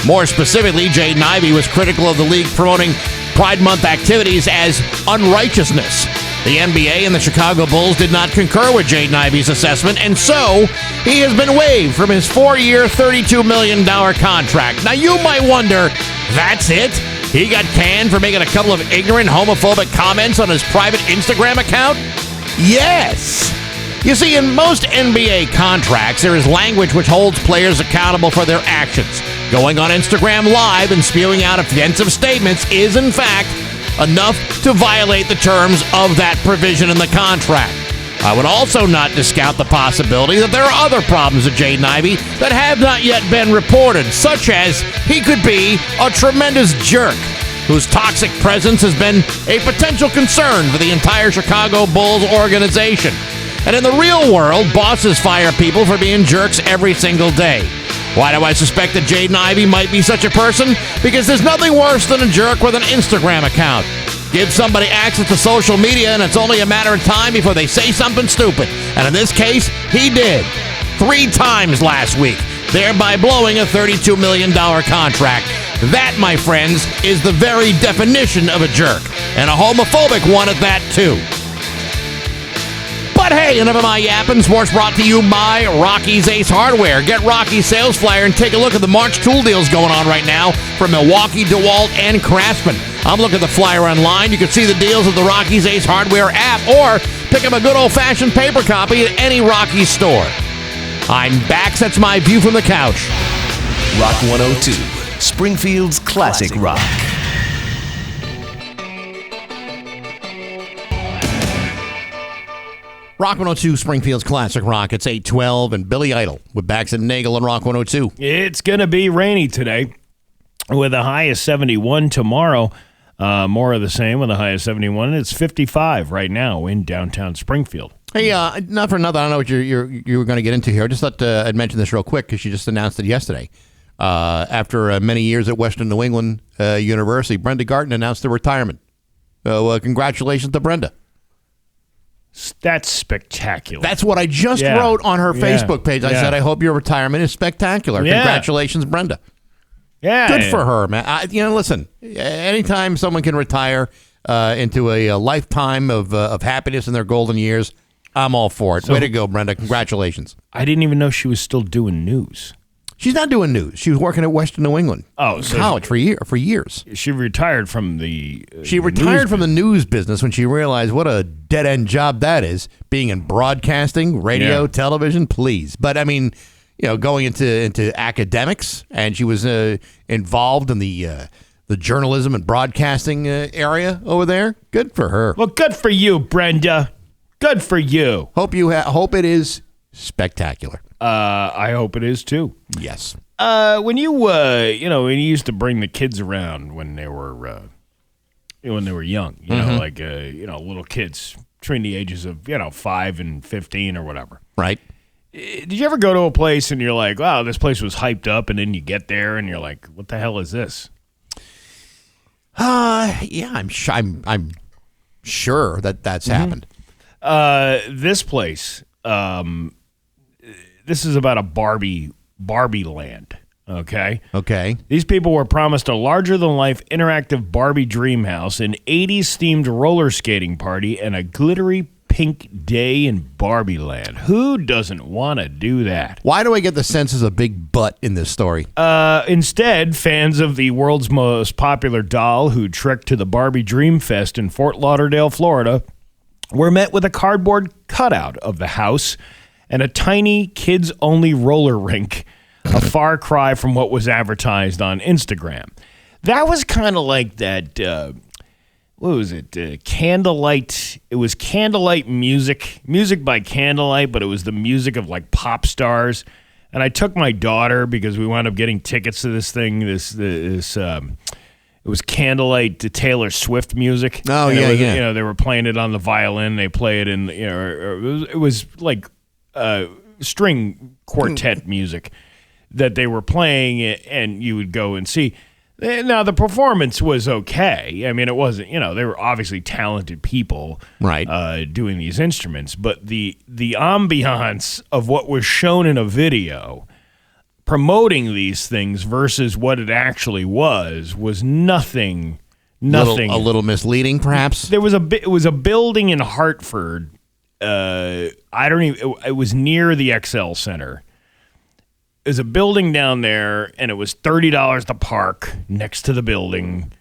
More specifically, Jaden Ivey was critical of the league promoting Pride Month activities as unrighteousness. The NBA and the Chicago Bulls did not concur with Jaden Ivey's assessment, and so he has been waived from his 4-year, $32 million contract. Now, you might wonder, that's it? He got canned for making a couple of ignorant, homophobic comments on his private Instagram account? Yes! You see, in most NBA contracts, there is language which holds players accountable for their actions. Going on Instagram Live and spewing out offensive statements is, in fact, enough to violate the terms of that provision in the contract. I would also not discount the possibility that there are other problems with Jaden Ivey that have not yet been reported, such as he could be a tremendous jerk whose toxic presence has been a potential concern for the entire Chicago Bulls organization. And in the real world, bosses fire people for being jerks every single day. Why do I suspect that Jaden Ivey might be such a person? Because there's nothing worse than a jerk with an Instagram account. Give somebody access to social media and it's only a matter of time before they say something stupid. And in this case, he did. 3 times last week, thereby blowing a $32 million contract. That, my friends, is the very definition of a jerk. And a homophobic one at that, too. But hey, enough of my yapping. Sports brought to you by Rocky's Ace Hardware. Get Rocky's sales flyer and take a look at the March tool deals going on right now from Milwaukee, DeWalt, and Craftsman. I'm looking at the flyer online. You can see the deals at the Rocky's Ace Hardware app or pick up a good old-fashioned paper copy at any Rocky's store. I'm Bax. That's my view from the couch. Rock 102, Springfield's classic rock. Rock 102, Springfield's classic rock. It's 8:12 and Billy Idol with Bax and Nagle on Rock 102. It's going to be rainy today with a high of 71 tomorrow. More of the same with a high of 71. It's 55 right now in downtown Springfield. Hey, not for nothing. I don't know what you were going to get into here. I just thought I'd mention this real quick because you just announced it yesterday. After many years at Western New England University, Brenda Garton announced her retirement. Congratulations to Brenda. That's spectacular. That's what I just wrote on her Facebook page. I said, I hope your retirement is spectacular. Yeah. Congratulations, Brenda. Yeah. Good for her, man. Listen, anytime someone can retire into a lifetime of happiness in their golden years, I'm all for it. Way to go, Brenda. Congratulations. I didn't even know she was still doing news. She's not doing news. She was working at Western New England. College for years. She retired from the. She retired from the news business when she realized what a dead end job that is. Being in broadcasting, radio, television, please. But I mean, going into academics, and she was involved in the journalism and broadcasting area over there. Good for her. Well, good for you, Brenda. Good for you. Hope it is spectacular. I hope it is too. Yes. When you used to bring the kids around when they were young, like little kids between the ages of 5 and 15 or whatever. Right. Did you ever go to a place and you're like, wow, this place was hyped up, and then you get there and you're like, what the hell is this? Yeah, I'm sure that's happened. This place. This is about a Barbie land, okay? Okay. These people were promised a larger-than-life interactive Barbie dream house, an 80s-themed roller skating party, and a glittery pink day in Barbie land. Who doesn't want to do that? Why do I get the sense there's a big butt in this story? Instead, fans of the world's most popular doll who trekked to the Barbie Dream Fest in Fort Lauderdale, Florida, were met with a cardboard cutout of the house and a tiny kids-only roller rink, a far cry from what was advertised on Instagram. That was kind of like that, what was it, candlelight. It was candlelight music by candlelight, but it was the music of like pop stars. And I took my daughter because we wound up getting tickets to this thing, it was candlelight to Taylor Swift music. Oh, and yeah. They were playing it on the violin. They play it in, it was like string quartet music that they were playing, and you would go and see. Now, the performance was okay. I mean, it wasn't, they were obviously talented people right, doing these instruments, but the ambiance of what was shown in a video promoting these things versus what it actually was nothing. A little misleading, perhaps. It was a building in Hartford. It was near the XL Center. There's a building down there, and it was $30 to park next to the building.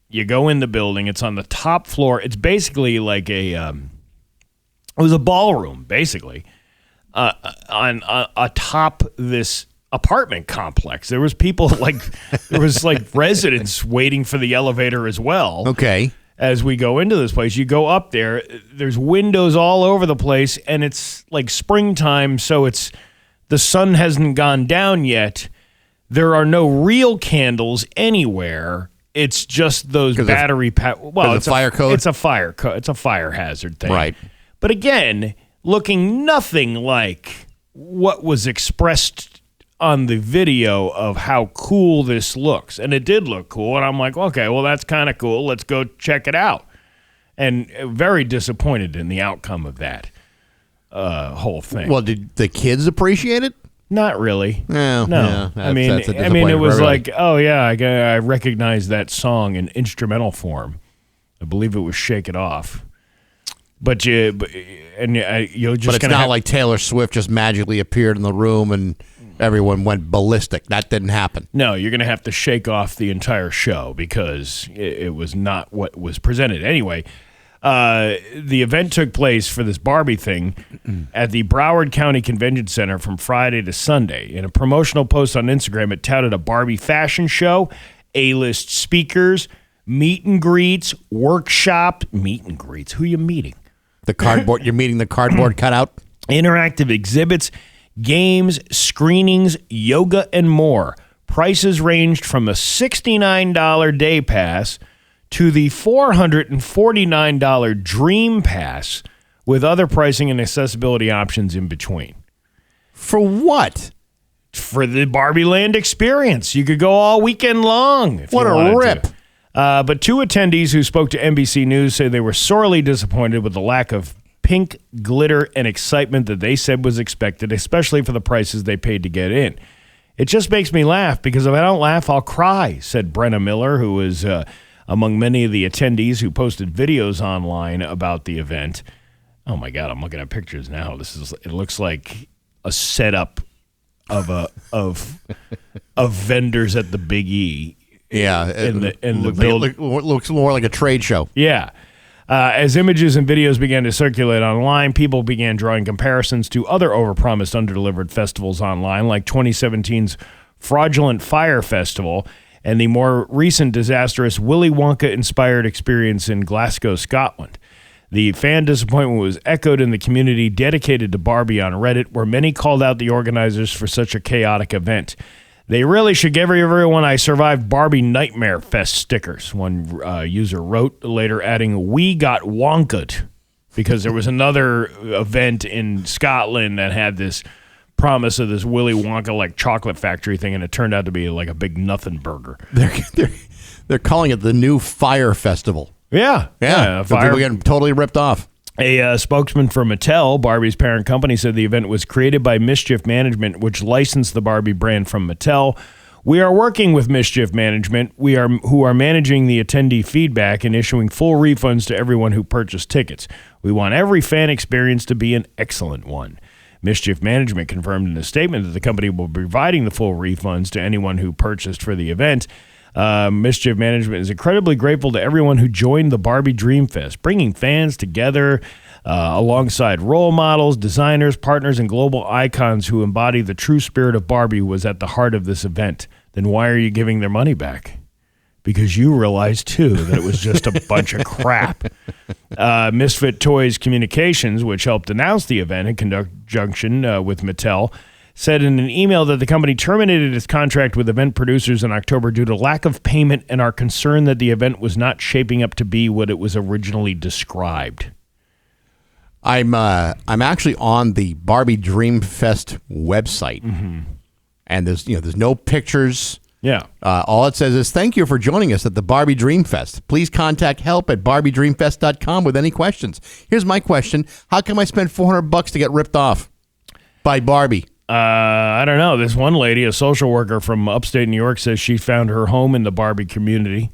You go in the building. It's on the top floor. It's basically like it was a ballroom, basically, on atop this apartment complex. There was people there was residents waiting for the elevator as well. Okay. As we go into this place, you go up there, there's windows all over the place, and it's like springtime, so the sun hasn't gone down yet. There are no real candles anywhere. It's just those battery it's a fire code. It's a fire code. It's a fire hazard thing. Right. But again, looking nothing like what was expressed on the video of how cool this looks. And it did look cool. And I'm like, okay, well, that's kind of cool. Let's go check it out. And very disappointed in the outcome of that whole thing. Well, did the kids appreciate it? Not really. No. Yeah, I mean, it was like, oh, yeah, I recognize that song in instrumental form. I believe it was Shake It Off. But you're just But it's not like Taylor Swift just magically appeared in the room and everyone went ballistic. That didn't happen. No, you're going to have to shake off the entire show because it was not what was presented. Anyway, the event took place for this Barbie thing at the Broward County Convention Center from Friday to Sunday. In a promotional post on Instagram, it touted a Barbie fashion show, A-list speakers, meet and greets, workshop, meet and greets. Who are you meeting? The cardboard. You're meeting the cardboard cutout? Interactive exhibits, games, screenings, yoga, and more. Prices ranged from a $69 day pass to the $449 Dream Pass, with other pricing and accessibility options in between. For what? For the Barbie Land experience. You could go all weekend long. What a rip. But two attendees who spoke to NBC News say they were sorely disappointed with the lack of pink glitter and excitement that they said was expected, especially for the prices they paid to get in. It just makes me laugh because if I don't laugh, I'll cry, said Brenna Miller, who was among many of the attendees who posted videos online about the event. Oh my God, I'm looking at pictures now. It looks like a setup of vendors at the Big E. Yeah, looks more like a trade show. Yeah. As images and videos began to circulate online, people began drawing comparisons to other overpromised, underdelivered festivals online, like 2017's Fraudulent Fire Festival and the more recent disastrous Willy Wonka-inspired experience in Glasgow, Scotland. The fan disappointment was echoed in the community dedicated to Barbie on Reddit, where many called out the organizers for such a chaotic event. They really should give everyone I survived Barbie Nightmare Fest stickers, one user wrote, later adding, "We got wonked," because there was another event in Scotland that had this promise of this Willy Wonka like chocolate factory thing, and it turned out to be like a big nothing burger. They're calling it the new Fire Festival. Yeah. People getting totally ripped off. A spokesman for Mattel, Barbie's parent company, said the event was created by Mischief Management, which licensed the Barbie brand from Mattel. "We are working with Mischief Management, who are managing the attendee feedback and issuing full refunds to everyone who purchased tickets. We want every fan experience to be an excellent one." Mischief Management confirmed in a statement that the company will be providing the full refunds to anyone who purchased for the event. Mischief Management is incredibly grateful to everyone who joined the Barbie Dream Fest, bringing fans together alongside role models, designers, partners, and global icons who embody the true spirit of Barbie was at the heart of this event. Then why are you giving their money back? Because you realize, too, that it was just a bunch of crap. Misfit Toys Communications, which helped announce the event in conjunction with Mattel, said in an email that the company terminated its contract with event producers in October due to lack of payment and are concerned that the event was not shaping up to be what it was originally described. I'm actually on the Barbie Dream Fest website, and there's no pictures. Yeah. All it says is, "Thank you for joining us at the Barbie Dream Fest. Please contact help@barbiedreamfest.com with any questions." Here's my question: how come I spent $400 to get ripped off by Barbie? I don't know. This one lady, a social worker from upstate New York, says she found her home in the Barbie community.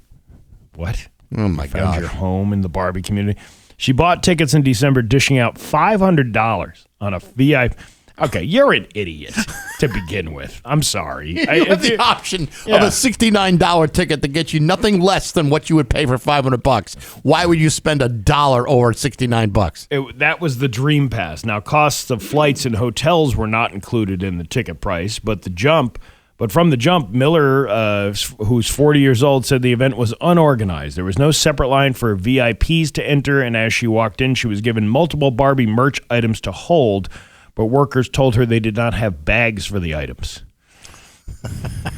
What? Oh, my God. Found your home in the Barbie community. She bought tickets in December, dishing out $500 on a VIP. Okay, you're an idiot to begin with. I'm sorry. You have the option of a $69 ticket to get you nothing less than what you would pay for $500. Why would you spend $1 over $69? That was the Dream Pass. Now, costs of flights and hotels were not included in the ticket price, but from the jump, Miller, who's 40 years old, said the event was unorganized. There was no separate line for VIPs to enter, and as she walked in, she was given multiple Barbie merch items to hold, but workers told her they did not have bags for the items.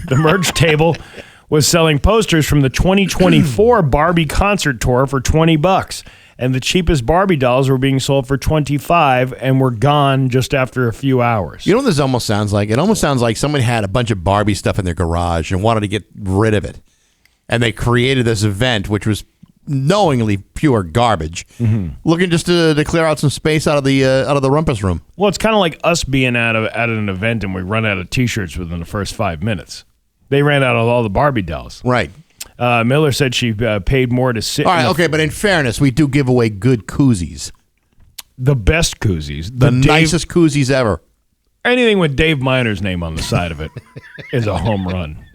The merch table was selling posters from the 2024 Barbie concert tour for $20, and the cheapest Barbie dolls were being sold for $25 and were gone just after a few hours. You know what this almost sounds like? It almost sounds like somebody had a bunch of Barbie stuff in their garage and wanted to get rid of it, and they created this event, which was knowingly pure garbage, looking just to clear out some space out of the rumpus room. Well, it's kind of like us being at an event and we run out of T-shirts within the first 5 minutes. They ran out of all the Barbie dolls. Right. Miller said she paid more to sit. All right, okay, but in fairness, we do give away good koozies. The best koozies. The nicest koozies ever. Anything with Dave Miner's name on the side of it is a home run.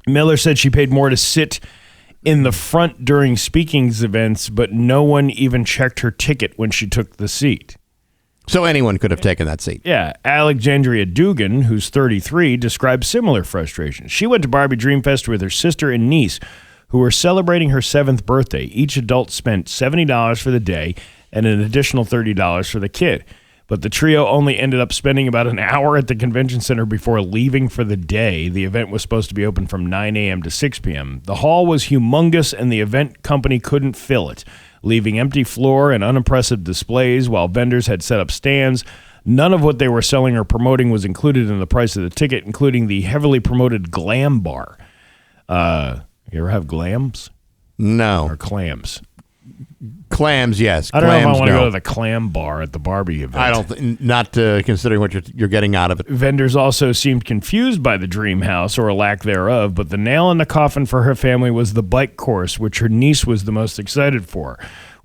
Miller said she paid more to sit in the front during speaking events, but no one even checked her ticket when she took the seat. So anyone could have taken that seat. Yeah. Alexandria Dugan, who's 33, described similar frustrations. She went to Barbie Dream Fest with her sister and niece, who were celebrating her 7th birthday. Each adult spent $70 for the day and an additional $30 for the kid. But the trio only ended up spending about an hour at the convention center before leaving for the day. The event was supposed to be open from 9 a.m. to 6 p.m. The hall was humongous, and the event company couldn't fill it, leaving empty floor and unimpressive displays while vendors had set up stands. None of what they were selling or promoting was included in the price of the ticket, including the heavily promoted Glam Bar. You ever have glams? No. Or clams? Clams, yes. I don't know if I want to no. go to the clam bar at the Barbie event. I don't. Not considering what you're getting out of it. Vendors also seemed confused by the dream house or lack thereof, but the nail in the coffin for her family was the bike course, which her niece was the most excited for.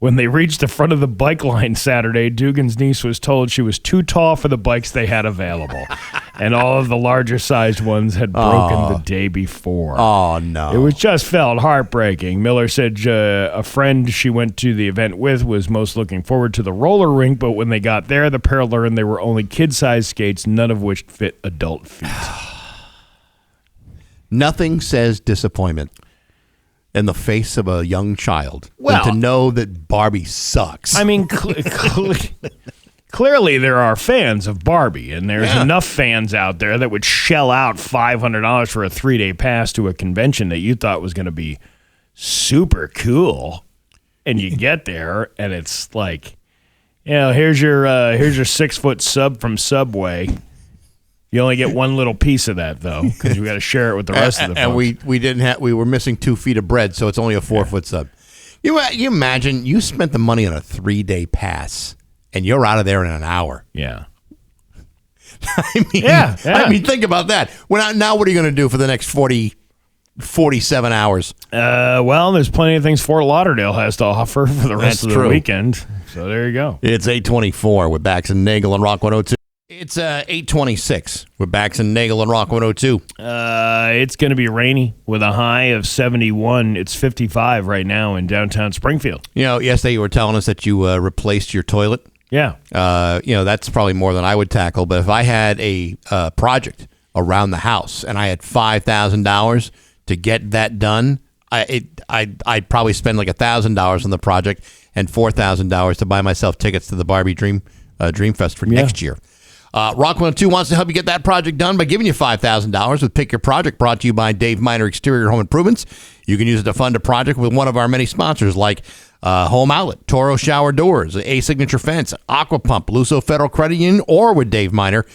When they reached the front of the bike line Saturday, Dugan's niece was told she was too tall for the bikes they had available, and all of the larger-sized ones had broken the day before. Oh, no. It was just felt heartbreaking. Miller said a friend she went to the event with was most looking forward to the roller rink, but when they got there, the pair learned they were only kid-sized skates, none of which fit adult feet. Nothing says disappointment in the face of a young child Well, than to know that Barbie sucks. I mean, clearly there are fans of Barbie, and there's enough fans out there that would shell out $500 for a 3-day pass to a convention that you thought was going to be super cool, and you get there, and it's like, here's your 6-foot sub from Subway. You only get one little piece of that, though, because we got to share it with the rest of the folks. And we were missing 2 feet of bread, so it's only a 4-foot sub. You imagine you spent the money on a 3-day pass, and you're out of there in an hour. Yeah. I mean, think about that. Now what are you going to do for the next 47 hours? Well, there's plenty of things Fort Lauderdale has to offer for the rest of the weekend. So there you go. It's 8:24 with Bax and Nagle on Rock 102. It's 8:26 with Bax and Nagle on Rock 102. It's going to be rainy with a high of 71. It's 55 right now in downtown Springfield. Yesterday you were telling us that you replaced your toilet. Yeah. That's probably more than I would tackle. But if I had a project around the house and I had $5,000 to get that done, I'd probably spend like $1,000 on the project and $4,000 to buy myself tickets to the Barbie Dream Fest for next year. Rock 102 wants to help you get that project done by giving you $5,000 with Pick Your Project, brought to you by Dave Miner Exterior Home Improvements. You can use it to fund a project with one of our many sponsors like Home Outlet, Toro Shower Doors, A Signature Fence, Aqua Pump, Luso Federal Credit Union, or with Dave Miner.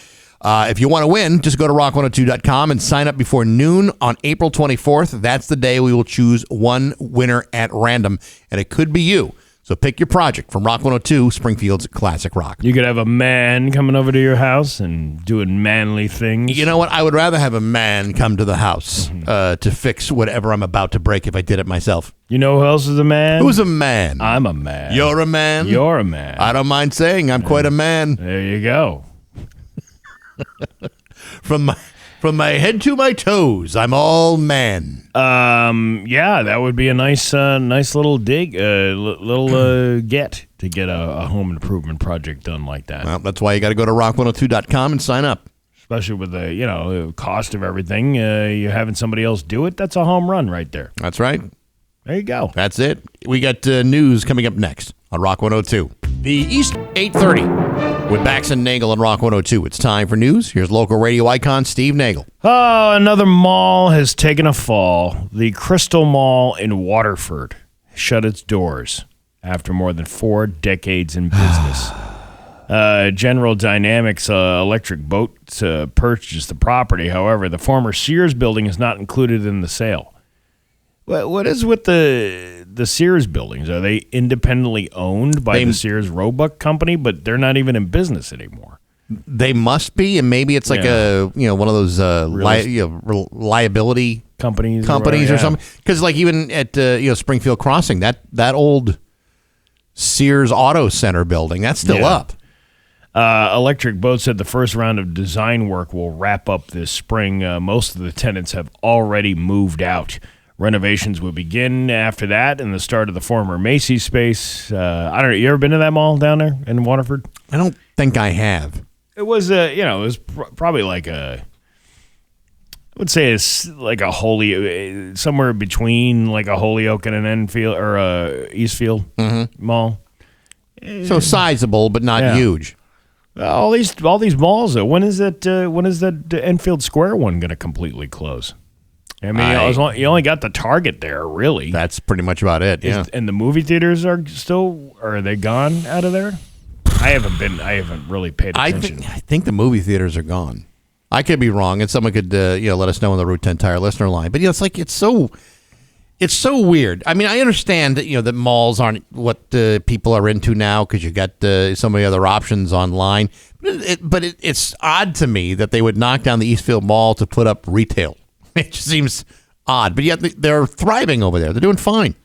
If you want to win, just go to rock102.com and sign up before noon on April 24th. That's the day we will choose one winner at random, and it could be you. So pick your project from Rock 102, Springfield's Classic Rock. You could have a man coming over to your house and doing manly things. You know what? I would rather have a man come to the house to fix whatever I'm about to break if I did it myself. You know who else is a man? Who's a man? I'm a man. You're a man? You're a man. I don't mind saying I'm quite a man. There you go. From my head to my toes, I'm all man. Yeah, that would be a nice little dig, get to get a home improvement project done like that. Well, that's why you got to go to rock102.com and sign up. Especially with the cost of everything, you having somebody else do it, that's a home run right there. That's right. There you go. That's it. We got news coming up next on Rock 102. The East 8:30 with Bax and Nagle on Rock 102. It's time for news. Here's local radio icon Steve Nagle. Oh, another mall has taken a fall. The Crystal Mall in Waterford shut its doors after more than 4 decades in business. General Dynamics Electric Boats purchased the property. However, the former Sears building is not included in the sale. What is with the Sears buildings? Are they independently owned by the Sears Roebuck Company, but they're not even in business anymore? They must be, and maybe it's like one of those liability companies or something. Because like even at Springfield Crossing, that old Sears Auto Center building, that's still up. Electric Boat said the first round of design work will wrap up this spring. Most of the tenants have already moved out. Renovations will begin after that and the start of the former Macy's space. I don't know. You ever been to that mall down there in Waterford? I don't think I have. It was probably like I would say it's like a somewhere between like a Holyoke and an Enfield or a Eastfield mall. So sizable, but not huge. All these malls though. When is that Enfield Square one going to completely close? I mean, you only got the Target there, really. That's pretty much about it. Yeah. And the movie theaters are they gone out of there? I haven't really paid attention. I think the movie theaters are gone. I could be wrong, and someone could let us know on the Route 10 Tire listener line. But it's so weird. I mean, I understand that that malls aren't what people are into now because you got so many other options online. But it's odd to me that they would knock down the Eastfield Mall to put up retail. It just seems odd, but yet they're thriving over there. They're doing fine.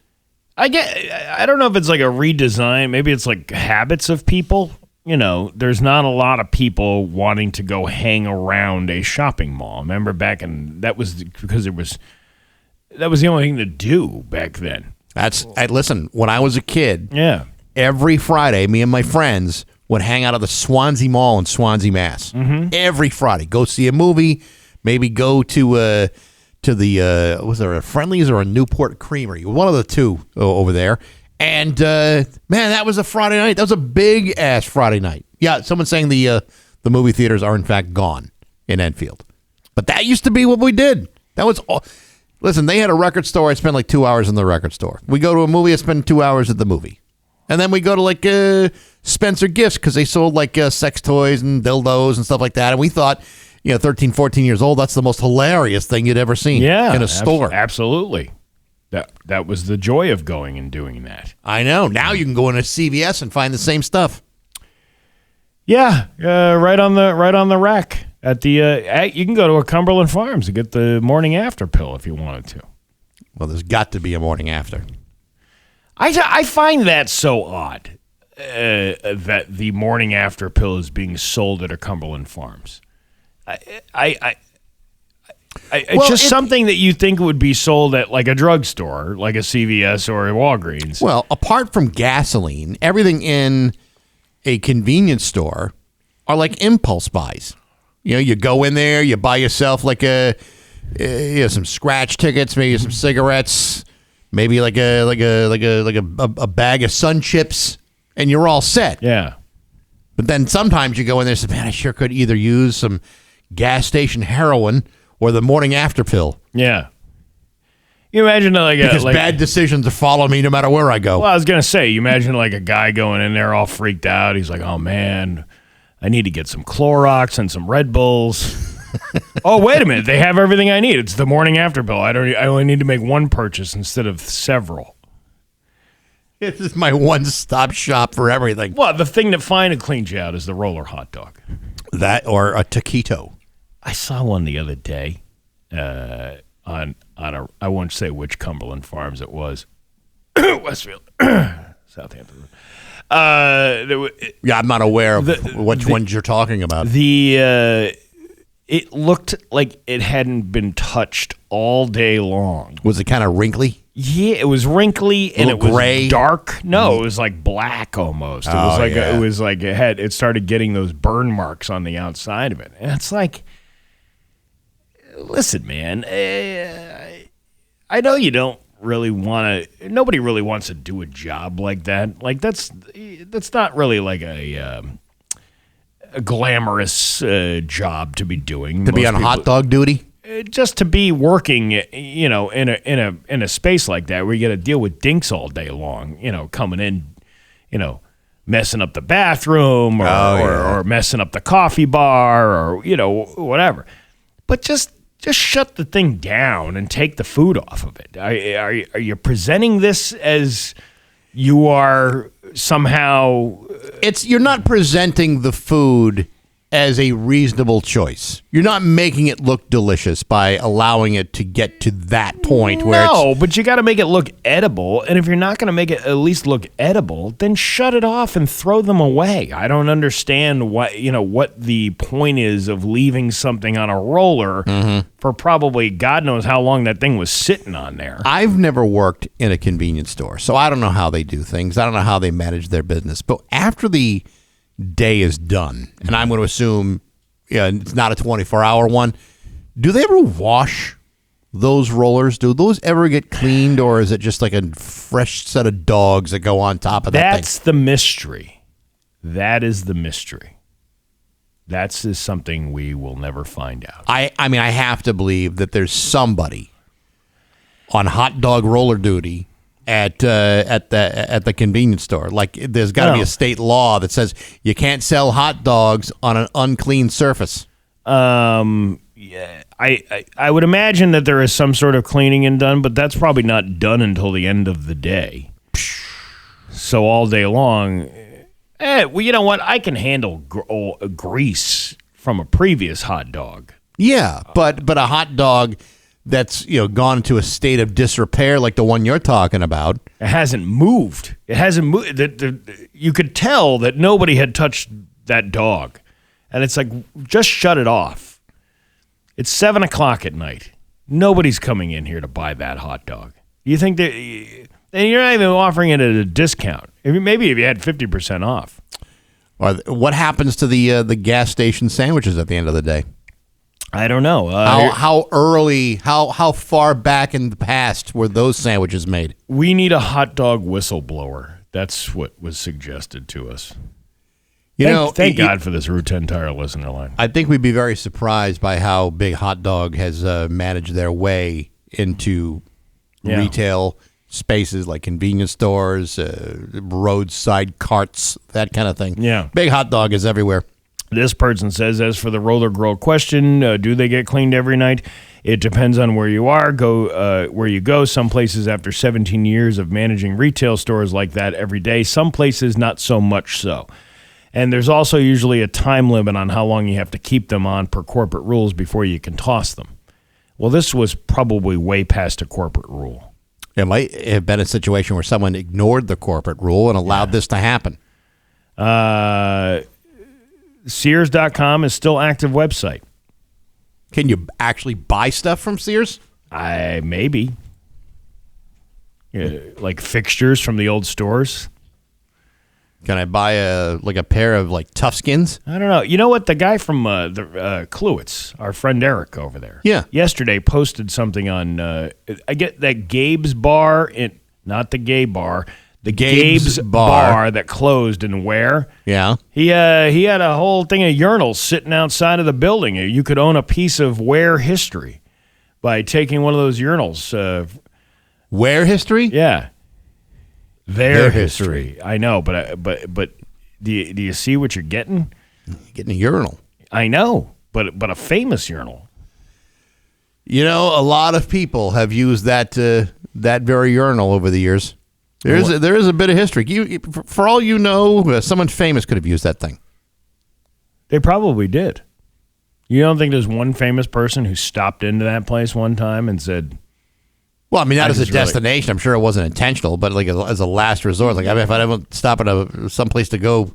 I don't know if it's like a redesign. Maybe it's like habits of people. You know, there's not a lot of people wanting to go hang around a shopping mall. Remember that was because that was the only thing to do back then. Listen, when I was a kid, Yeah. every Friday, me and my friends would hang out at the Swansea Mall in Swansea, Mass. Mm-hmm. Every Friday, go see a movie, maybe go to the was there a Friendlies or a Newport Creamery? One of the two over there. And man, that was a Friday night. That was a big ass Friday night. Yeah, someone's saying the movie theaters are in fact gone in Enfield, but that used to be what we did. That was all. Listen, they had a record store. I spent like 2 hours in the record store. We go to a movie. I spend 2 hours at the movie, and then we go to like Spencer Gifts because they sold like sex toys and dildos and stuff like that. And we thought, 13, 14 years old, that's the most hilarious thing you'd ever seen in a store. Absolutely. That was the joy of going and doing that. I know. Now you can go into CVS and find the same stuff. Yeah, right on the rack at the. You can go to a Cumberland Farms and get the morning after pill if you wanted to. Well, there's got to be a morning after. I find that so odd that the morning after pill is being sold at a Cumberland Farms. It's just something that you think would be sold at like a drugstore, like a CVS or a Walgreens. Well, apart from gasoline, everything in a convenience store are like impulse buys. You go in there, you buy yourself like some scratch tickets, maybe some cigarettes, maybe like a bag of Sun Chips, and you're all set. Yeah. But then sometimes you go in there and say, man, I sure could either use some gas station heroin or the morning after pill. Yeah. You imagine because bad decisions follow me no matter where I go. Well, I was going to say, you imagine like a guy going in there all freaked out. He's like, oh, man, I need to get some Clorox and some Red Bulls. Oh, wait a minute. They have everything I need. It's the morning after pill. I only need to make one purchase instead of several. This is my one-stop shop for everything. Well, the thing that finally cleans you out is the roller hot dog. That or a taquito. I saw one the other day on a, I won't say which Cumberland Farms it was. Westfield. Southampton. I'm not aware of which ones you're talking about. It looked like it hadn't been touched all day long. Was it kind of wrinkly? Yeah, it was wrinkly and it was gray? Dark. No, it was like black almost. It started getting those burn marks on the outside of it. And it's like, listen, man, I know you don't really want to. Nobody really wants to do a job like that. Like that's not really like a glamorous job to be doing. To be on hot dog duty. Just to be working, in a space like that where you got to deal with dinks all day long, coming in, messing up the bathroom or messing up the coffee bar or whatever. But just shut the thing down and take the food off of it. Are you presenting this as you are somehow? You're not presenting the food as a reasonable choice. You're not making it look delicious by allowing it to get to that point where but you got to make it look edible. And if you're not going to make it at least look edible, then shut it off and throw them away. I don't understand what the point is of leaving something on a roller for probably God knows how long that thing was sitting on there. I've never worked in a convenience store, so I don't know how they do things. I don't know how they manage their business. But after the day is done, and I'm going to assume it's not a 24-hour one, do they ever wash those rollers? Do those ever get cleaned, or is it just like a fresh set of dogs that go on top of that thing? That's the mystery. That is the mystery. That's something we will never find out. I mean, I have to believe that there's somebody on hot dog roller duty at the convenience store. Like, there's got to be a state law that says you can't sell hot dogs on an unclean surface. Yeah, I would imagine that there is some sort of cleaning and done, but that's probably not done until the end of the day. So all day long, well, you know what? I can handle grease from a previous hot dog. Yeah, but a hot dog that's gone into a state of disrepair like the one you're talking about. It hasn't moved. It hasn't moved. You could tell that nobody had touched that dog. And it's like, just shut it off. It's 7 o'clock at night. Nobody's coming in here to buy that hot dog. You think that, and you're not even offering it at a discount. Maybe if you had 50% off. Or what happens to the gas station sandwiches at the end of the day? I don't know. How early, how far back in the past were those sandwiches made? We need a hot dog whistleblower. That's what was suggested to us. Thank God for this Route 10 Tire listener line. I think we'd be very surprised by how Big Hot Dog has managed their way into retail spaces like convenience stores, roadside carts, that kind of thing. Yeah. Big Hot Dog is everywhere. This person says, as for the roller grill question, do they get cleaned every night? It depends on where you are. Where you go. Some places, after 17 years of managing retail stores like that every day, some places not so much so. And there's also usually a time limit on how long you have to keep them on per corporate rules before you can toss them. Well, this was probably way past a corporate rule. It might have been a situation where someone ignored the corporate rule and allowed this to happen. Sears.com is still active website. Can you actually buy stuff from Sears? Maybe. Like fixtures from the old stores. Can I buy a pair of Toughskins? I don't know. You know what? The guy from the Kluwitz, our friend Eric over there, yesterday posted something on. I get that Gabe's bar, not the gay bar, the Gabe's bar that closed in Ware. Yeah, he had a whole thing of urinals sitting outside of the building. You could own a piece of Ware history by taking one of those urinals. Ware history? Yeah. Their history. I know, but do you see what you're getting? You're getting a urinal. I know, but a famous urinal. A lot of people have used that very urinal over the years. There is a bit of history. For all you know, someone famous could have used that thing. They probably did. You don't think there's one famous person who stopped into that place one time and said, well, I mean, not as a destination. I'm sure it wasn't intentional, but as a last resort. If I don't stop at someplace to go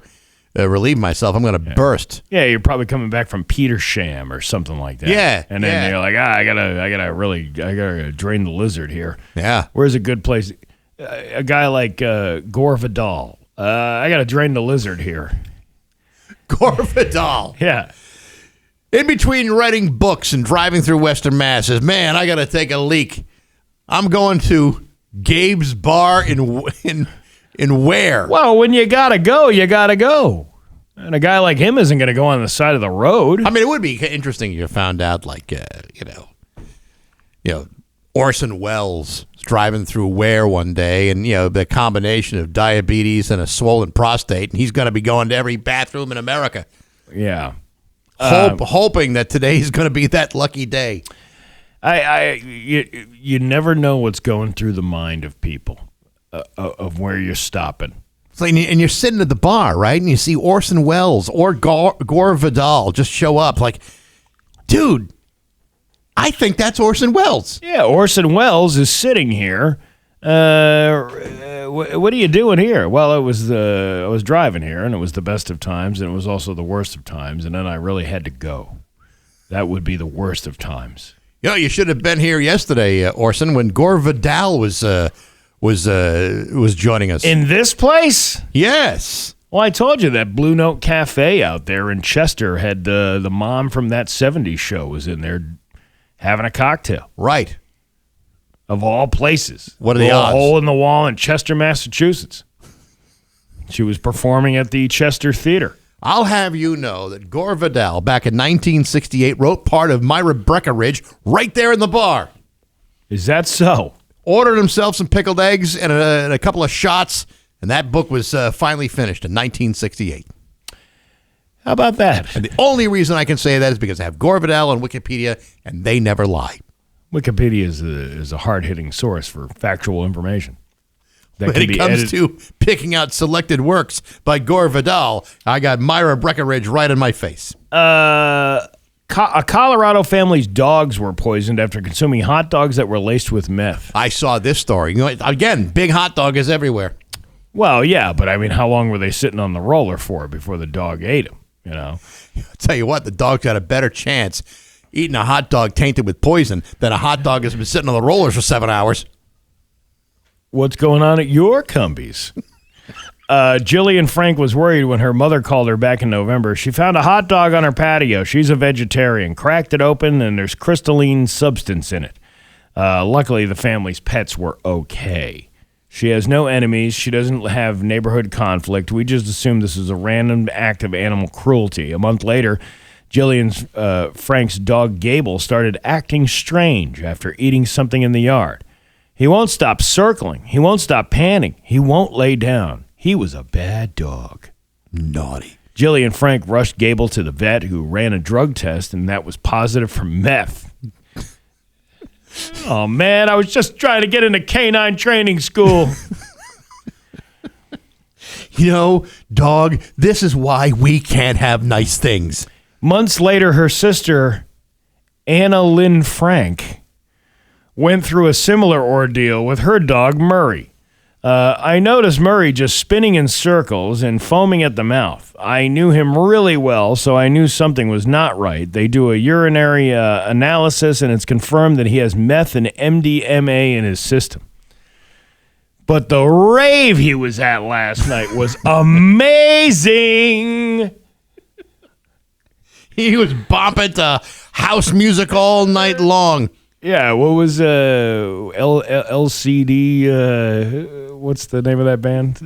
relieve myself, I'm going to burst. Yeah, you're probably coming back from Petersham or something like that. Yeah, and then you're like, I gotta drain the lizard here. Yeah, where's a good place? A guy like Gore Vidal. I gotta drain the lizard here. Gore Vidal. Yeah. In between writing books and driving through Western Mass, says, man, I gotta take a leak. I'm going to Gabe's bar in Ware. Well, when you gotta go, you gotta go. And a guy like him isn't going to go on the side of the road. I mean, it would be interesting if you found out, Orson Welles driving through Ware one day, and the combination of diabetes and a swollen prostate, and he's going to be going to every bathroom in America. Yeah, hoping that today's going to be that lucky day. You never know what's going through the mind of people, of where you're stopping. And you're sitting at the bar, right? And you see Orson Welles or Gore Vidal just show up. Like, dude, I think that's Orson Welles. Yeah, Orson Welles is sitting here. What are you doing here? Well, I was driving here, and it was the best of times, and it was also the worst of times, and then I really had to go. That would be the worst of times. You should have been here yesterday, Orson, when Gore Vidal was joining us. In this place? Yes. Well, I told you that Blue Note Cafe out there in Chester had the mom from that 70s show was in there having a cocktail. Right. Of all places. What are the odds? A hole in the wall in Chester, Massachusetts. She was performing at the Chester Theater. I'll have you know that Gore Vidal, back in 1968, wrote part of Myra Breckinridge right there in the bar. Is that so? Ordered himself some pickled eggs and a couple of shots, and that book was finally finished in 1968. How about that? And the only reason I can say that is because I have Gore Vidal on Wikipedia, and they never lie. Wikipedia is a hard-hitting source for factual information. When it comes to picking out selected works by Gore Vidal, I got Myra Breckinridge right in my face. Couple A Colorado family's dogs were poisoned after consuming hot dogs that were laced with meth. I saw this story. Again, big hot dog is everywhere. Well, yeah, but I mean, how long were they sitting on the roller for before the dog ate them? I'll tell you what, the dog's got a better chance eating a hot dog tainted with poison than a hot dog that's been sitting on the rollers for 7 hours. What's going on at your Cumbies? Jillian Frank was worried when her mother called her back in November. She found a hot dog on her patio. She's a vegetarian. Cracked it open, and there's crystalline substance in it. Luckily, the family's pets were okay. She has no enemies. She doesn't have neighborhood conflict. We just assume this is a random act of animal cruelty. A month later, Jillian Frank's dog Gable started acting strange after eating something in the yard. He won't stop circling. He won't stop panting. He won't lay down. He was a bad dog. Naughty. Jillian Frank rushed Gable to the vet, who ran a drug test, and that was positive for meth. Oh, man, I was just trying to get into canine training school. Dog, this is why we can't have nice things. Months later, her sister, Anna Lynn Frank, went through a similar ordeal with her dog, Murray. I noticed Murray just spinning in circles and foaming at the mouth. I knew him really well, so I knew something was not right. They do a urinary analysis, and it's confirmed that he has meth and MDMA in his system. But the rave he was at last night was amazing. He was bopping to house music all night long. Yeah, what was LCD? What's the name of that band?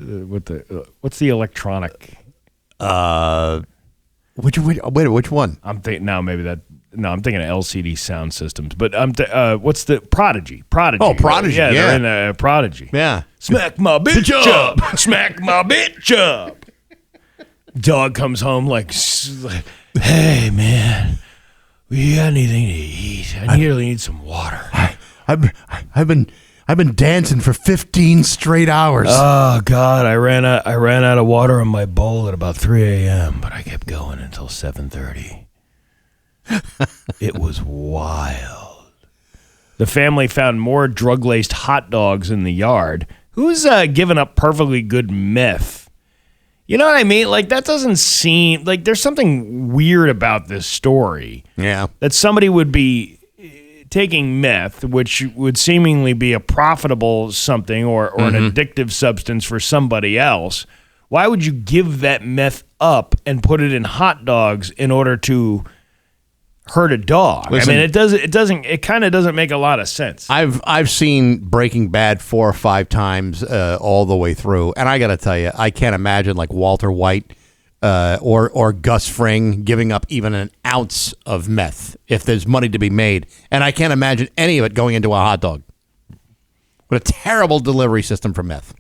What's the electronic? Which one? I'm thinking now maybe that. No, I'm thinking of LCD Sound Systems. But what's the Prodigy? Prodigy. Oh, Prodigy. Yeah, yeah. they're in Prodigy. Yeah. Smack my bitch up. Smack my bitch up. Dog comes home like, hey man. We got anything to eat? I really need some water. I've been dancing for 15 straight hours. Oh God, I ran out of water in my bowl at about 3 a.m., but I kept going until 7:30. It was wild. The family found more drug-laced hot dogs in the yard. Who's giving up perfectly good meth? You know what I mean? Like, that doesn't seem like there's something weird about this story. Yeah. That somebody would be taking meth, which would seemingly be a profitable something or an addictive substance for somebody else. Why would you give that meth up and put it in hot dogs in order to hurt a dog? Listen, I mean, it kind of doesn't make a lot of sense. I've seen Breaking Bad 4 or 5 times all the way through, and I got to tell you, I can't imagine like Walter White or Gus Fring giving up even an ounce of meth if there's money to be made, and I can't imagine any of it going into a hot dog. What a terrible delivery system for meth.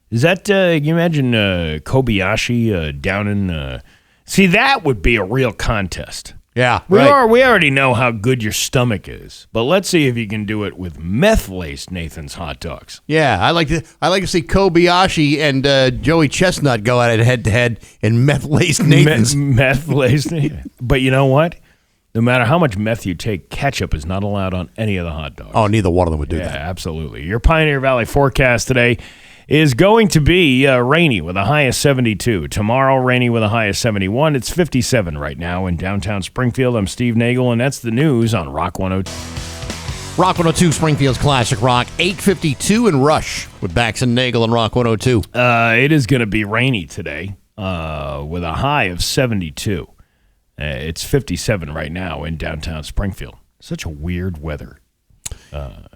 Is that, can you imagine Kobayashi down in... see, that would be a real contest. Yeah, We already know how good your stomach is, but let's see if you can do it with meth-laced Nathan's hot dogs. Yeah, I like to see Kobayashi and Joey Chestnut go at it head-to-head in meth-laced Nathan's. Meth-laced. But you know what? No matter how much meth you take, ketchup is not allowed on any of the hot dogs. Oh, neither one of them would do yeah, that. Absolutely. Your Pioneer Valley forecast today is going to be rainy with a high of 72. Tomorrow, rainy with a high of 71. It's 57 right now in downtown Springfield. I'm Steve Nagle, and that's the news on Rock 102. Rock 102, Springfield's Classic Rock, 852 in Rush with Bax and Nagle and Rock 102. It is going to be rainy today with a high of 72. It's 57 right now in downtown Springfield. Such a weird weather.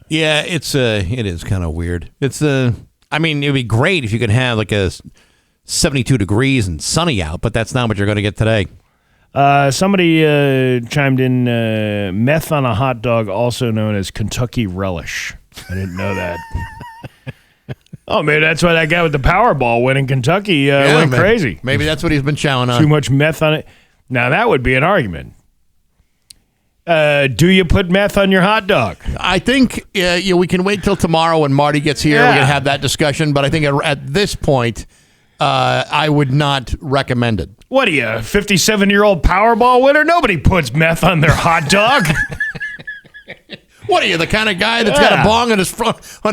Yeah, it is kind of weird. I mean, it'd be great if you could have like a 72 degrees and sunny out, but that's not what you're going to get today. Somebody chimed in, meth on a hot dog, also known as Kentucky relish. I didn't know that. Oh, maybe that's why that guy with the Powerball went in Kentucky went crazy. Maybe that's what he's been chowing on. Too much meth on it. Now, that would be an argument. Do you put meth on your hot dog? I think we can wait till tomorrow when Marty gets here. We can have that discussion. But I think at this point, I would not recommend it. What are you, a 57-year-old Powerball winner? Nobody puts meth on their hot dog. What are you, the kind of guy that's got a bong on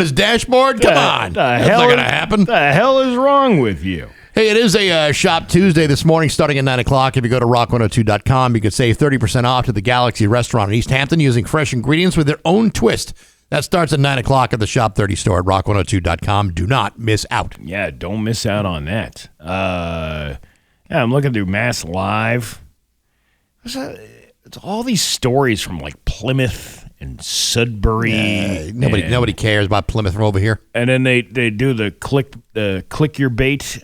his dashboard? Come on. That's not going to happen. What the hell is wrong with you? Hey, it is a Shop Tuesday this morning starting at 9 o'clock. If you go to rock102.com, you can save 30% off to the Galaxy Restaurant in East Hampton using fresh ingredients with their own twist. That starts at 9 o'clock at the Shop 30 store at rock102.com. Do not miss out. Yeah, don't miss out on that. I'm looking through Mass Live. It's all these stories from like Plymouth and Sudbury. Nobody cares about Plymouth from over here. And then they do the click your bait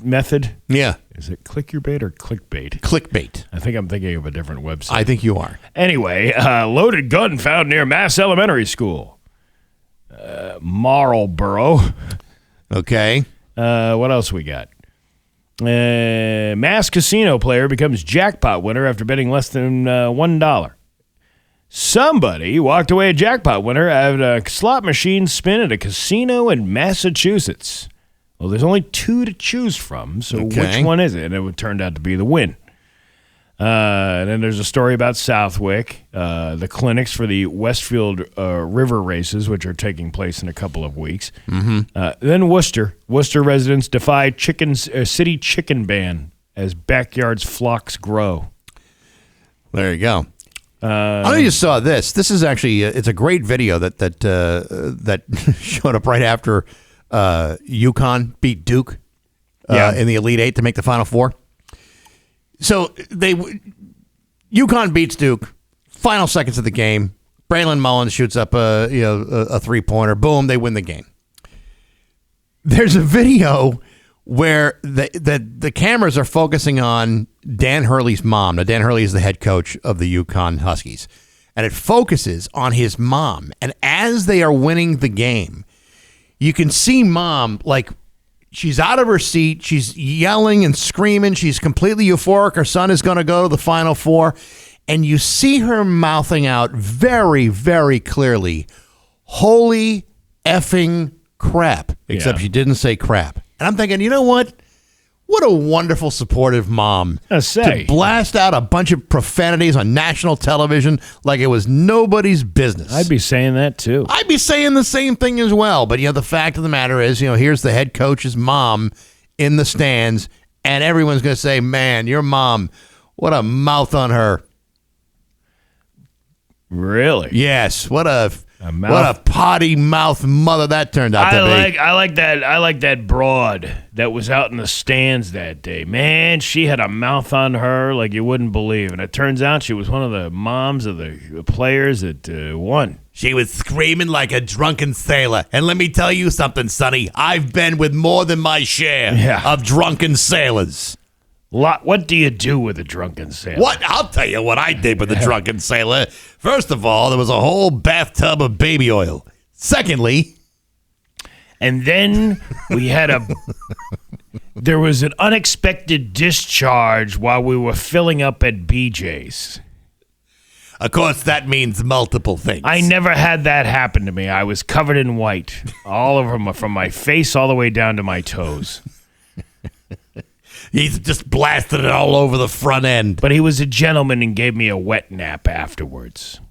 method. Yeah. Is it click your bait or clickbait? Clickbait. I think I'm thinking of a different website. I think you are. Anyway, loaded gun found near Mass Elementary School. Marlboro. Okay. What else we got? Mass casino player becomes jackpot winner after betting less than $1. Somebody walked away a jackpot winner at a slot machine spin at a casino in Massachusetts. Well, there's only 2 to choose from, so which one is it? And it turned out to be the win. And then there's a story about Southwick, the clinics for the Westfield River races, which are taking place in a couple of weeks. Mm-hmm. Then Worcester. Worcester residents defy city chicken ban as backyards flocks grow. There you go. I know you saw this. This is actually it's a great video that showed up right after UConn beat Duke in the Elite Eight to make the Final Four. So UConn beats Duke. Final seconds of the game, Braylon Mullins shoots up a 3-pointer. Boom, they win the game. There's a video where the cameras are focusing on Dan Hurley's mom. Now, Dan Hurley is the head coach of the UConn Huskies, and it focuses on his mom. And as they are winning the game, you can see mom like. She's out of her seat. She's yelling and screaming. She's completely euphoric. Her son is going to go to the Final Four. And you see her mouthing out very, very clearly, holy effing crap. Except she didn't say crap. And I'm thinking, you know what? What a wonderful, supportive mom. To blast out a bunch of profanities on national television like it was nobody's business. I'd be saying that too. I'd be saying the same thing as well. But, the fact of the matter is, here's the head coach's mom in the stands, and everyone's going to say, man, your mom, what a mouth on her. Really? Yes. What a potty mouth mother that turned out to be. I like that broad that was out in the stands that day. Man, she had a mouth on her like you wouldn't believe. And it turns out she was one of the moms of the players that won. She was screaming like a drunken sailor. And let me tell you something, Sonny. I've been with more than my share of drunken sailors. What do you do with a drunken sailor? What? I'll tell you what I did with a drunken sailor. First of all, there was a whole bathtub of baby oil. Secondly, and then we had there was an unexpected discharge while we were filling up at BJ's. Of course, that means multiple things. I never had that happen to me. I was covered in white, all over from my face all the way down to my toes. He's just blasted it all over the front end. But he was a gentleman and gave me a wet nap afterwards.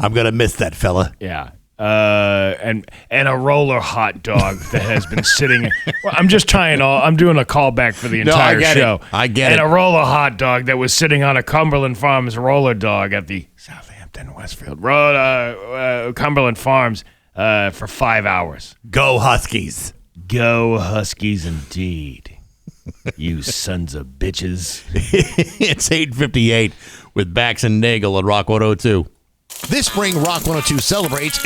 I'm going to miss that fella. Yeah. And a roller hot dog that has been sitting. Well, I'm doing a callback for the entire show. I get it. And a roller hot dog that was sitting on a Cumberland Farms roller dog at the Southampton Westfield Road, Cumberland Farms for 5 hours. Go Huskies. Go Huskies indeed. You sons of bitches. It's 8:58 with Bax and Nagle at Rock 102. This spring, Rock 102 celebrates